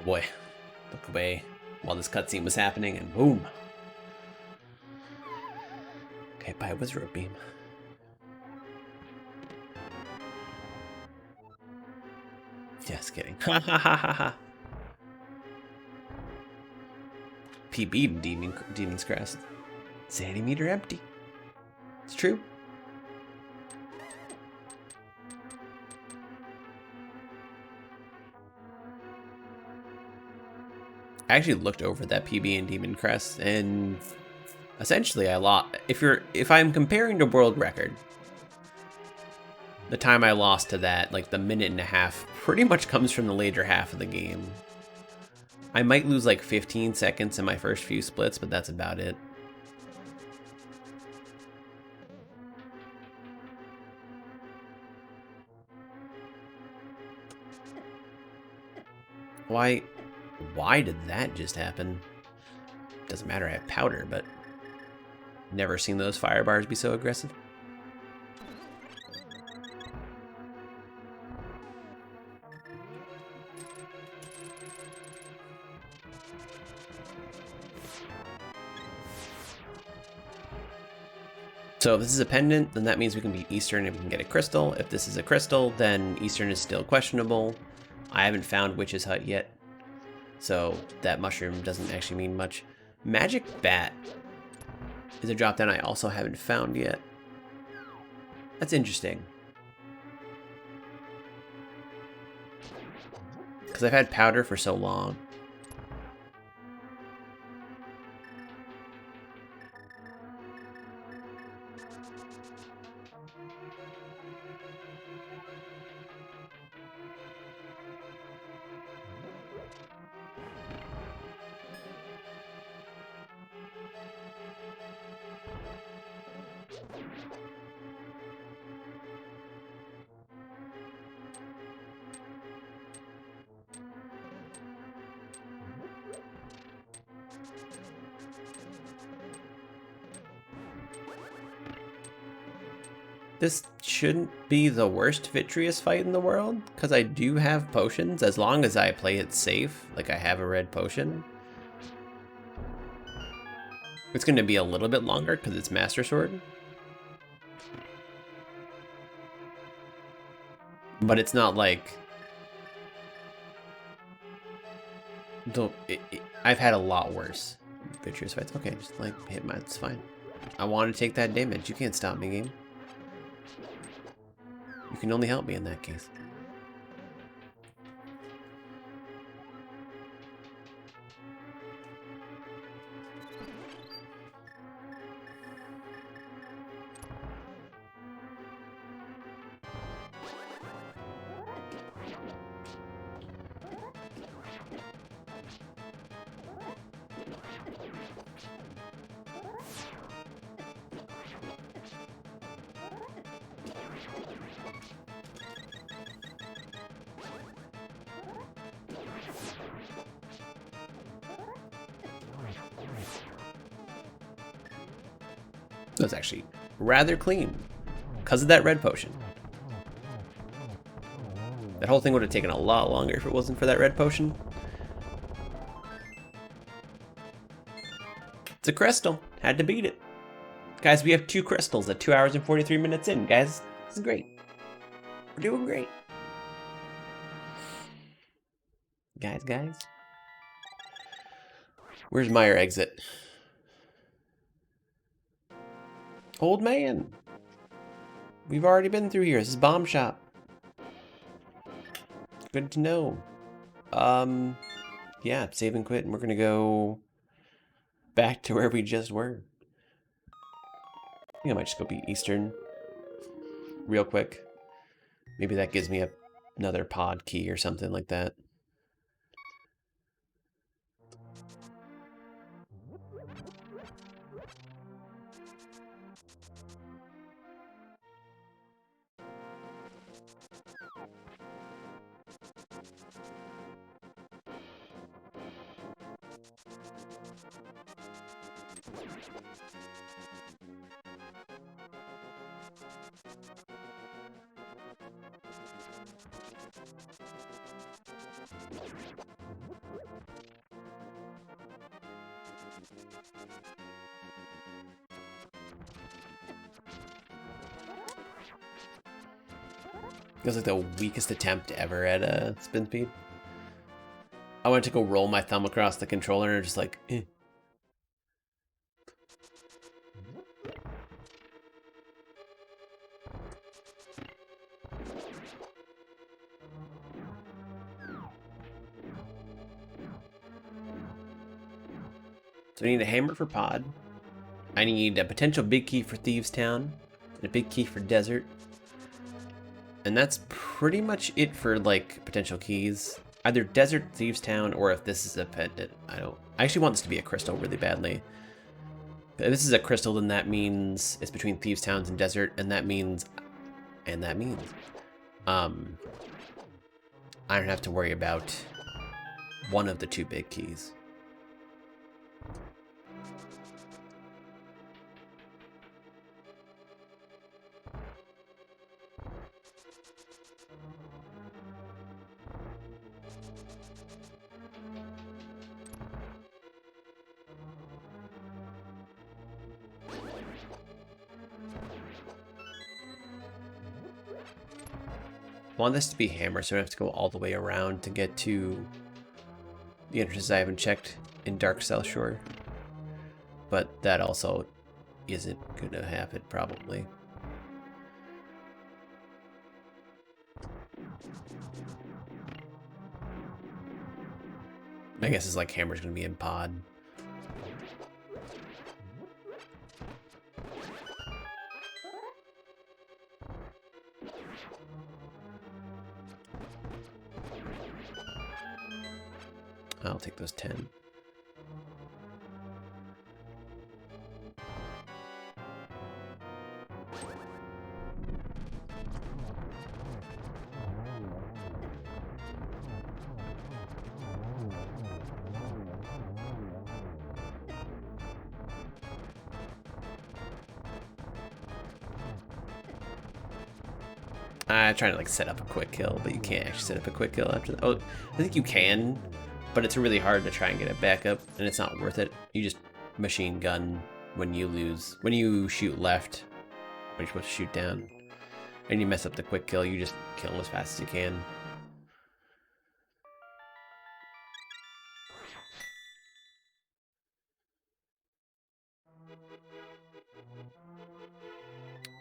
Oh boy. Look away while this cutscene was happening, and boom. Okay, bye, Wizard Beam. Just kidding. Ha ha ha ha ha. PB Demon's Crest. Sanity meter empty. It's true. I actually looked over that PB and Demon Crest, and essentially I lost. If I'm comparing to world record, the time I lost to that, like the minute and a half, pretty much comes from the later half of the game. I might lose like 15 seconds in my first few splits, but that's about it. Why did that just happen? Doesn't matter, I have powder, but never seen those fire bars be so aggressive. So if this is a pendant, then that means we can beat Eastern and we can get a crystal. If this is a crystal, then Eastern is still questionable. I haven't found Witch's Hut yet, so that mushroom doesn't actually mean much. Magic Bat is a drop down I also haven't found yet. That's interesting. Because I've had powder for so long. This shouldn't be the worst Vitreous fight in the world, because I do have potions, as long as I play it safe, like I have a red potion. It's going to be a little bit longer, because it's Master Sword. But it's not like... I've had a lot worse Vitreous fights. Okay, just like hit my... It's fine. I want to take that damage. You can't stop me, game. You can only help me in that case. That was actually rather clean because of that red potion. That whole thing would have taken a lot longer if it wasn't for that red potion. It's a crystal. Had to beat it. Guys, we have 2 crystals at 2 hours and 43 minutes in. Guys, this is great. We're doing great. Guys. Where's Meyer exit? Old man. We've already been through here. This is Bomb Shop. Good to know. Yeah, save and quit, and we're gonna go back to where we just were. I think I might just go beat Eastern real quick. Maybe that gives me another pod key or something like that. It was like the weakest attempt ever at a spin speed. I wanted to go roll my thumb across the controller and just like, eh. So I need a hammer for pod. I need a potential big key for Thieves Town, and a big key for Desert. And that's pretty much it for, like, potential keys. Either Desert, Thieves Town, or if this is a pendant. I actually want this to be a crystal really badly. But if this is a crystal, then that means it's between Thieves Towns and Desert, and that means, I don't have to worry about one of the two big keys. I want this to be hammer, so I don't have to go all the way around to get to the entrances I haven't checked in Dark South Shore. But that also isn't gonna happen, probably. I guess it's like hammer's gonna be in pod. I'll take those 10. I'm trying to like set up a quick kill, but you can't actually set up a quick kill after that. Oh, I think you can, but it's really hard to try and get it back up, and it's not worth it. You just machine gun when you lose. When you shoot left, when you're supposed to shoot down, and you mess up the quick kill, you just kill them as fast as you can.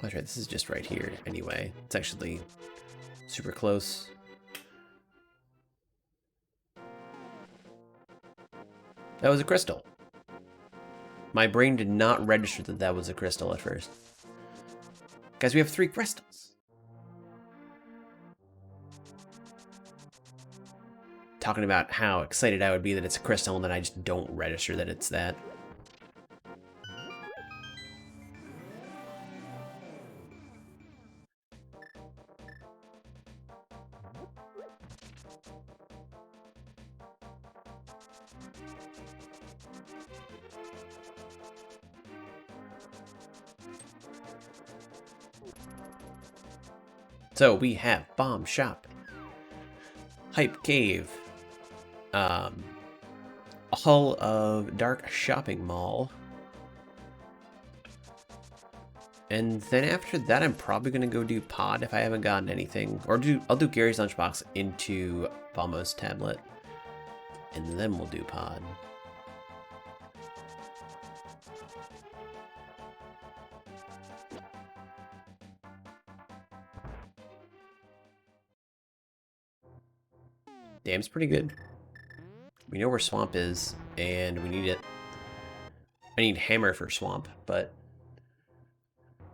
That's right, this is just right here anyway. It's actually super close. That was a crystal. My brain did not register that that was a crystal at first. Guys, we have 3 crystals. Talking about how excited I would be that it's a crystal, and then I just don't register that it's that. So we have Bomb Shop, Hype Cave, a Hull of Dark Shopping Mall, and then after that I'm probably gonna go do Pod if I haven't gotten anything, or I'll do Gary's Lunchbox into Balmo's tablet, and then we'll do Pod. Dam's pretty good. We know where Swamp is, and we need it. I need Hammer for Swamp, but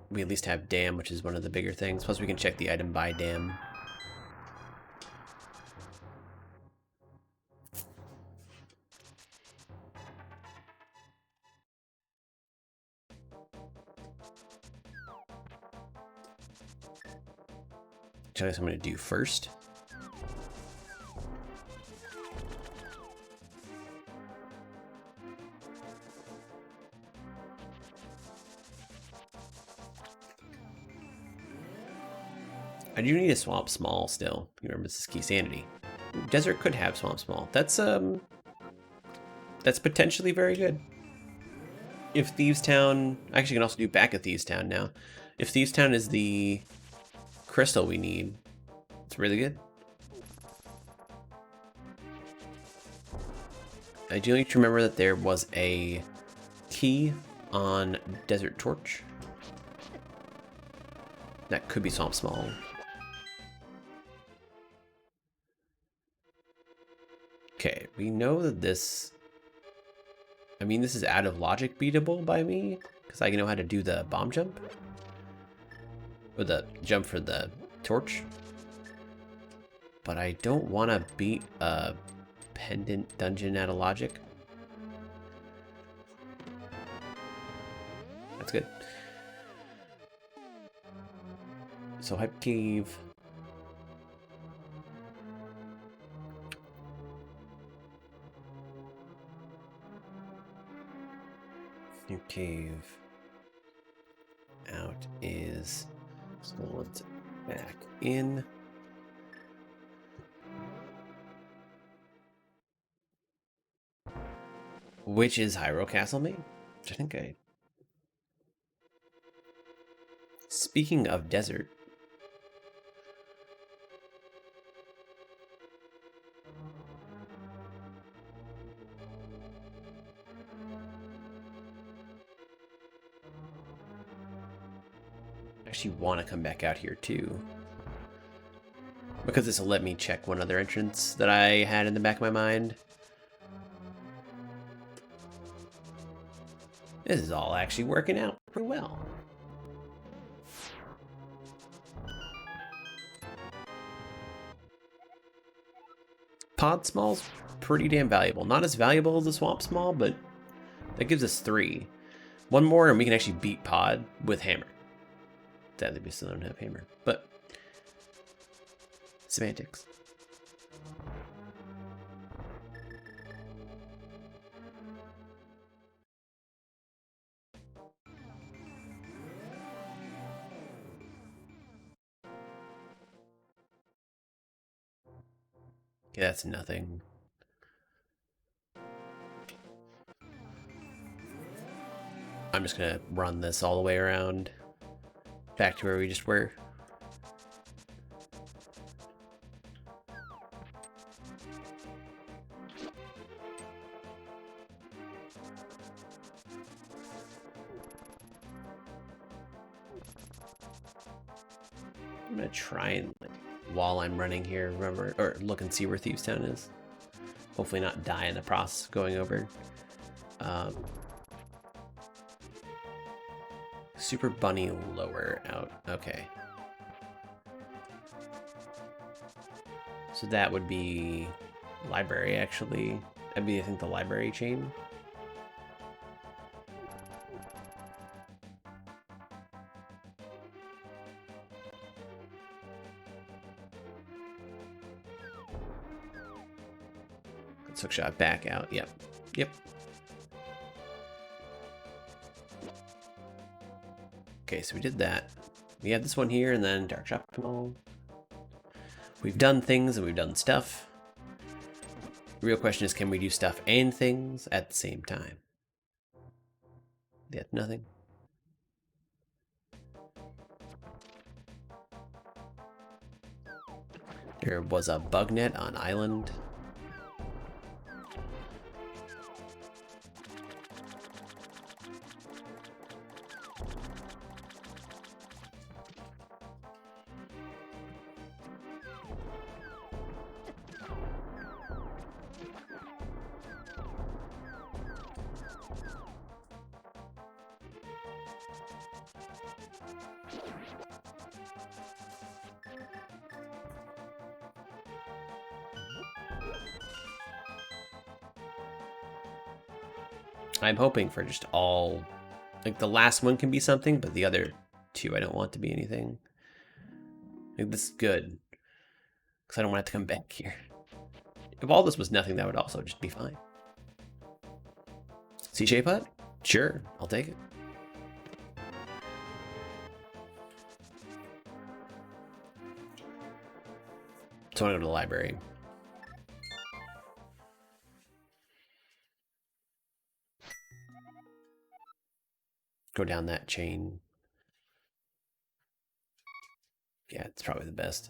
we at least have Dam, which is one of the bigger things. Plus we can check the item by Dam. Which I guess I'm going to do first. I do need a Swamp Small still. You remember, this is Key Sanity. Desert could have Swamp Small. That's potentially very good. If Thieves Town, I actually can also do back at Thieves Town now. If Thieves Town is the crystal we need, It's really good. I do need to remember that there was a key on Desert Torch. That could be Swamp Small. Okay, we know that this... I mean, this is out of logic beatable by me, because I know how to do the bomb jump. Or the jump for the torch. But I don't want to beat a pendant dungeon out of logic. That's good. So Hype Cave. New cave. Out is... So let's back in. Which is Hyrule Castle main? Which I think I... Speaking of desert... I actually want to come back out here too. Because this will let me check one other entrance that I had in the back of my mind. This is all actually working out pretty well. Pod Small's pretty damn valuable. Not as valuable as the Swamp Small, but that gives us 3. One more and we can actually beat Pod with Hammer. Sadly, we still don't have Hammer, but semantics. Okay, that's nothing. I'm just gonna run this all the way around back to where we just were. I'm gonna try and, like, while I'm running here, remember, or look and see where Thieves Town is. Hopefully not die in the process going over. Super Bunny lower out. Okay. So that would be library, actually. That'd be, I think, the library chain. Let's hook shot back out. Yep. Yep. Okay, so we did that. We have this one here, and then Dark Shop Mall. We've done things and we've done stuff. The real question is, can we do stuff and things at the same time? Yet nothing. There was a bug net on island. I'm hoping for just all, like, the last one can be something, but the other 2 I don't want to be anything. Like, this is good, because I don't want to have to come back here. If all this was nothing, that would also just be fine. C-shape hut? Sure, I'll take it. So I want to go to the library. Go down that chain. Yeah, it's probably the best.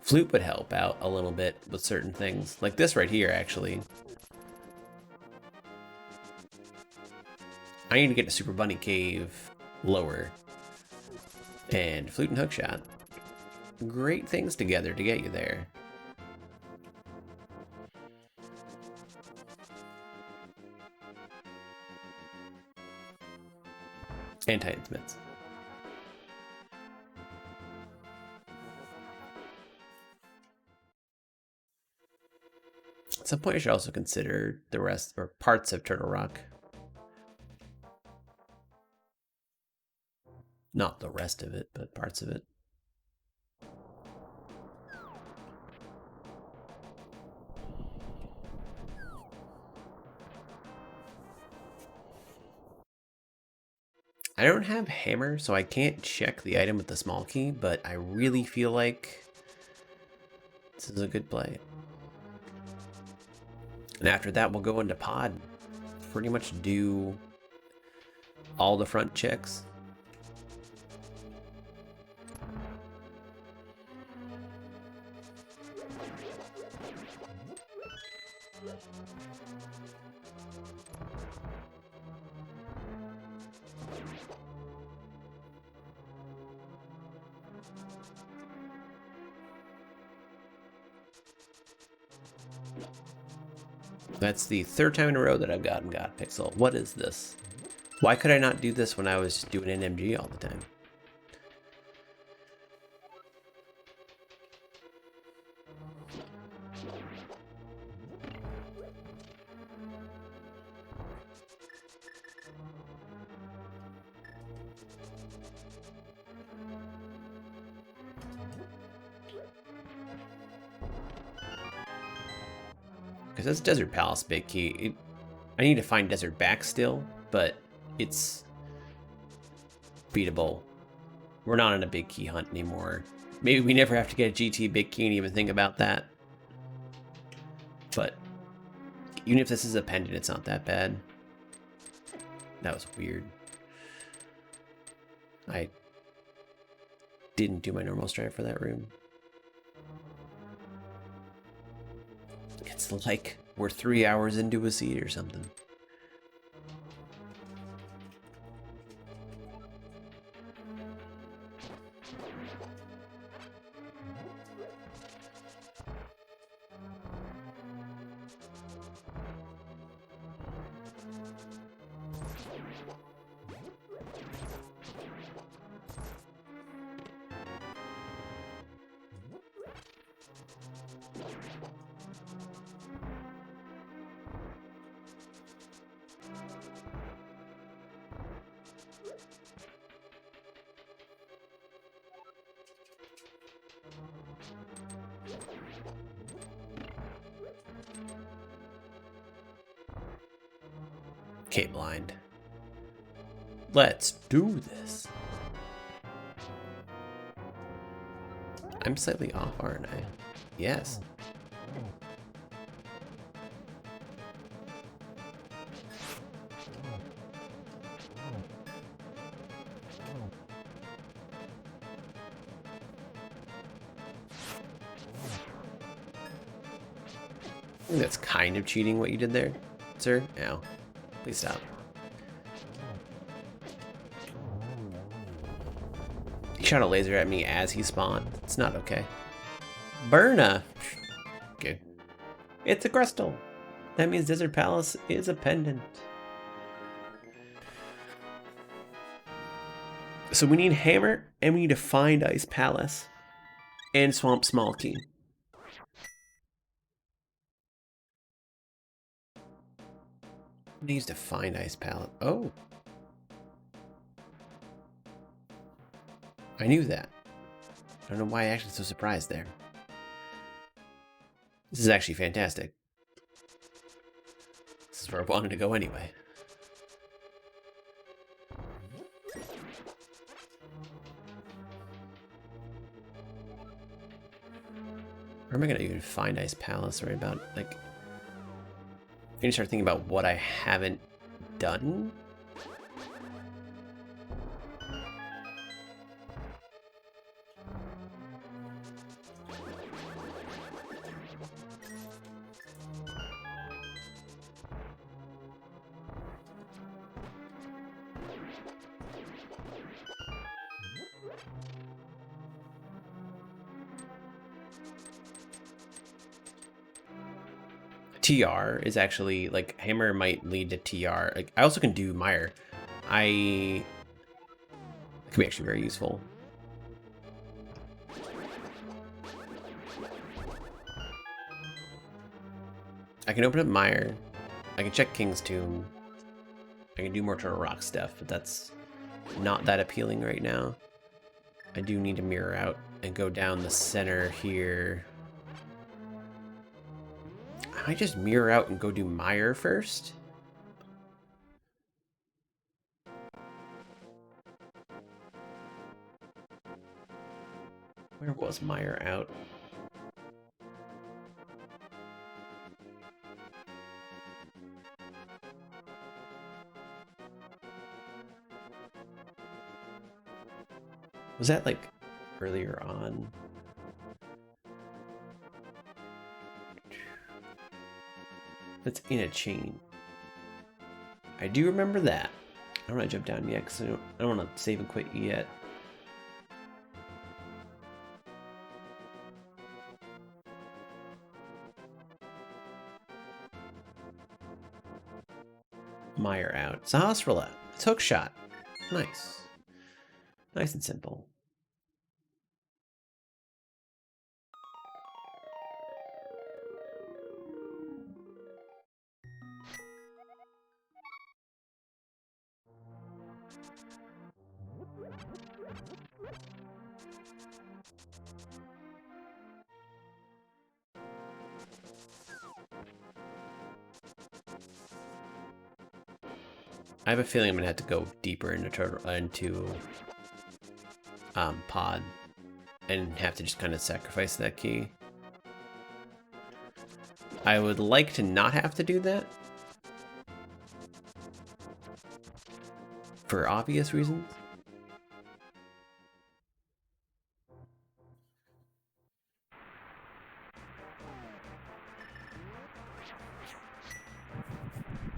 Flute would help out a little bit with certain things. Like this right here, actually. I need to get to Super Bunny Cave lower. And Flute and Hookshot. Great things together to get you there. And Titan's Mitts. At some point, I should also consider the rest or parts of Turtle Rock. Not the rest of it, but parts of it. I don't have hammer, so I can't check the item with the small key, but I really feel like this is a good play. And after that, we'll go into pod. Pretty much do all the front checks. That's the third time in a row that I've gotten God Pixel. What is this? Why could I not do this when I was doing NMG all the time? Because that's Desert Palace big key. I need to find Desert Back still, but it's beatable. We're not on a big key hunt anymore. Maybe we never have to get a GT big key and even think about that. But even if this is a pendant, it's not that bad. That was weird. I didn't do my normal strat for that room. It's like we're 3 hours into a seed or something. Okay, blind. Let's do this. I'm slightly off, aren't I? Yes. I think that's kind of cheating what you did there, sir. Ow. Please stop. He shot a laser at me as he spawned. It's not okay. Burna. Okay. It's a crystal. That means Desert Palace is a pendant. So we need Hammer, and we need to find Ice Palace and Swamp Small Key. Needs to find Ice Palace. Oh. I knew that. I don't know why I'm actually so surprised there. This is actually fantastic. This is where I wanted to go anyway. Where am I gonna even find Ice Palace right about, like... I'm gonna start thinking about what I haven't done. TR is actually, like, hammer might lead to TR. Like, I also can do mire. It could be actually very useful. I can open up mire. I can check King's Tomb. I can do more Turtle Rock stuff, but that's not that appealing right now. I do need to mirror out and go down the center here. I might just mirror out and go do mire first. Where was mire out? Was that like earlier on? That's in a chain. I do remember that. I don't want to jump down yet because I don't want to save and quit yet. Mire out. It's a house roulette. It's hook shot. Nice. Nice and simple. I have a feeling I'm gonna have to go deeper into pod and have to just kind of sacrifice that key. I would like to not have to do that for obvious reasons.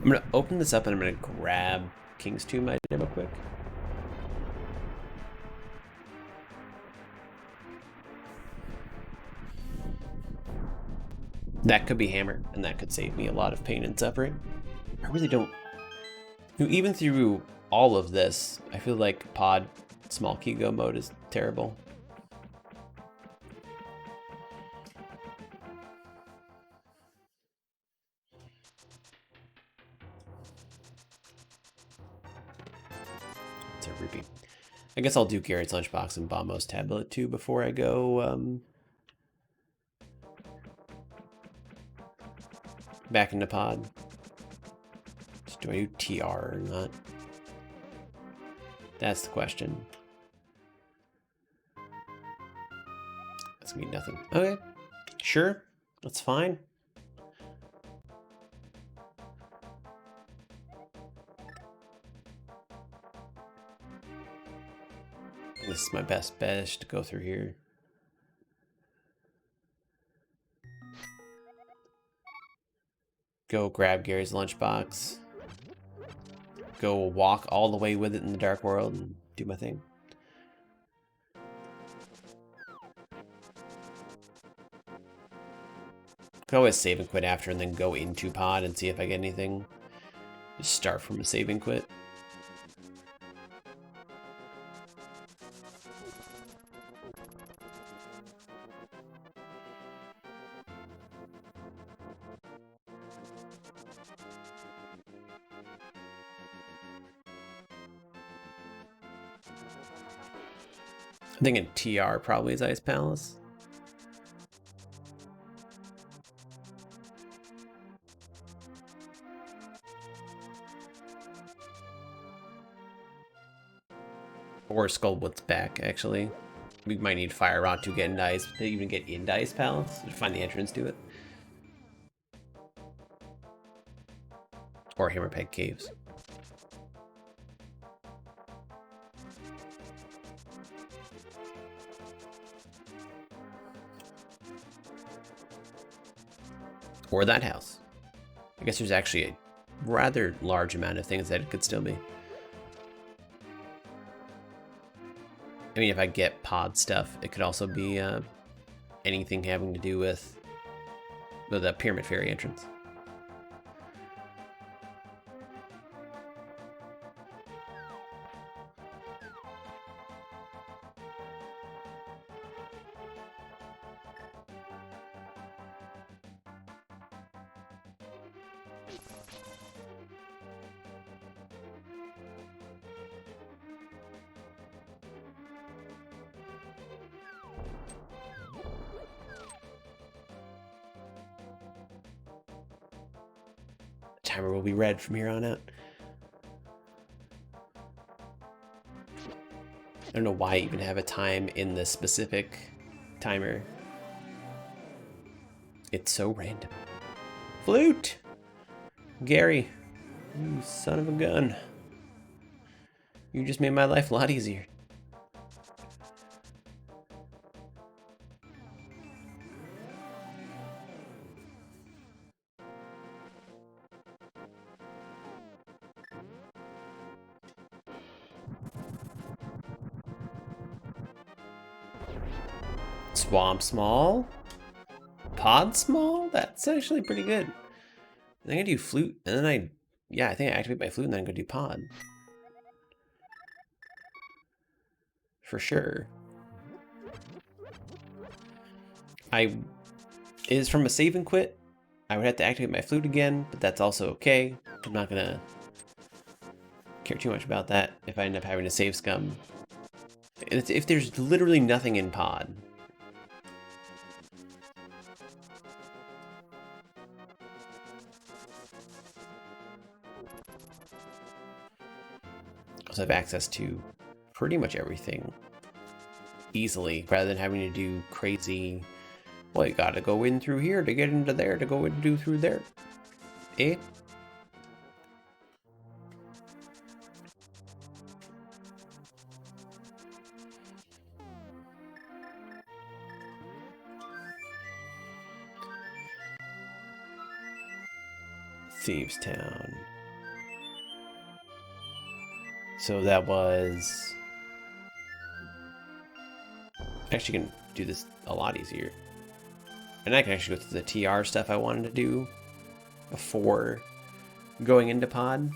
I'm gonna open this up and I'm gonna grab King's Tomb item real quick. That could be hammer, and that could save me a lot of pain and suffering. I really don't... Even through all of this, I feel like pod small key go mode is terrible. It's a rupee. I guess I'll do Garrett's Lunchbox and Bombo's Tablet too before I go back into pod. So do I do TR or not? That's the question. That's gonna be nothing. Okay, sure, that's fine. This is my best bet to go through here. Go grab Gary's lunchbox. Go walk all the way with it in the dark world and do my thing. Could always save and quit after and then go into pod and see if I get anything. Just start from a save and quit. I'm thinking TR probably is Ice Palace. Or Skullwood's back, actually. We might need Fire Rod to get into Ice, to even get into Ice Palace, to find the entrance to it. Or Hammerpeg Caves. Or that house. I guess there's actually a rather large amount of things that it could still be. I mean, if I get pod stuff, it could also be anything having to do with the Pyramid Fairy entrance. Timer will be red from here on out. I don't know why I even have a time in the specific timer. It's so random. Flute! Gary, you son of a gun. You just made my life a lot easier. Swamp small? Pod small? That's actually pretty good. I think I do flute, and then I think I activate my flute and then I go do pod. For sure. It is from a save and quit. I would have to activate my flute again, but that's also okay. I'm not gonna care too much about that if I end up having to save scum. If there's literally nothing in pod. Also have access to pretty much everything easily, rather than having to do crazy, well, you gotta go in through here to get into there to go and do through there. Eh? Thieves Town. So that was... Actually can do this a lot easier. And I can actually go through the TR stuff I wanted to do before going into pod.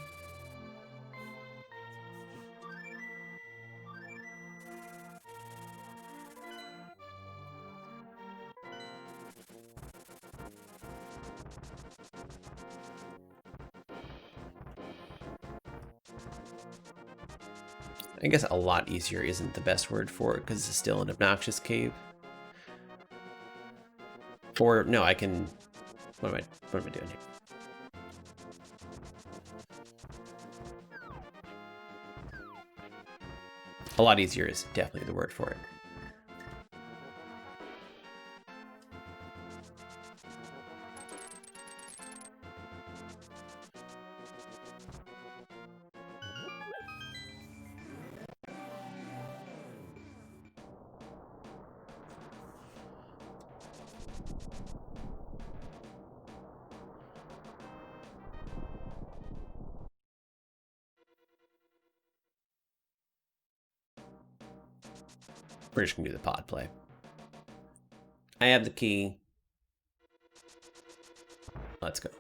I guess a lot easier isn't the best word for it because it's still an obnoxious cave. Or no, I can. What am I doing here? A lot easier is definitely the word for it. We're just gonna do the pod play. I have the key. Let's go.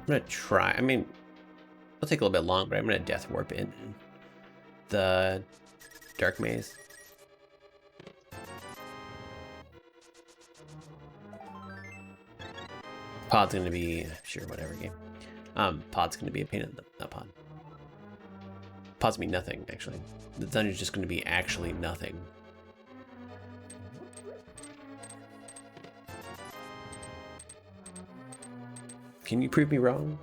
I'm gonna try. I mean, it'll take a little bit long, but I'm gonna death warp in the dark maze. Pod's gonna be sure whatever game. Pod's gonna be a pain in the not pod. Pod's gonna be nothing actually. The dungeon's just gonna be actually nothing. Can you prove me wrong?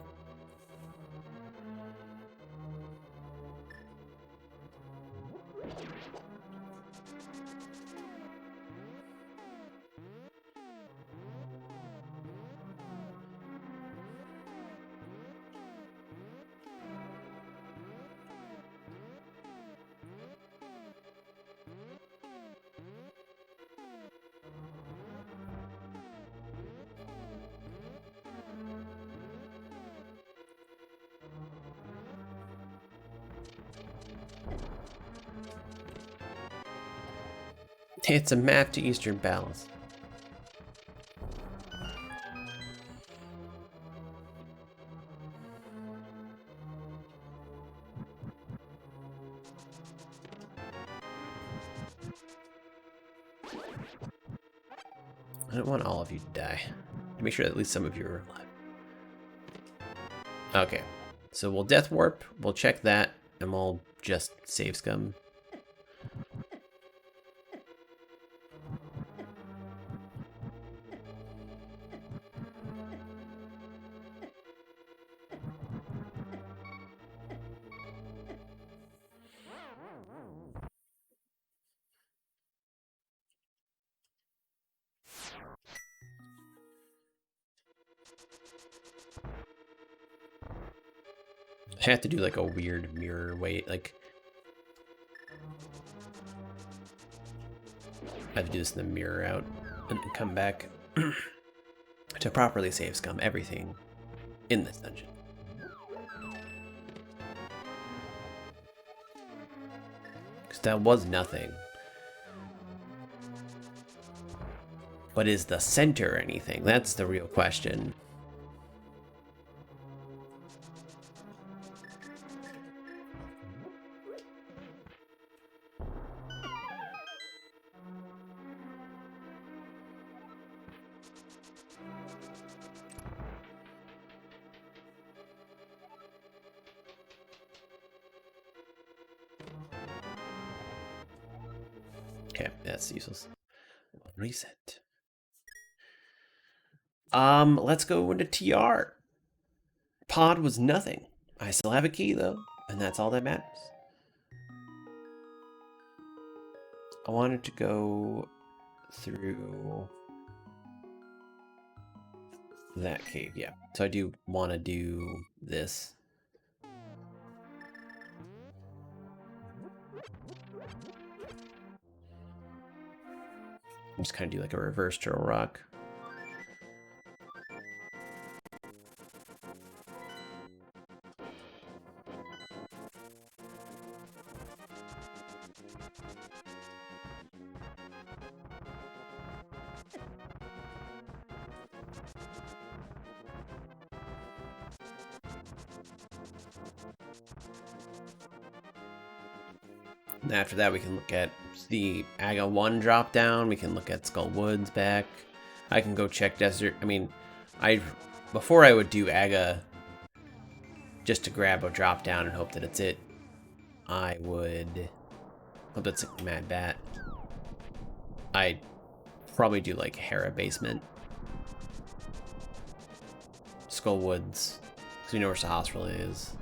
It's a map to Eastern Palace. I don't want all of you to die. To make sure that at least some of you are alive. Okay, so we'll death warp, we'll check that, and we'll just save scum. I have to do like a weird mirror wait, like I have to do this in the mirror out and then come back to properly save scum everything in this dungeon. Because that was nothing. But is the center anything? That's the real question. Okay, that's useless. Reset. Let's go into TR. Pod was nothing. I still have a key though, and that's all that matters. I wanted to go through that cave, yeah. So I do want to do this. Just kind of do like a reverse turtle rock. And after that, we can look at the Aga 1 drop down. We can look at Skull Woods back. I can go check Desert. I mean, before I would do Aga just to grab a drop down and hope that it's it, I would hope that's a Mad Bat. I'd probably do like Hera Basement, Skull Woods, because we know where Sahas really is,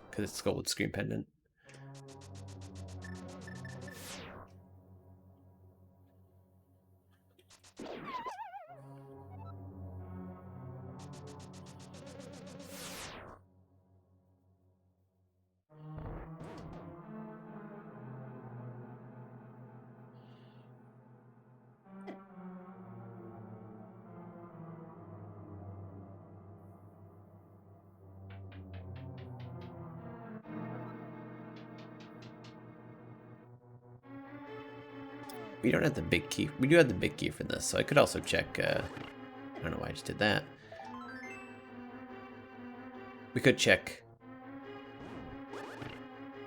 because it's Skull Woods Screen Pendant. We don't have the big key. We do have the big key for this, so I could also check. I don't know why I just did that. We could check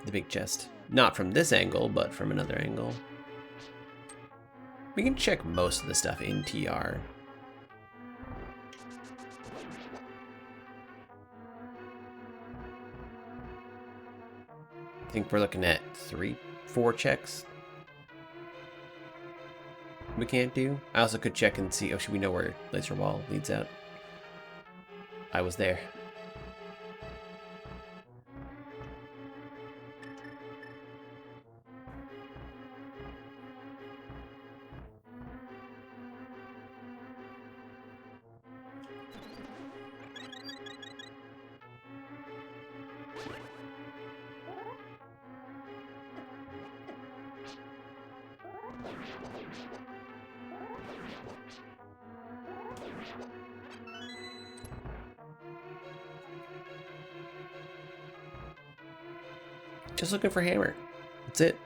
the big chest. Not from this angle, but from another angle. We can check most of the stuff in TR. I think we're looking at 4 checks we can't do. I also could check and see, oh, should we know where Laser Wall leads out? I was there. Just looking for hammer. That's it.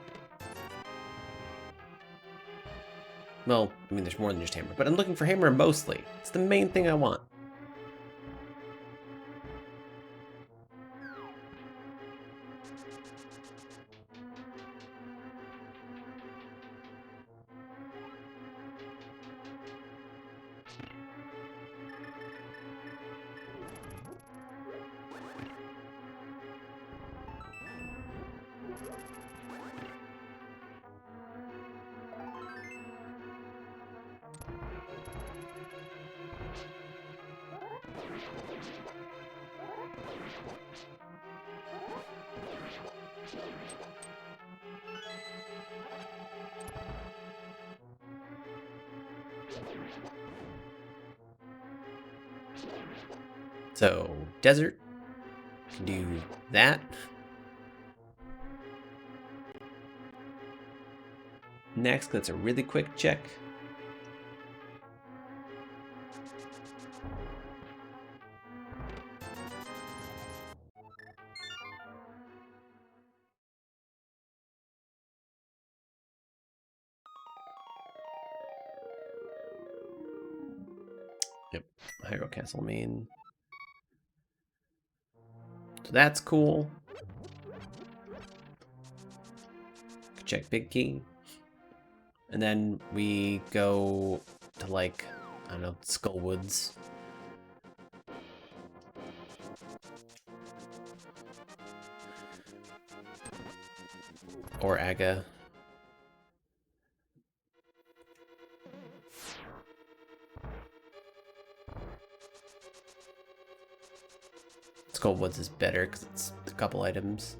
Well, I mean, there's more than just hammer, but I'm looking for hammer mostly. It's the main thing I want. So, desert, can do that. Next, that's a really quick check. Yep, Hyrule Castle main. So that's cool. Check big key. And then we go to, like, I don't know, Skullwoods. Or Aga. Skullwoods is better because it's a couple items.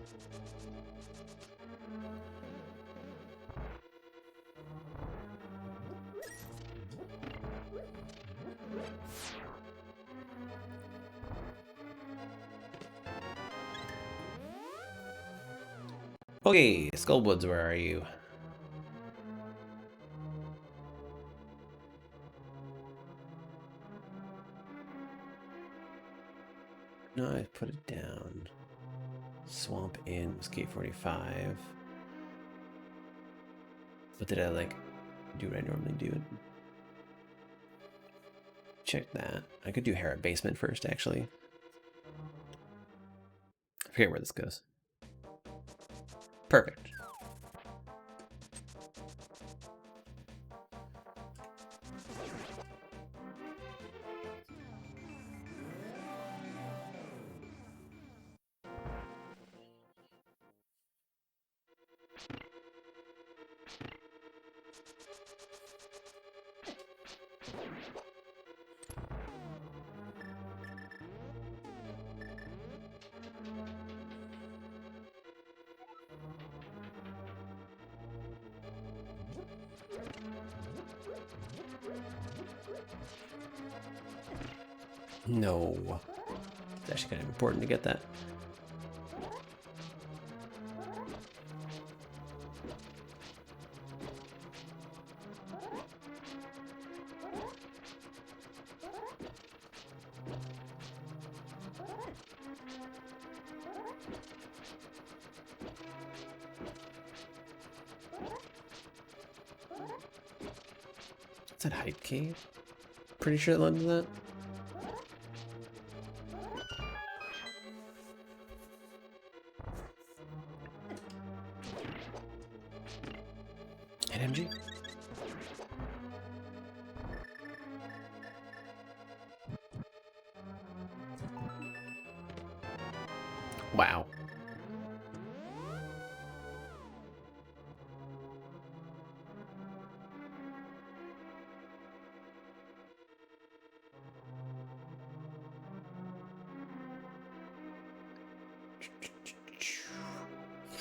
Okay, Skullwoods, where are you? No, I put it down. Swamp Inn was K45. But did I, like, do what I normally do? Check that. I could do Hera Basement first, actually. I forget where this goes. Perfect. No. It's actually kind of important to get that. Is that Hype Cave? Pretty sure it led to that. NMG? Wow.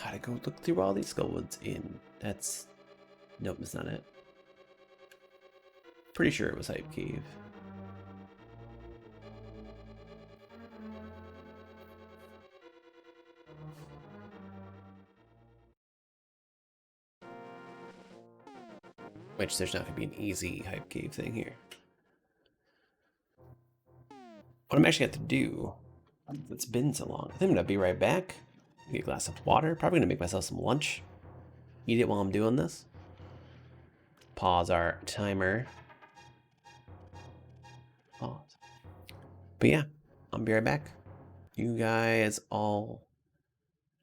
Gotta go look through all these Skullwoods in. That's... Nope, that's not it. Pretty sure it was Hype Cave. Which there's not gonna be an easy Hype Cave thing here. What I'm actually going to do, it's been so long, I think I'm gonna be right back. Get a glass of water, probably gonna make myself some lunch. Eat it while I'm doing this. pause our timer. Pause. But yeah, I'll be right back. You guys all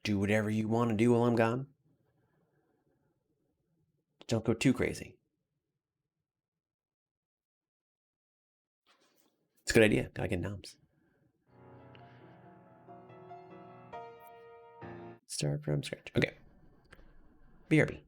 do whatever you want to do while I'm gone. Don't go too crazy. It's a good idea. Gotta get noms. Start from scratch. Okay. BRB.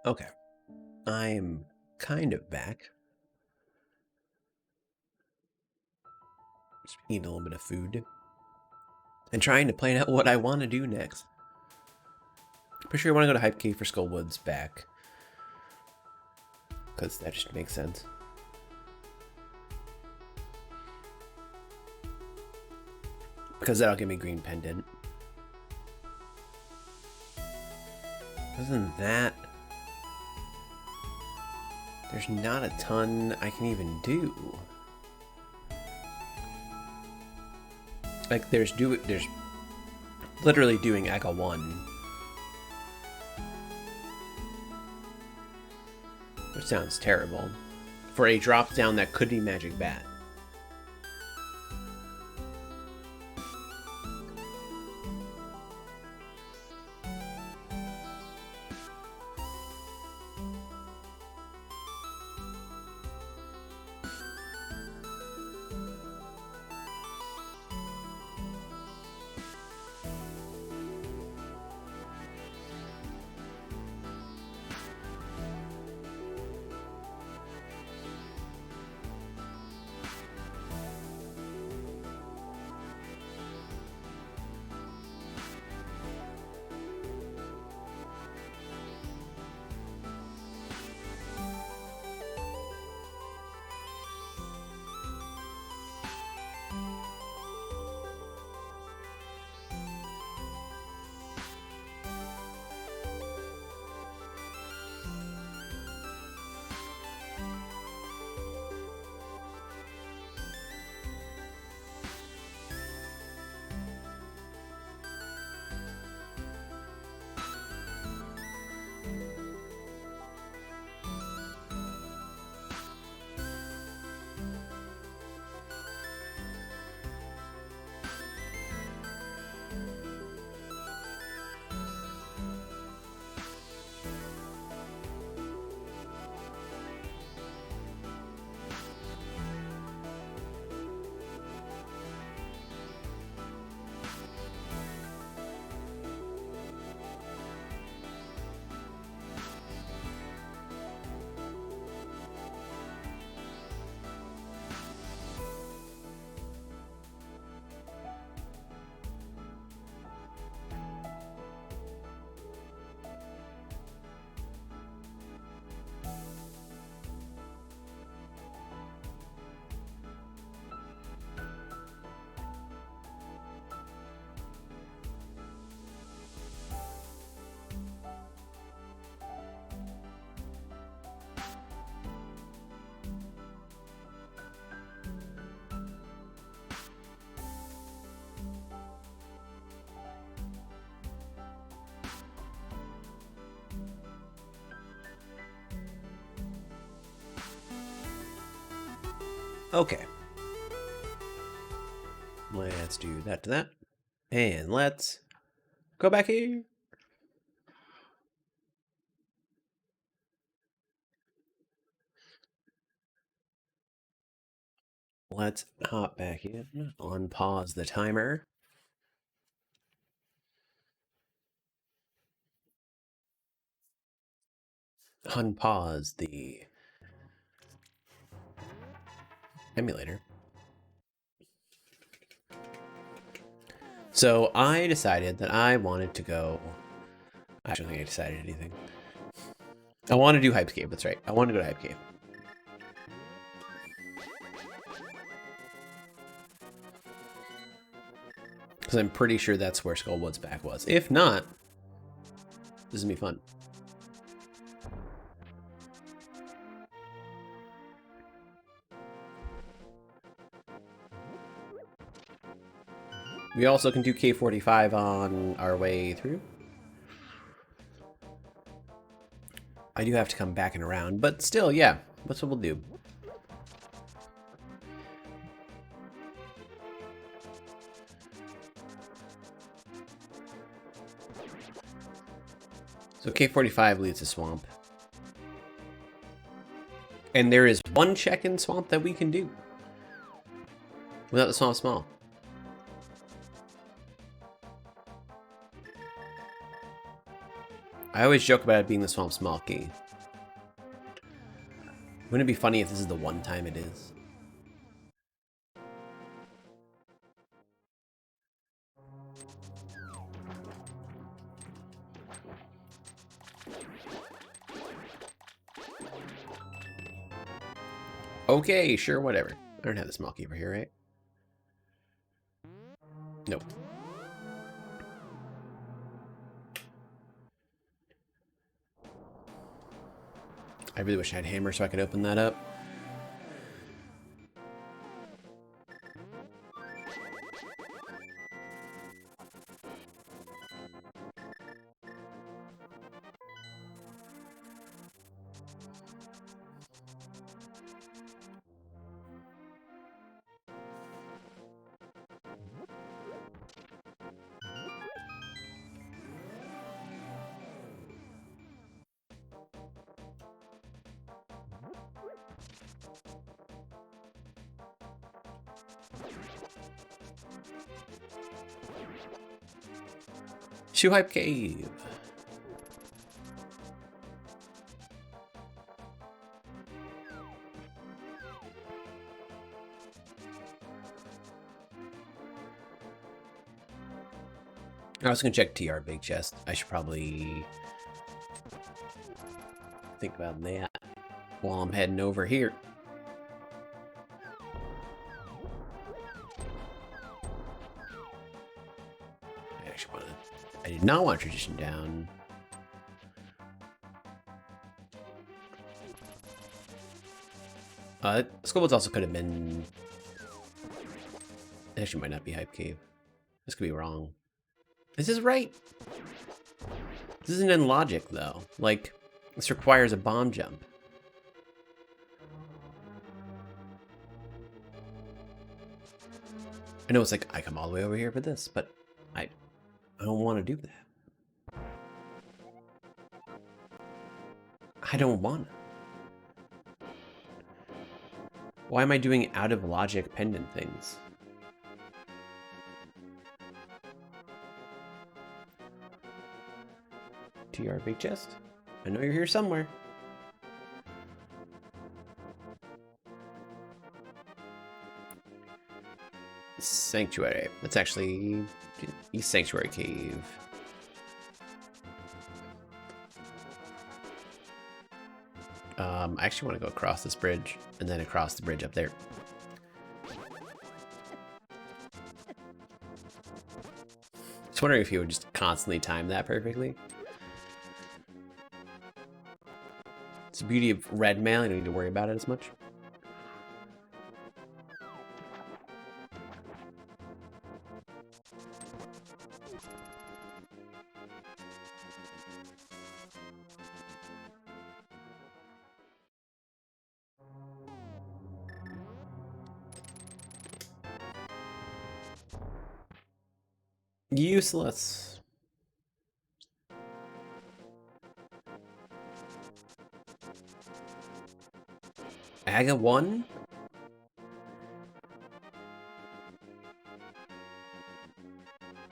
Okay. I'm kind of back. Just eating a little bit of food. And trying to plan out what I want to do next. Pretty sure I want to go to Hype Cave for Skullwood's back. Because that just makes sense. Because that'll give me green pendant. Other than that, there's not a ton I can even do. Like, there's literally doing Eka 1. Which sounds terrible. For a drop down that could be Magic Bat. Okay. Let's do that to that. And let's go back here. Let's hop back in, unpause the timer. Unpause the emulator. So I decided that I wanted to go. I don't think I decided anything. I want to do Hype Cave. That's right. I want to go to Hype Cave. Because I'm pretty sure that's where Skullwood's back was. If not, this is gonna be fun. We also can do K45 on our way through. I do have to come back and around, but still, yeah, that's what we'll do. So K45 leads to Swamp. And there is one check in Swamp that we can do without the Swamp Small. I always joke about it being the Swamp Smalky. Wouldn't it be funny if this is the one time it is? Okay, sure, whatever. I don't have the Smalky over here, right? Nope. I really wish I had hammer so I could open that up. Shoe Hype Cave. I was gonna check TR Big Chest. I should probably think about that while I'm heading over here. I did not want Tradition down. Scobolds also could have been... It actually might not be Hype Cave. This could be wrong. This is right. This isn't in logic, though. Like, this requires a bomb jump. I know it's like, I come all the way over here for this, but I don't want to do that. I don't want to. Why am I doing out of logic pendant things? TR Big Chest? I know you're here somewhere. Sanctuary. That's actually East Sanctuary Cave. I actually want to go across this bridge and then across the bridge up there. Just wondering if you would just constantly time that perfectly. It's the beauty of red mail. You don't need to worry about it as much. Useless. Aga 1?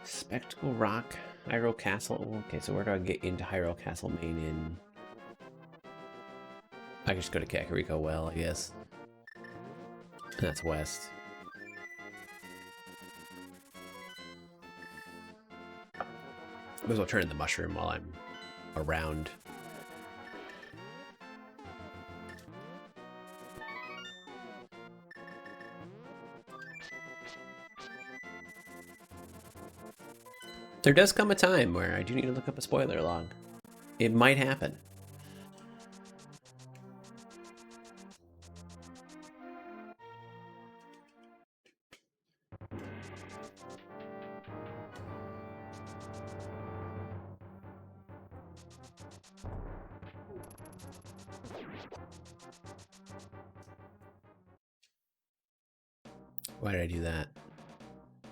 Spectacle Rock, Hyrule Castle. Okay, so where do I get into Hyrule Castle main in? I can just go to Kakariko Well, I guess. That's west. Might as well turn in the mushroom while I'm around. There does come a time where I do need to look up a spoiler log. It might happen. Why did I do that?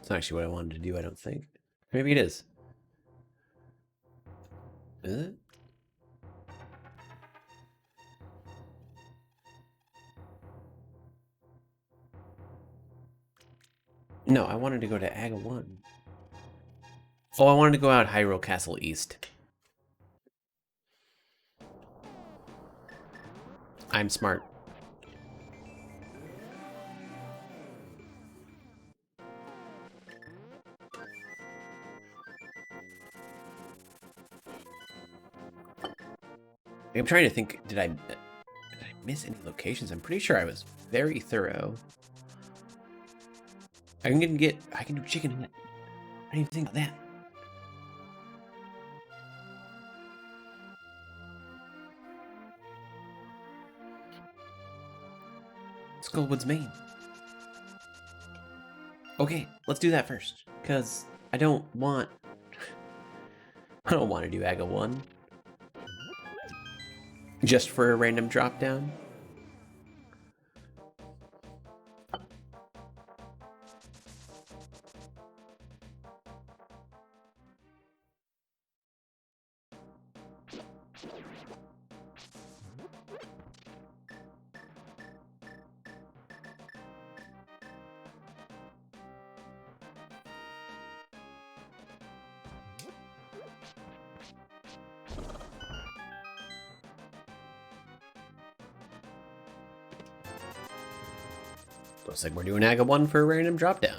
It's not actually what I wanted to do, I don't think. Maybe it is. Is it? No, I wanted to go to Aga 1. Oh, I wanted to go out Hyrule Castle East. I'm smart. I'm trying to think, did I miss any locations? I'm pretty sure I was very thorough. I can do chicken in it. I didn't even think about that. Skullwood's Maine. Okay, let's do that first, because I don't want to do Aga 1 just for a random drop down. Looks like we're doing Aga 1 for a random drop down.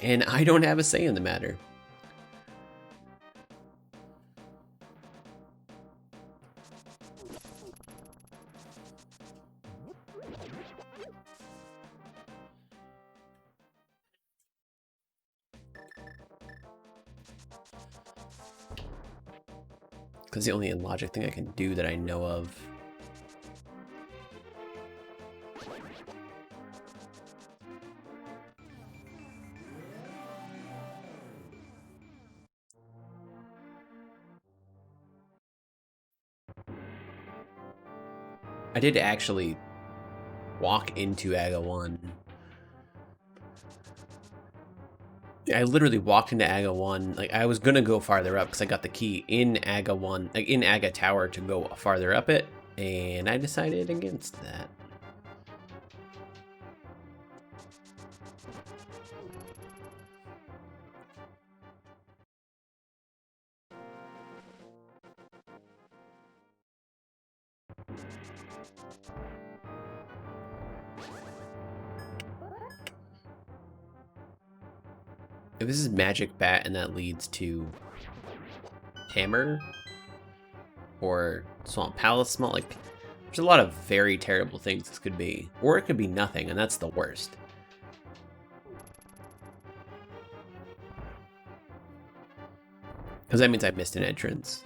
And I don't have a say in the matter. Because the only logic thing I can do that I know of. I did actually walk into Aga 1. I literally walked into Aga 1. Like, I was gonna go farther up because I got the key in Aga 1, like in Aga Tower to go farther up it, and I decided against that. If this is Magic Bat and that leads to Hammer or Swamp Palace Small, like, there's a lot of very terrible things this could be. Or it could be nothing, and that's the worst. Because that means I missed an entrance.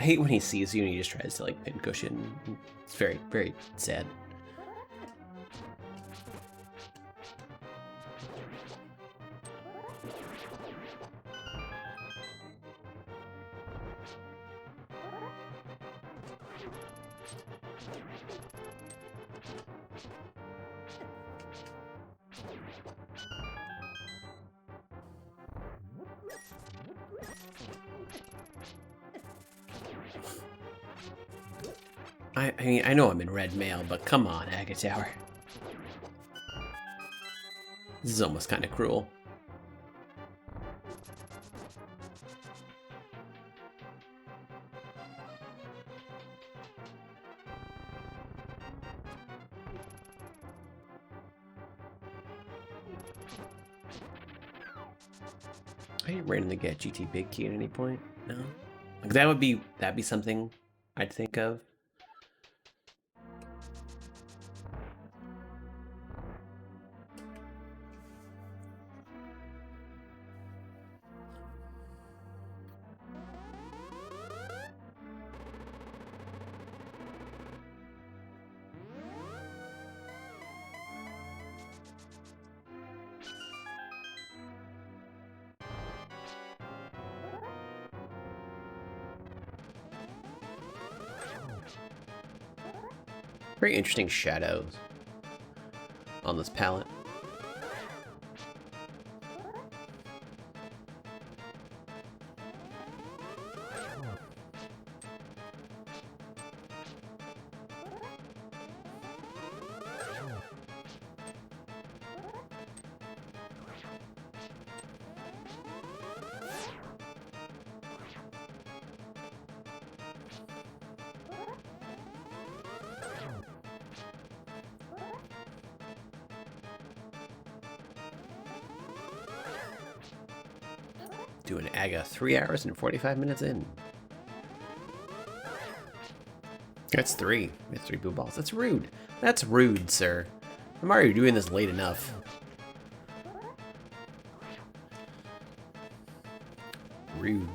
I hate when he sees you and he just tries to, like, pincushion. It's very, very sad. I mean, I know I'm in red mail, but come on, Aga Tower. This is almost kind of cruel. I randomly get GT Big Key at any point? No? Like, that'd be something I'd think of. Very interesting shadows on this palette. Doing Aga 3 hours and 45 minutes in. That's 3. That's 3 blue balls. That's rude. That's rude, sir. I'm already doing this late enough. Rude.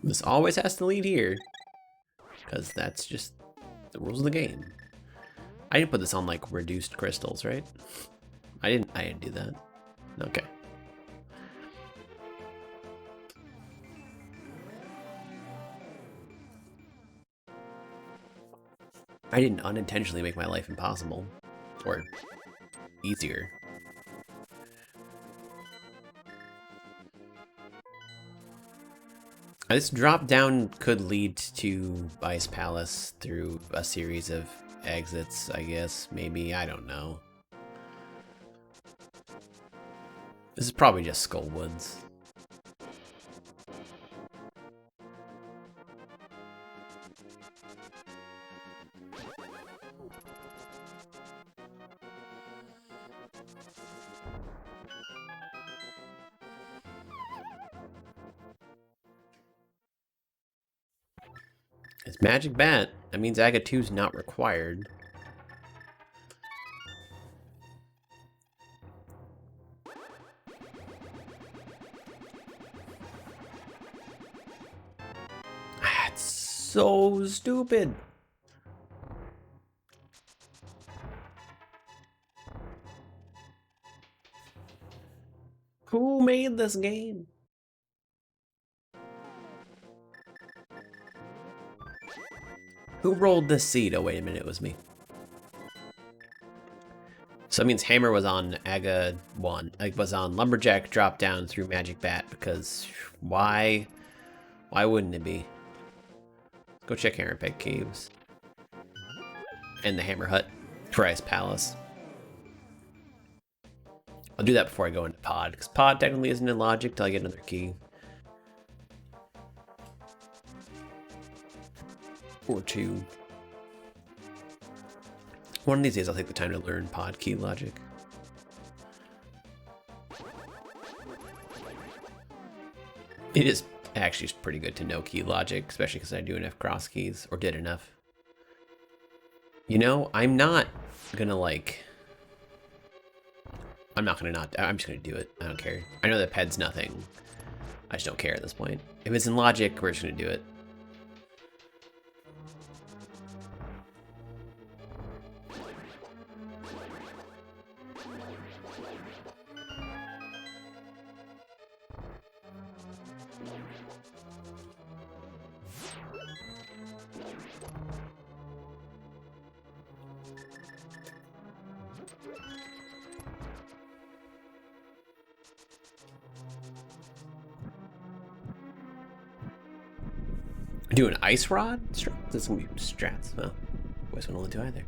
This always has to lead here, because that's just the rules of the game. I didn't put this on like reduced crystals, right? I didn't do that. Okay. I didn't unintentionally make my life impossible. Or easier. This drop down could lead to Ice Palace through a series of exits, I guess. Maybe, I don't know. This is probably just Skull Woods. It's Magic Bat. That means Aga 2's not required. That's so stupid. Who made this game? Who rolled this seed? Oh, wait a minute, it was me. So that means Hammer was on Aga 1. It was on Lumberjack drop down through Magic Bat, because why? Why wouldn't it be? Go check Hammer Peg Caves. And the Hammer Hut for Ice Palace. I'll do that before I go into Pod, because Pod technically isn't in Logic till I get another key. Or 2. One of these days I'll take the time to learn Pod key logic. It is actually pretty good to know key logic, especially because I do enough cross keys, or did enough. You know, I'm not gonna like... I'm just gonna do it. I don't care. I know that PED's nothing. I just don't care at this point. If it's in Logic, we're just gonna do it. Do an ice rod? This is gonna be strats. Well, boys won't only do either.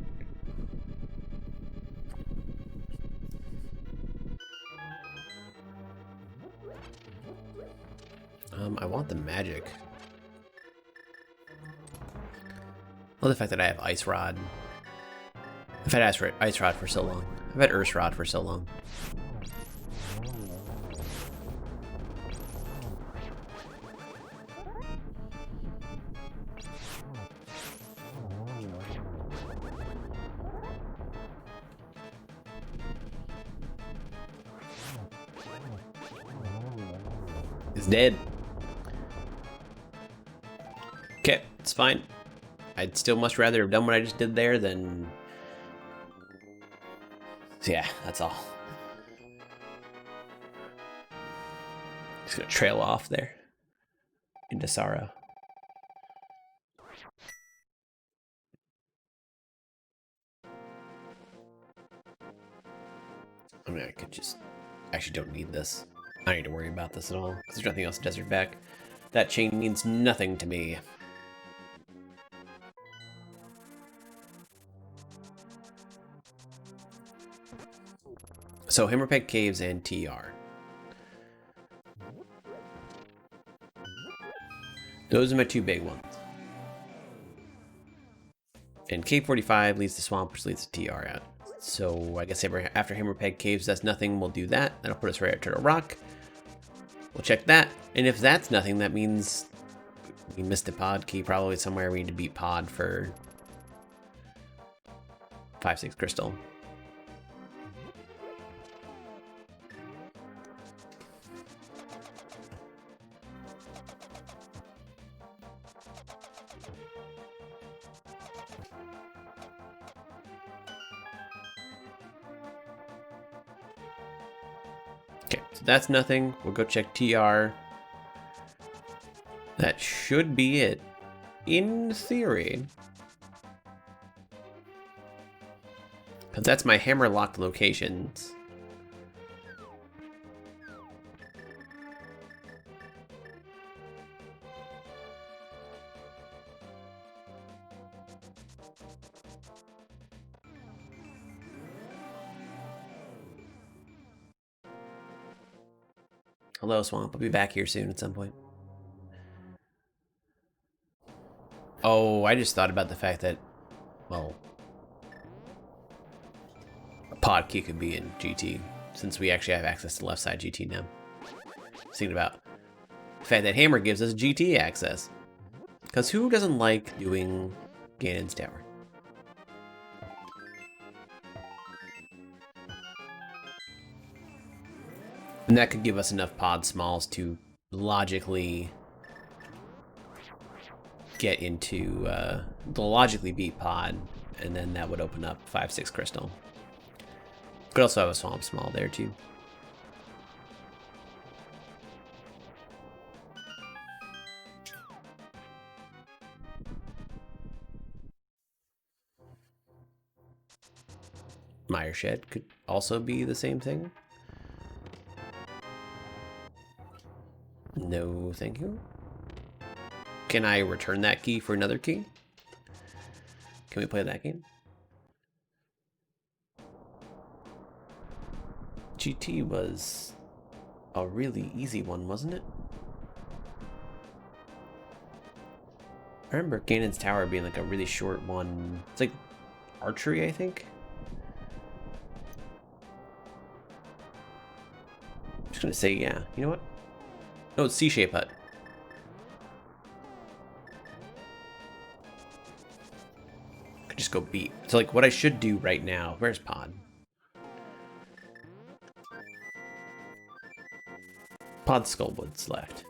I want the magic. Well, the fact that I have ice rod. I've had ice rod for so long. I've had earth rod for so long. It's dead. Okay, it's fine. I'd still much rather have done what I just did there than So yeah, that's all. Just gonna trail off there into sorrow. I mean, I could just... Actually, don't need this. I don't need to worry about this at all, because there's nothing else in Desert Back. That chain means nothing to me. So, Hammerpeg Caves and TR. Those are my two big ones. And Cave 45 leads to Swamp, which leads to TR out. So I guess after Hammerpeg Caves does nothing, we'll do that. That'll put us right at Turtle Rock. We'll check that. And if that's nothing, that means we missed a pod key probably somewhere. We need to beat pod for 5-6 crystal. Okay, so that's nothing. We'll go check TR. That should be it. In theory. Because that's my hammer locked locations. Hello, Swamp. I'll be back here soon at some point. Oh, I just thought about the fact that, well, a pod key could be in GT, since we actually have access to left side GT now. Thinking about the fact that Hammer gives us GT access. Because who doesn't like doing Ganon's Tower? And that could give us enough pod smalls to logically get into, logically beat pod, and then that would open up 5-6 crystal. Could also have a swamp small there too. Mire Shed could also be the same thing. No, thank you. Can I return that key for another key? Can we play that game? GT was a really easy one, wasn't it? I remember Ganon's Tower being like a really short one. It's like archery, I think. I'm just gonna say, yeah. You know what? No, it's C-shape hut. Could just go beat. So like what I should do right now, where's pod? Pod Skullwood's left,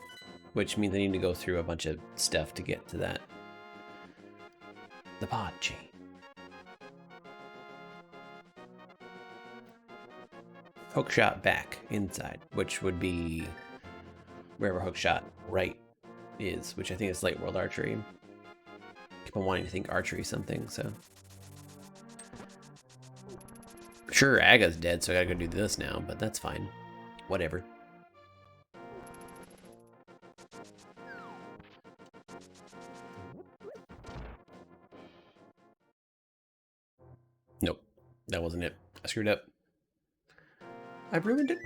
which means I need to go through a bunch of stuff to get to that. The pod chain. Hookshot back inside, which would be wherever Hookshot right is, which I think is Light World Archery. Keep on wanting to think archery something, so. Sure, Aga's dead, so I gotta go do this now, but that's fine. Whatever. Nope, that wasn't it. I screwed up. I've ruined it.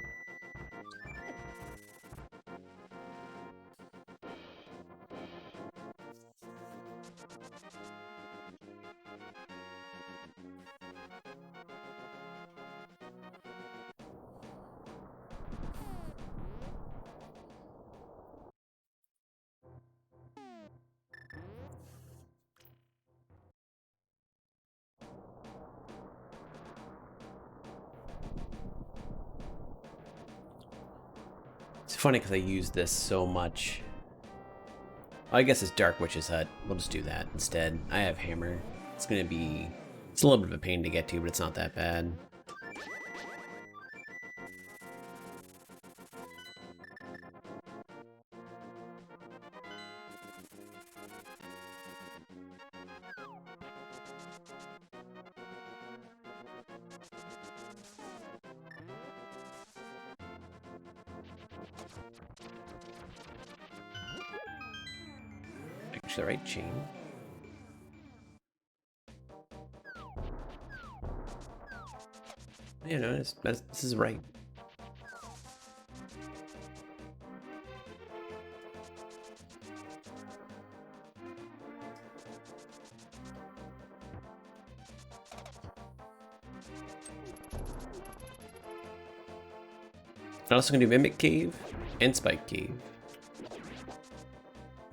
It's funny because I use this so much. I guess it's Dark Witch's Hut. We'll just do that instead. I have Hammer. It's a little bit of a pain to get to, but it's not that bad. Switch the right chain. Yeah, no, this is right. I'm also gonna do Mimic Cave and Spike Cave.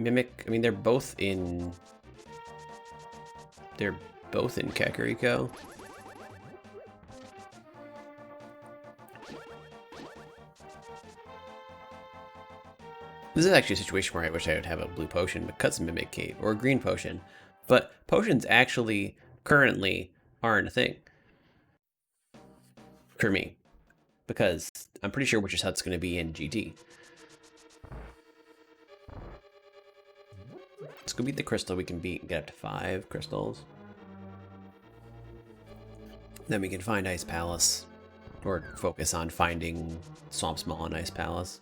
Mimic, I mean, they're both in Kakariko. This is actually a situation where I wish I would have a blue potion because of Mimic Cave, or a green potion. But potions actually currently aren't a thing for me, because I'm pretty sure Witch's Hut's going to be in GT. Let's go beat the crystal. We can get up to 5 crystals. Then we can find Ice Palace, or focus on finding Swamp Small and Ice Palace.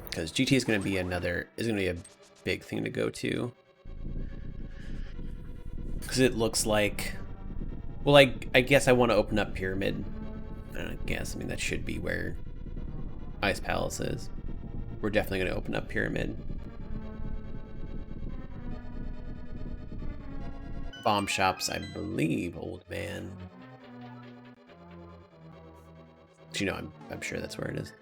Because GT is going to be a big thing to go to. Because it looks like, well, I guess I want to open up Pyramid. I mean, that should be where Ice Palace is. We're definitely going to open up Pyramid. Bomb shops, I believe, Old Man. You know, I'm sure that's where it is.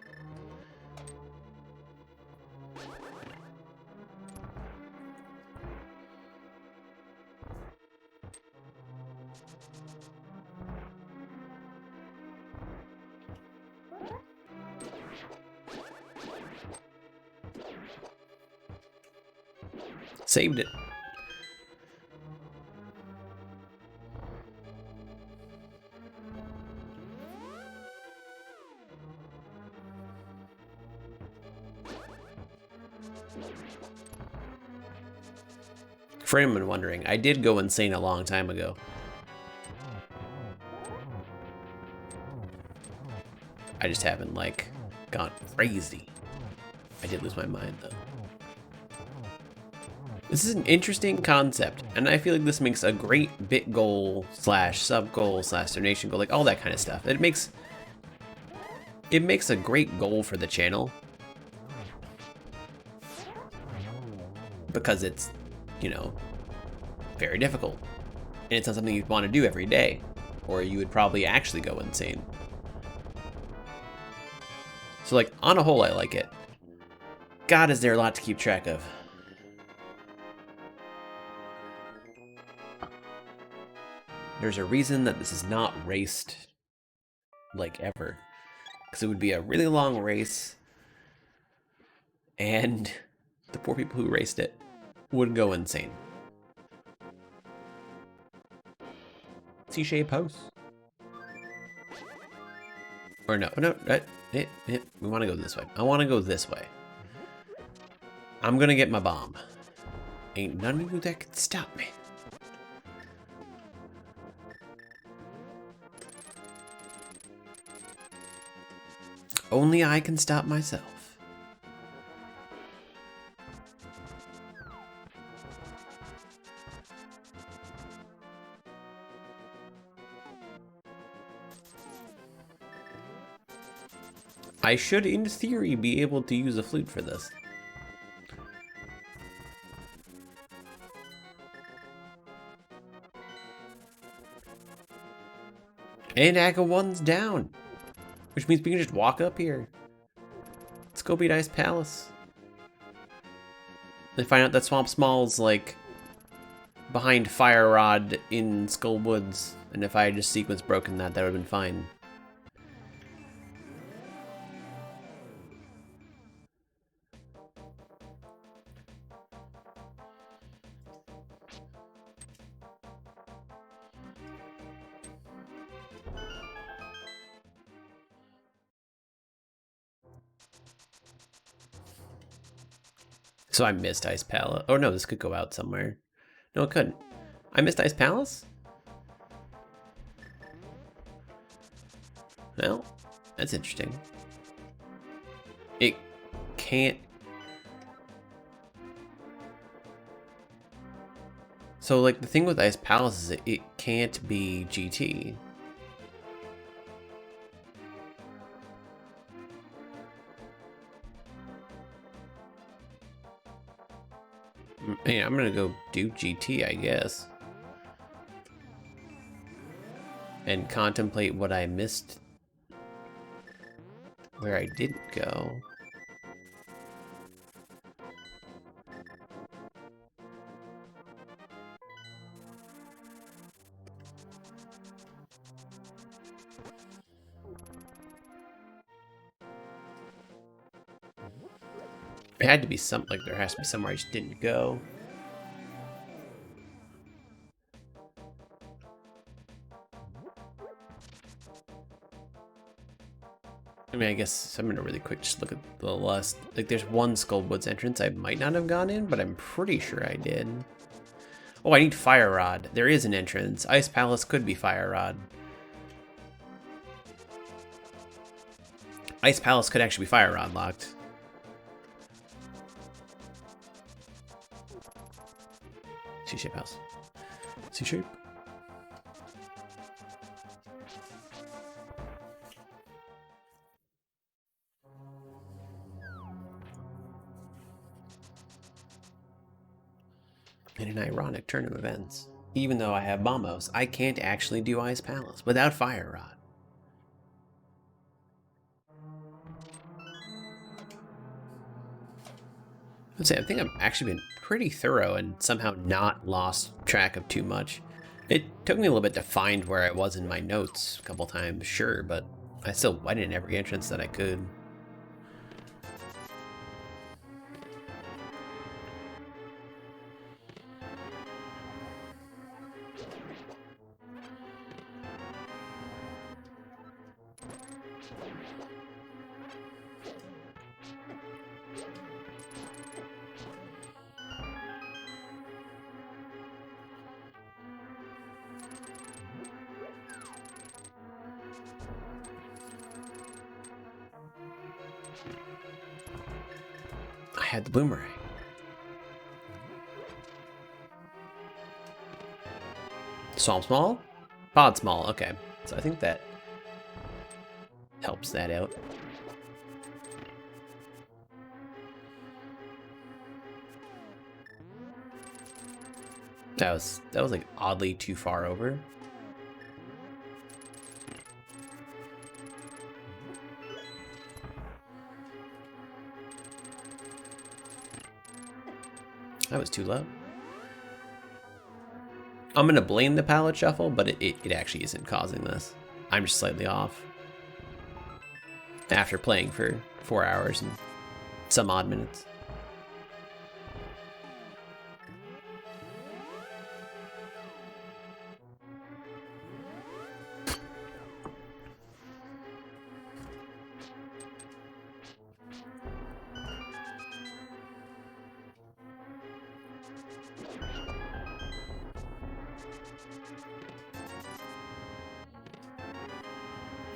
Saved it. For anyone wondering, I did go insane a long time ago. I just haven't, like, gone crazy. I did lose my mind, though. This is an interesting concept, and I feel like this makes a great bit goal / sub goal / donation goal, like all that kind of stuff. It makes a great goal for the channel because it's, you know, very difficult, and it's not something you'd want to do every day, or you would probably actually go insane. So, like, on a whole, I like it. God, is there a lot to keep track of. There's a reason that this is not raced, like, ever. Because it would be a really long race, and the poor people who raced it would go insane. C-shaped house. Or no, we want to go this way. I want to go this way. I'm gonna get my bomb. Ain't none of you that can stop me. Only I can stop myself. I should, in theory, be able to use a flute for this. And Aga 1's down. Which means we can just walk up here. Let's go beat Ice Palace. And find out that Swamp Small's, like, behind Fire Rod in Skull Woods. And if I had just sequence broken that, that would have been fine. So I missed Ice Palace. Oh no, this could go out somewhere. No, it couldn't. I missed Ice Palace? Well, that's interesting. It can't. So like the thing with Ice Palace is it can't be GT. Yeah, I'm gonna go do GT, I guess. And contemplate what I missed where I didn't go. It had to be some, like there has to be somewhere I just didn't go. I mean, I guess I'm gonna really quick just look at the list. Like there's one Skullwoods entrance I might not have gone in, but I'm pretty sure I did. Oh, I need Fire Rod. There is an entrance. Ice Palace could be Fire Rod. Ice Palace could actually be Fire Rod locked. C-shape house. C-shape. In an ironic turn of events, even though I have Bombos, I can't actually do Ice Palace without Fire Rod. I'd say I think I've actually been pretty thorough and somehow not lost track of too much. It took me a little bit to find where I was in my notes a couple times, sure, but I still went in every entrance that I could. I had the boomerang. Swamp Small? Pod Small, okay. So I think that helps that out. That was like oddly too far over. That was too low. I'm gonna blame the palette shuffle, but it actually isn't causing this. I'm just slightly off. After playing for 4 hours and some odd minutes.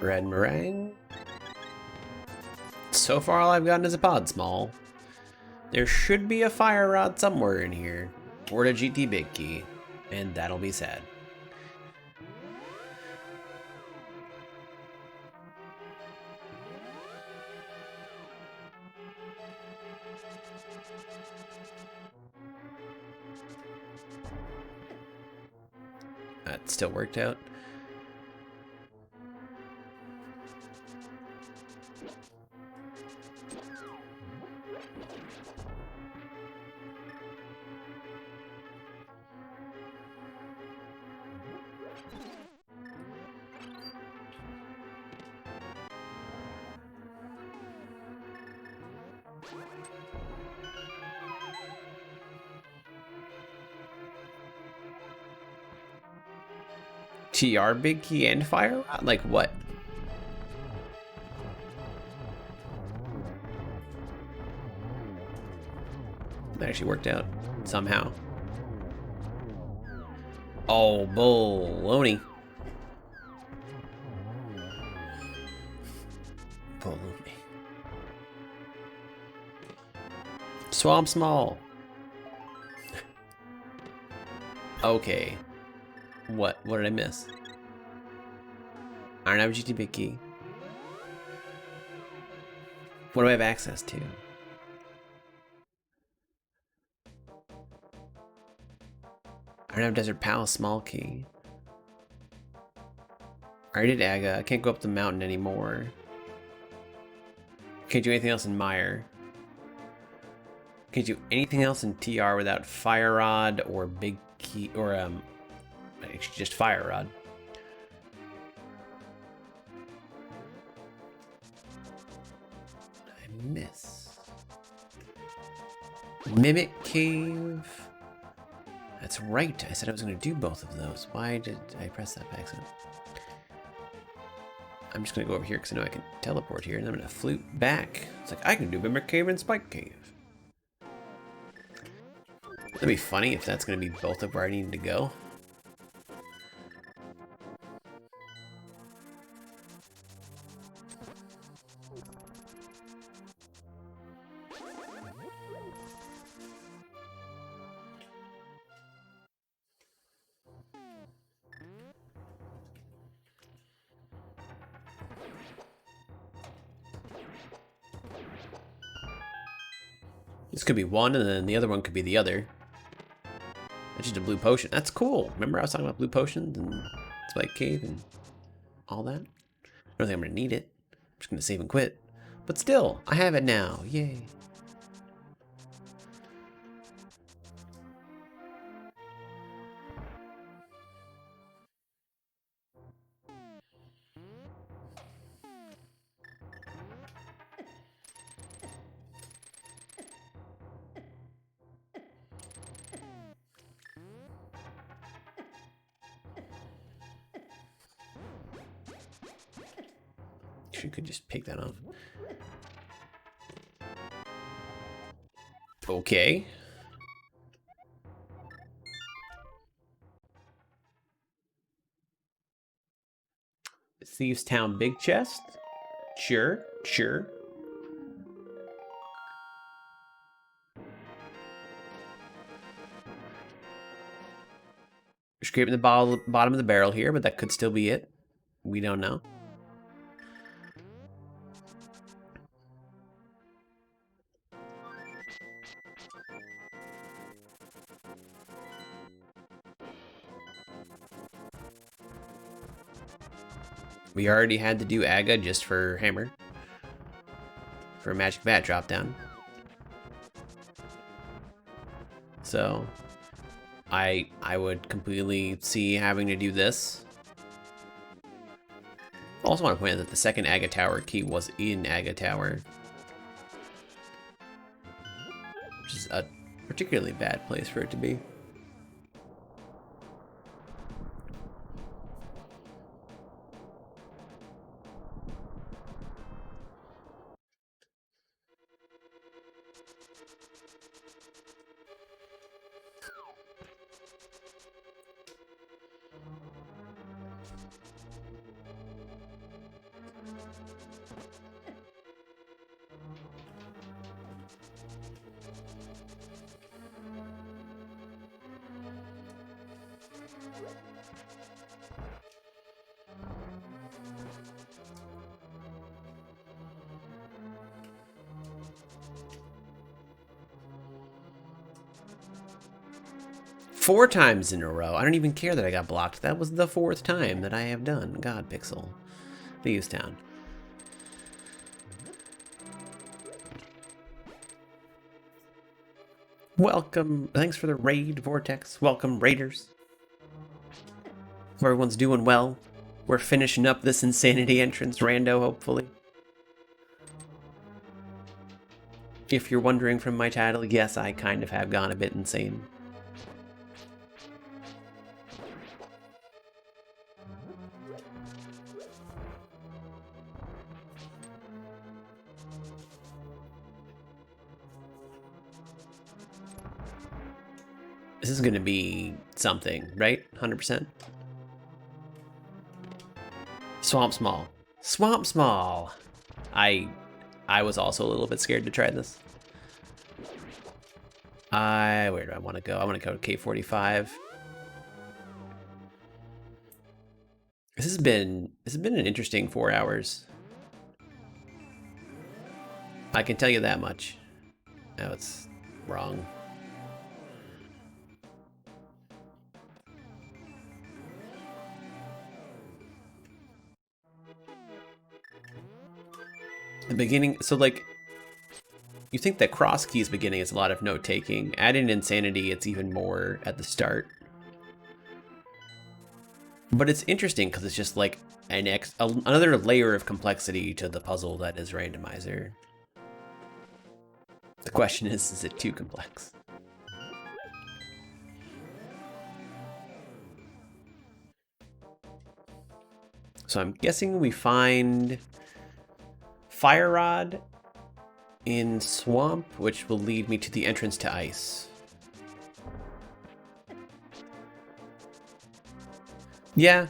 Red meringue. So far all I've gotten is a pod small. There should be a fire rod somewhere in here. Or a GT big key. And that'll be sad. That still worked out. TR big key and fire rod? Like what? That actually worked out somehow. Oh, baloney. Baloney. Swamp Small. Okay. What? What did I miss? Iron Average GTB key. What do I have access to? Iron Average Desert Palace small key. I already did Aga. I can't go up the mountain anymore. Can't do anything else in Mire. Can't do anything else in TR without Fire Rod or Big Key or actually just Fire Rod. I miss. Mimic Cave. That's right. I said I was going to do both of those. Why did I press that by accident? I'm just going to go over here because I know I can teleport here, and I'm going to flute back. It's like, I can do Mimic Cave and Spike Cave. That'd be funny if that's going to be both of where I need to go. This could be one, and then the other one could be the other. That's just a blue potion. That's cool. Remember I was talking about blue potions and Spike Cave and all that? I don't think I'm going to need it. I'm just going to save and quit. But still, I have it now. Yay. You could just pick that off. Okay. Thieves Town big chest? Sure, sure. We're scraping the bottom of the barrel here, but that could still be it. We don't know. We already had to do Aga just for Hammer. For a Magic Bat drop down. So I would completely see having to do this. I also want to point out that the second Aga Tower key was in Aga Tower. Which is a particularly bad place for it to be. Four times in a row. I don't even care that I got blocked. That was the fourth time that I have done. God, Pixel. Thieves Town. Welcome. Thanks for the raid, Vortex. Welcome, Raiders. Hope everyone's doing well. We're finishing up this Insanity Entrance rando, hopefully. If you're wondering from my title, yes, I kind of have gone a bit insane. This is gonna be something, right? 100%. Swamp Small. Swamp Small! I was also a little bit scared to try this. Where do I want to go? I want to go to K45. This has been an interesting 4 hours. I can tell you that much. No, it's wrong. The beginning, so like, you think that Cross Keys beginning is a lot of note taking. Add in Insanity, it's even more at the start. But it's interesting because it's just like another layer of complexity to the puzzle that is Randomizer. The question is it too complex? So I'm guessing we find Fire Rod in Swamp, which will lead me to the entrance to Ice. Yeah.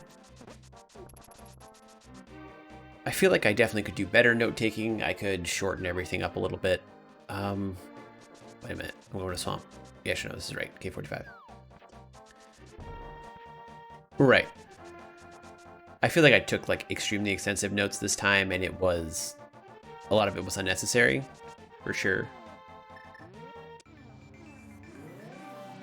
I feel like I definitely could do better note-taking. I could shorten everything up a little bit. Wait a minute. I'm going to Swamp. Yeah, sure, no, this is right. K45. Right. I feel like I took like extremely extensive notes this time, and it was a lot of it was unnecessary, for sure.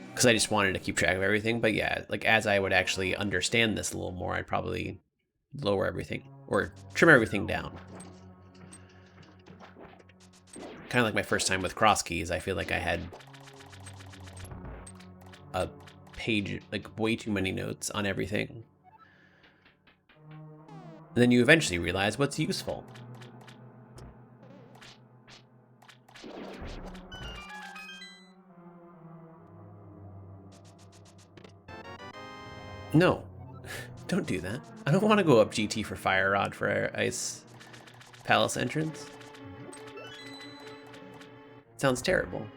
Because I just wanted to keep track of everything. But yeah, like as I would actually understand this a little more, I'd probably lower everything or trim everything down. Kind of like my first time with Cross Keys, I feel like I had a page, like way too many notes on everything. And then you eventually realize what's useful. No, don't do that. I don't want to go up GT for Fire Rod for our Ice Palace entrance. Sounds terrible.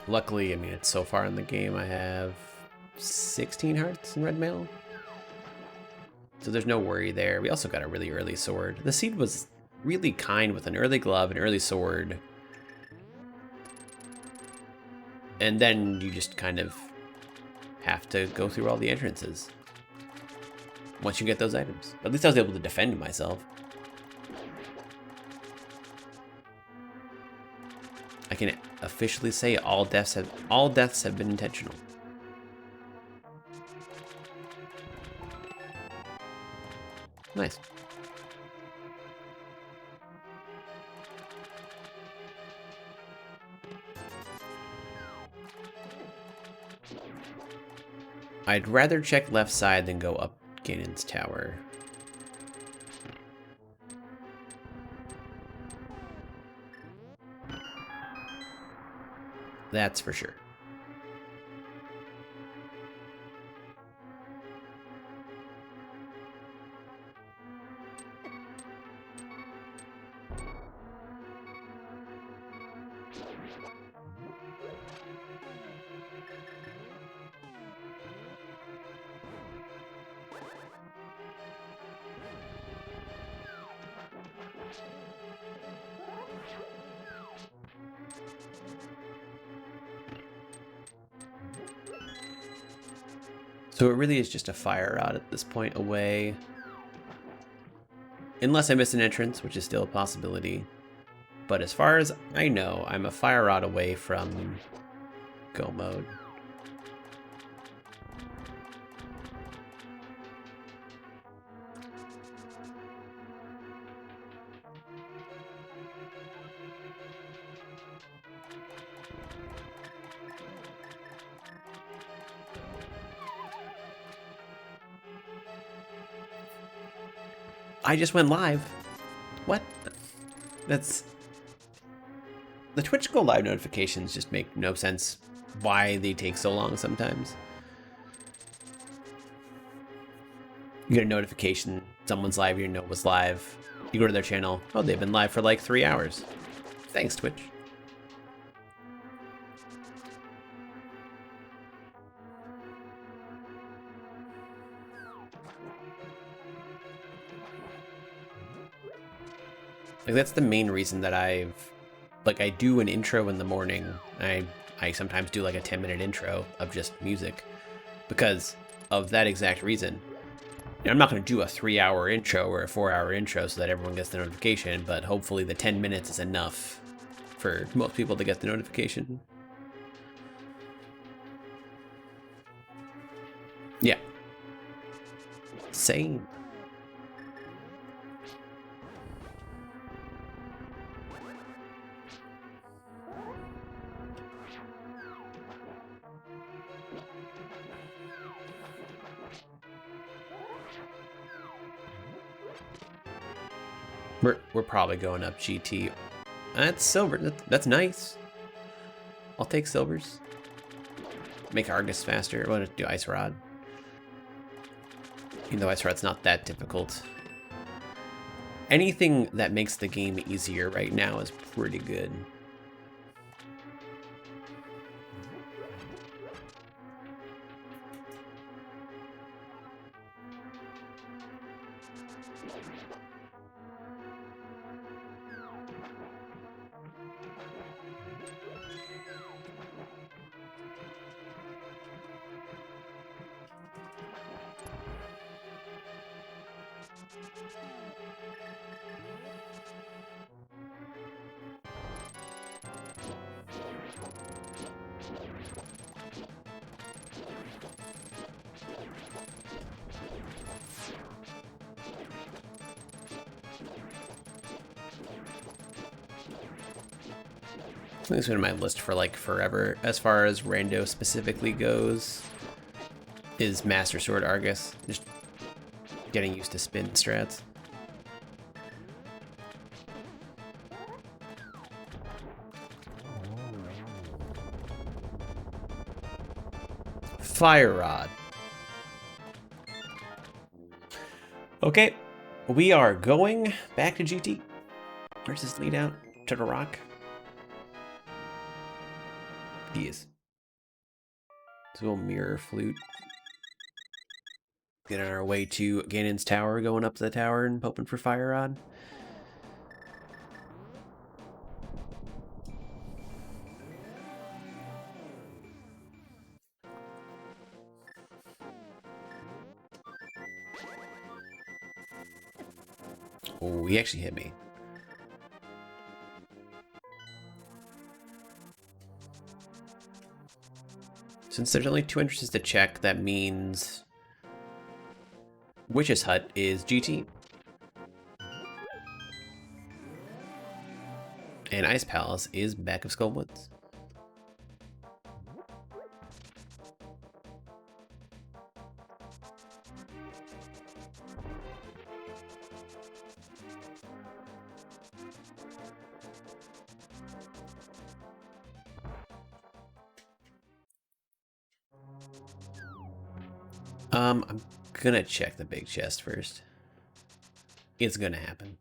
Luckily, I mean, it's so far in the game, I have 16 hearts in red mail. So there's no worry there. We also got a really early sword. The seed was really kind with an early glove, an early sword. And then you just kind of have to go through all the entrances once you get those items. At least I was able to defend myself. I can officially say all deaths have been intentional. Nice. I'd rather check left side than go up Ganon's tower. That's for sure. So it really is just a Fire Rod at this point away. Unless I miss an entrance, which is still a possibility. But as far as I know, I'm a Fire Rod away from go mode. I just went live. What? That's... The Twitch Go Live notifications just make no sense why they take so long sometimes. You get a notification, someone's live, you know was live. You go to their channel, oh, they've been live for like 3 hours. Thanks, Twitch. Like, that's the main reason that I do an intro in the morning. I sometimes do like a 10-minute intro of just music because of that exact reason. I'm not going to do a 3-hour intro or a 4-hour intro so that everyone gets the notification, but hopefully the 10 minutes is enough for most people to get the notification. Yeah. Same. We're probably going up GT. That's silver. That's nice. I'll take silvers. Make Argus faster. I want to do Ice Rod. Even though Ice Rod's not that difficult. Anything that makes the game easier right now is pretty good. I think it's been on my list for like forever. As far as rando specifically goes, is Master Sword Argus. Just getting used to spin strats. Fire Rod. Okay, we are going back to GT. Where's this lead out? To the rock? Yes. This little mirror flute. Get on our way to Ganon's tower, going up to the tower and hoping for Fire Rod. Oh, he actually hit me. Since there's only 2 entrances to check, that means Witch's Hut is GT. And Ice Palace is back of Skull Woods. I'm gonna check the big chest first. It's gonna happen.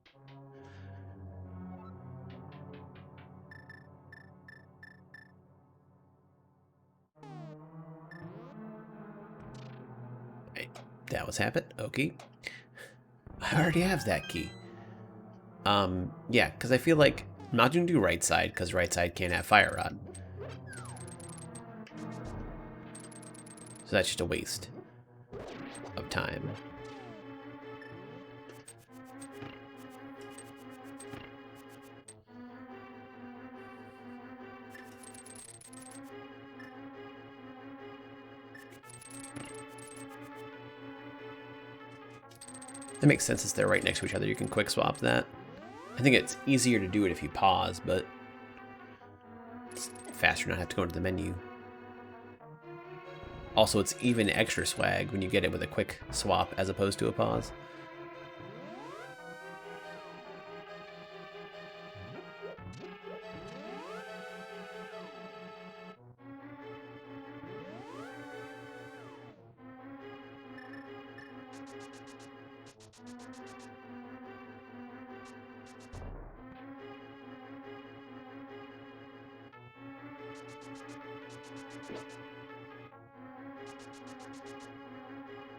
Hey, that was happen. Okay. I already have that key. Yeah, because I feel like I'm not gonna do right side, because right side can't have Fire Rod. So that's just a waste of time. That makes sense since they're right next to each other. You can quick swap that. I think it's easier to do it if you pause, but it's faster not to have to go into the menu. Also, it's even extra swag when you get it with a quick swap as opposed to a pause.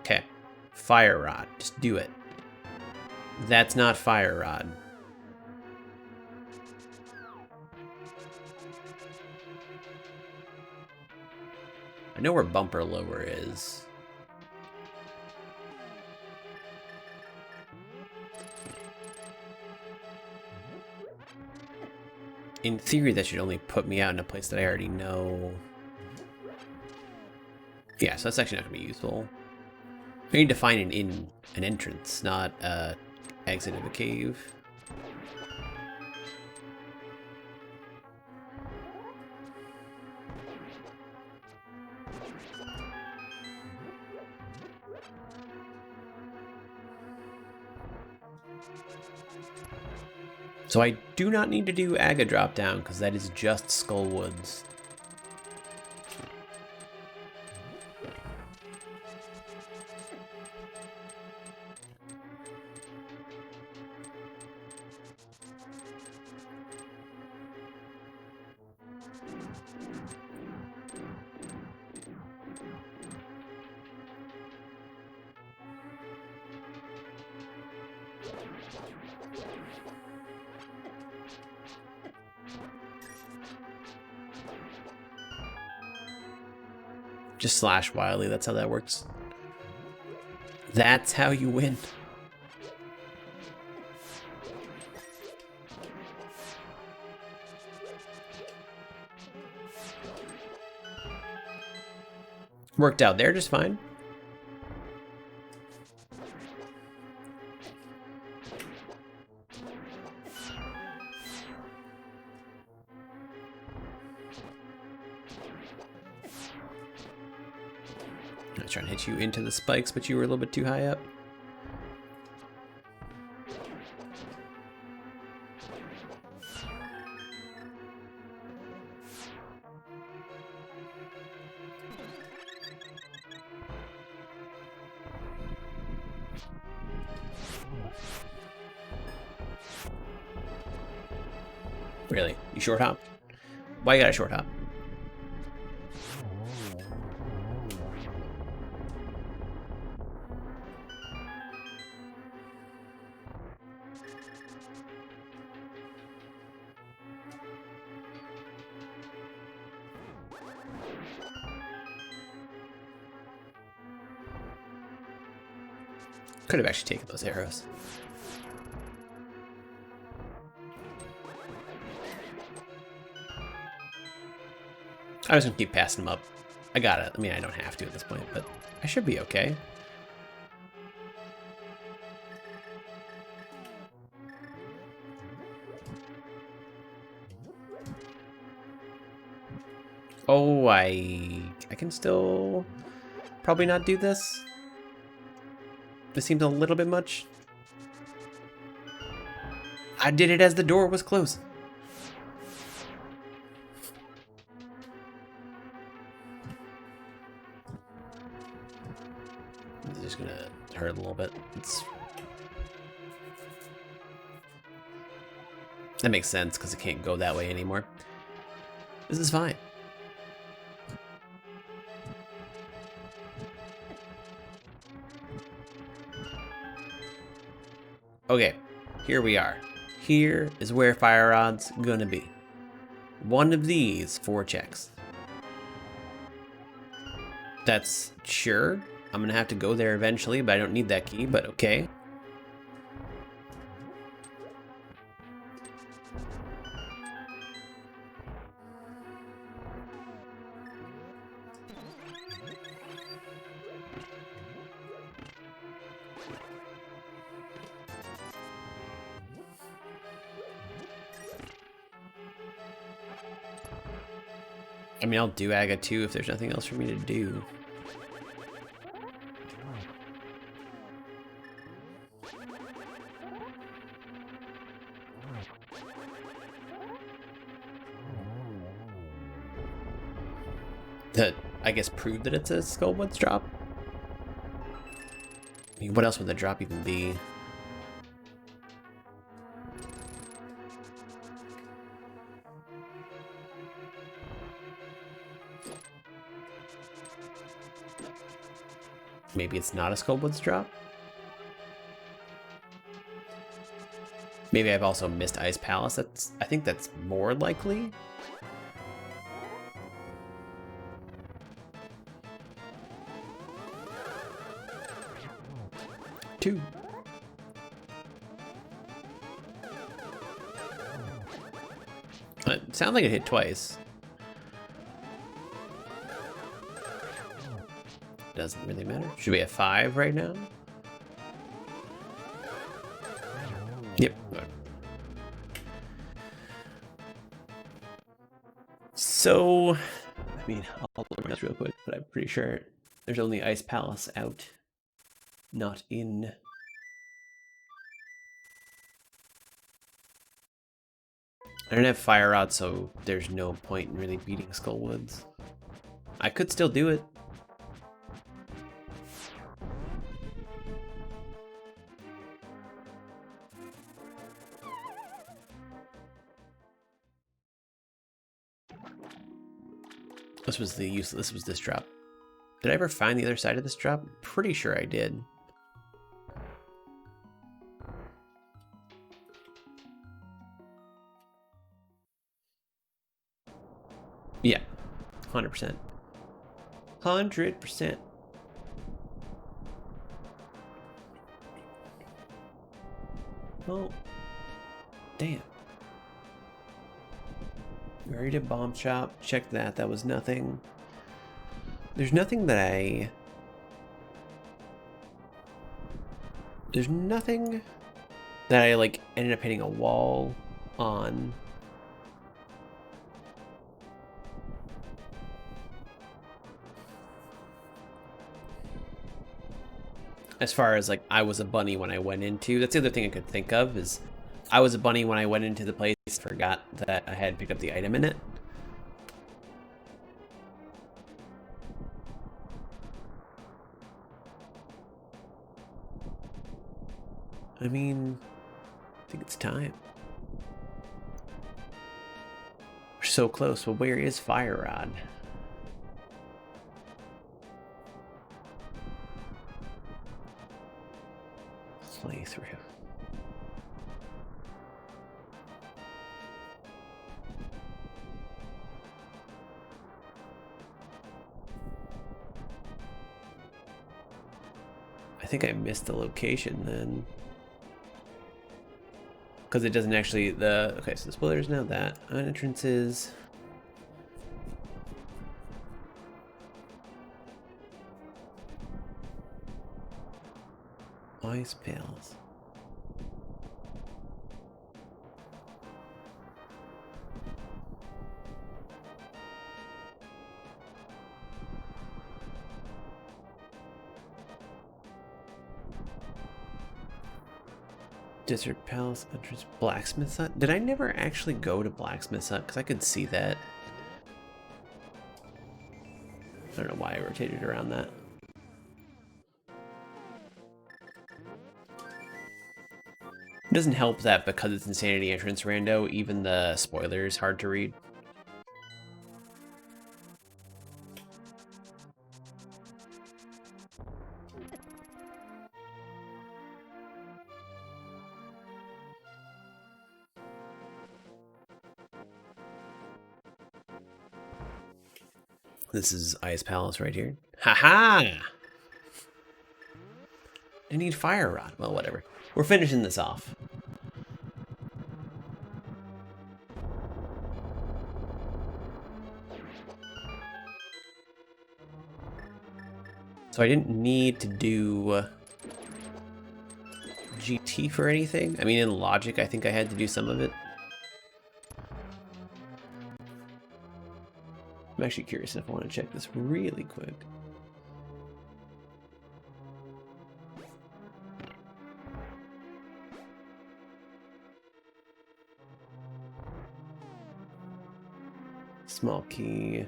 Okay. Fire rod. Just do it. That's not fire rod. I know where bumper lower is. In theory, that should only put me out in a place that I already know. Yeah, so that's actually not going to be useful. I need to find an entrance, not a exit of a cave. So I do not need to do Aga drop down because that is just Skullwoods. Just slash wildly, that's how that works. That's how you win. Worked out there just fine. I was trying to hit you into the spikes, but you were a little bit too high up. Really? You short hop? Why you got a short hop? Could have actually taken those arrows. I was gonna keep passing them up. I got it. I mean, I don't have to at this point, but I should be okay. Oh, I can still probably not do this. This seems a little bit much. I did it as the door was closed. This is just gonna hurt a little bit. That makes sense because it can't go that way anymore. This is fine. Okay, here we are. Here is where fire rod's gonna be. One of these 4 checks. That's sure. I'm gonna have to go there eventually, but I don't need that key, but okay. I mean, I'll do Aga too if there's nothing else for me to do. That, I guess, prove that it's a Skullwoods drop? I mean, what else would the drop even be? Maybe it's not a Skullwoods drop. Maybe I've also missed Ice Palace. I think that's more likely. Two. It sounded like it hit twice. Doesn't really matter. Should we have 5 right now? Yep. So, I mean, I'll look at this real quick, but I'm pretty sure there's only Ice Palace out, not in. I don't have Fire Rod, so there's no point in really beating Skullwoods. I could still do it. This was this drop. Did I ever find the other side of this drop? Pretty sure I did. Yeah, 100%. 100%. Oh, damn. We already did Bomb Shop. Check that. That was nothing. There's nothing that I like ended up hitting a wall on. As far as like I was a bunny when I went into, that's the other thing I could think of is I was a bunny when I went into the place, forgot that I had picked up the item in it. I mean, I think it's time. We're so close, but where is Fire Rod? Play through. I think I missed the location then. Because it doesn't actually, okay, so the spoilers now that. Entrance is... Ice Palace. Desert Palace entrance, Blacksmith's Hut. Did I never actually go to Blacksmith's Hut? Because I could see that. I don't know why I rotated around that. It doesn't help that because it's Insanity Entrance rando, even the spoiler is hard to read. This is Ice Palace right here. Haha! I need Fire Rod. Well, whatever. We're finishing this off. So I didn't need to do GT for anything. I mean, in logic, I think I had to do some of it. I'm actually curious if I want to check this really quick. Small key.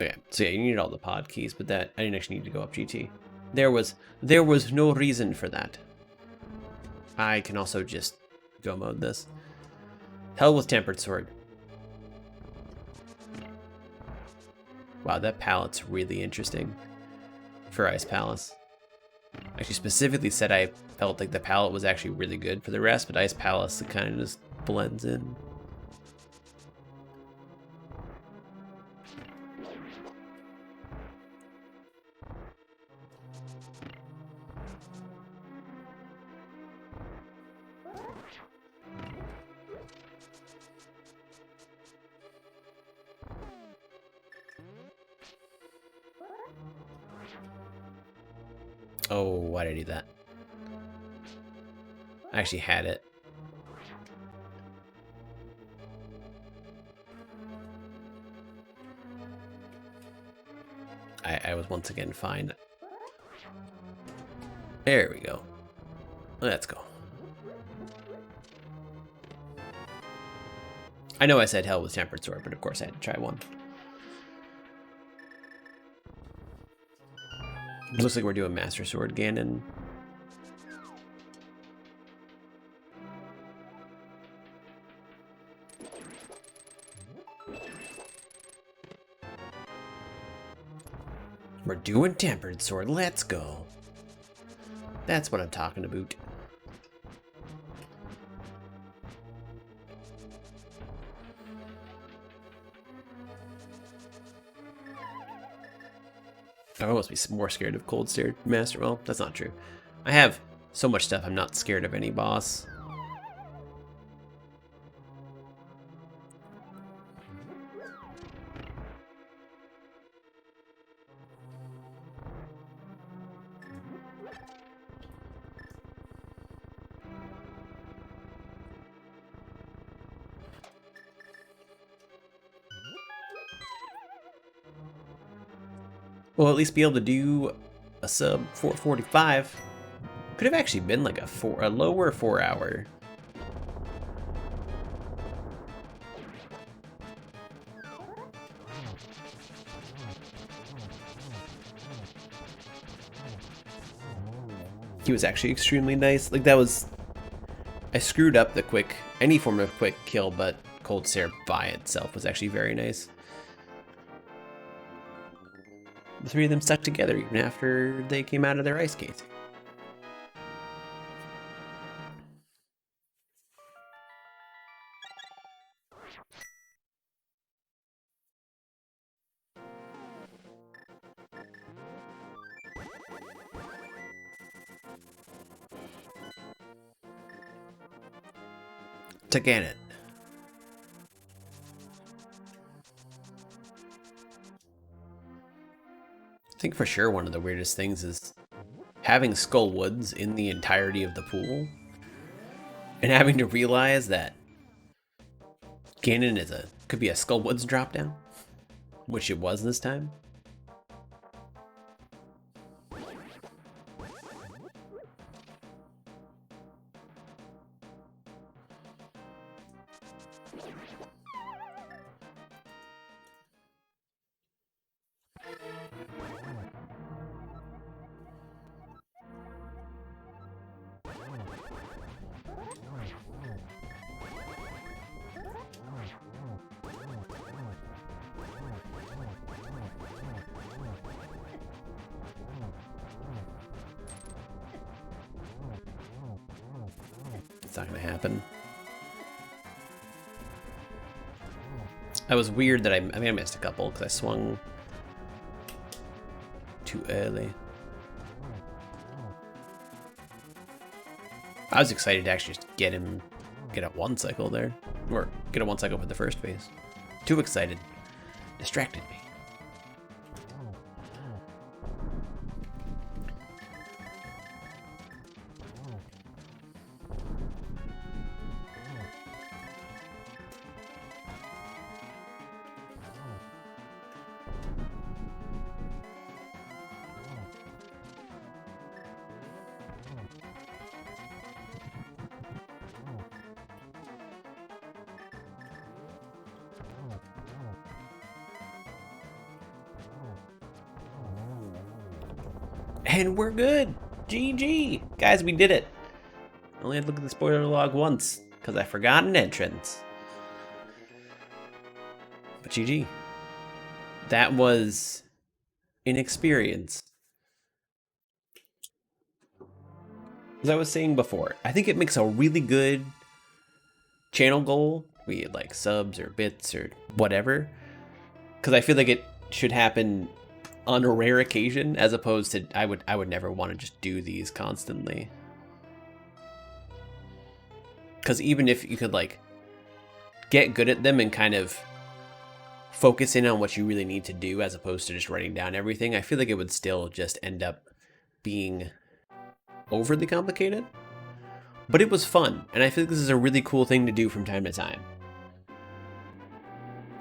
Okay, so yeah, you needed all the pod keys, but that I didn't actually need to go up GT. There was no reason for that. I can also just go mode this. Hell with Tempered Sword. Wow, that palette's really interesting for Ice Palace. Actually, specifically said I felt like the palette was actually really good for the rest, but Ice Palace, it kind of just blends in. Oh, why did I do that? I actually had it. I was once again fine. There we go. Let's go. I know I said hell with Tempered Sword, but of course I had to try one. Looks like we're doing Master Sword Ganon. We're doing Tempered Sword. Let's go. That's what I'm talking about. I almost be more scared of Cold Stare Master. Well, that's not true. I have so much stuff. I'm not scared of any boss. Well, at least be able to do a sub 445. Could have actually been like a lower 4-hour. He was actually extremely nice. Like that was, I screwed up the any form of quick kill, but Cold Stare by itself was actually very nice. The three of them stuck together even after they came out of their ice casing. To Ganon. I think for sure one of the weirdest things is having Skull Woods in the entirety of the pool and having to realize that Ganon could be a Skull Woods drop down, which it was this time. It's not gonna happen. That was weird that I mean, I missed a couple because I swung too early. I was excited to actually just get a one cycle there, or get a one cycle for the first phase. Too excited, distracted me. And we're good. GG. Guys, we did it. I only had to look at the spoiler log once because I forgot an entrance. But GG. That was an experience. As I was saying before, I think it makes a really good channel goal, be it like subs or bits or whatever, because I feel like it should happen on a rare occasion, as opposed to I would never want to just do these constantly. Because even if you could like get good at them and kind of focus in on what you really need to do as opposed to just writing down everything, I feel like it would still just end up being overly complicated. But it was fun, and I feel like this is a really cool thing to do from time to time.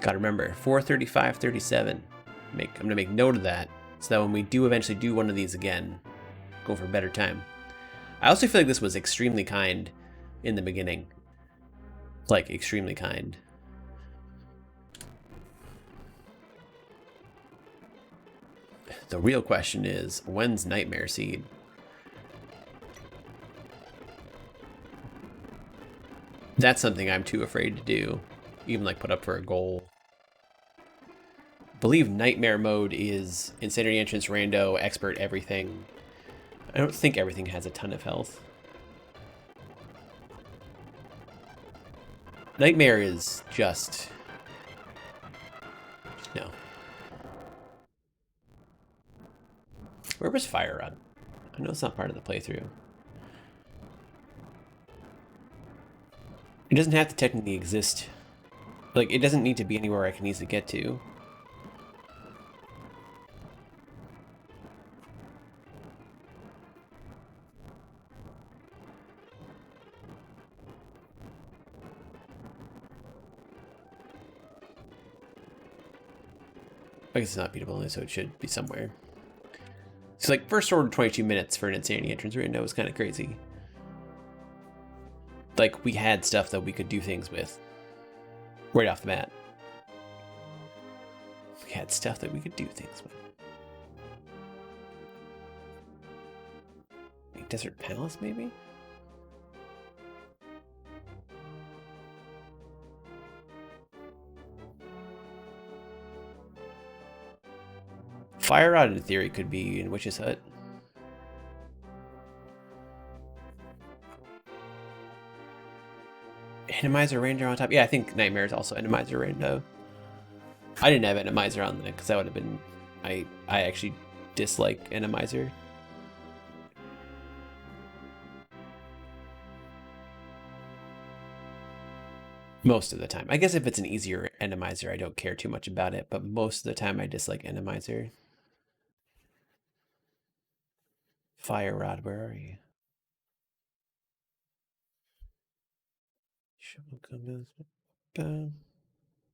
Gotta remember, 4:35:37. I'm gonna make note of that, so that when we do eventually do one of these again, go for a better time. I also feel like this was extremely kind in the beginning. Like, extremely kind. The real question is, when's Nightmare Seed? That's something I'm too afraid to do. Even like put up for a goal. I believe Nightmare mode is Insanity Entrance, Rando, Expert, everything. I don't think everything has a ton of health. Nightmare is just... no. Where was Fire Rod? I know it's not part of the playthrough. It doesn't have to technically exist. Like, it doesn't need to be anywhere I can easily get to. I guess it's not beatable, so it should be somewhere. It's like first order 22 minutes for an Insanity Entrance right now was kind of crazy. Like, we had stuff that we could do things with right off the bat. We had stuff that we could do things with. Desert Palace, maybe? Fire Rod, in theory, could be in Witch's Hut. Enemizer Ranger on top. Yeah, I think Nightmare is also Enemizer Ranger. I didn't have Enemizer on there because that would have been... I actually dislike Enemizer. Most of the time. I guess if it's an easier Enemizer, I don't care too much about it, but most of the time I dislike Enemizer. Fire Rod, where are you?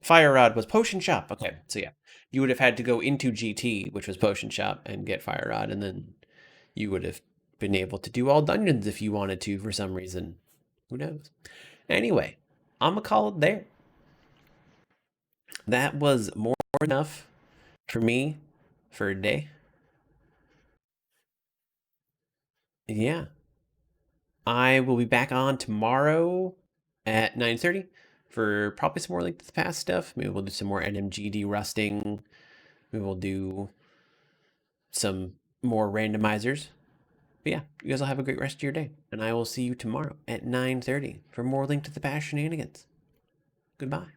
Fire Rod was Potion Shop. Okay, so yeah. You would have had to go into GT, which was Potion Shop, and get Fire Rod, and then you would have been able to do all dungeons if you wanted to for some reason. Who knows? Anyway, I'm gonna call it there. That was more than enough for me for a day. Yeah. I will be back on tomorrow at 9:30 for probably some more Link to the Past stuff. Maybe we'll do some more NMGD rusting. Maybe we'll do some more randomizers. But yeah, you guys will have a great rest of your day. And I will see you tomorrow at 9:30 for more Link to the Past shenanigans. Goodbye.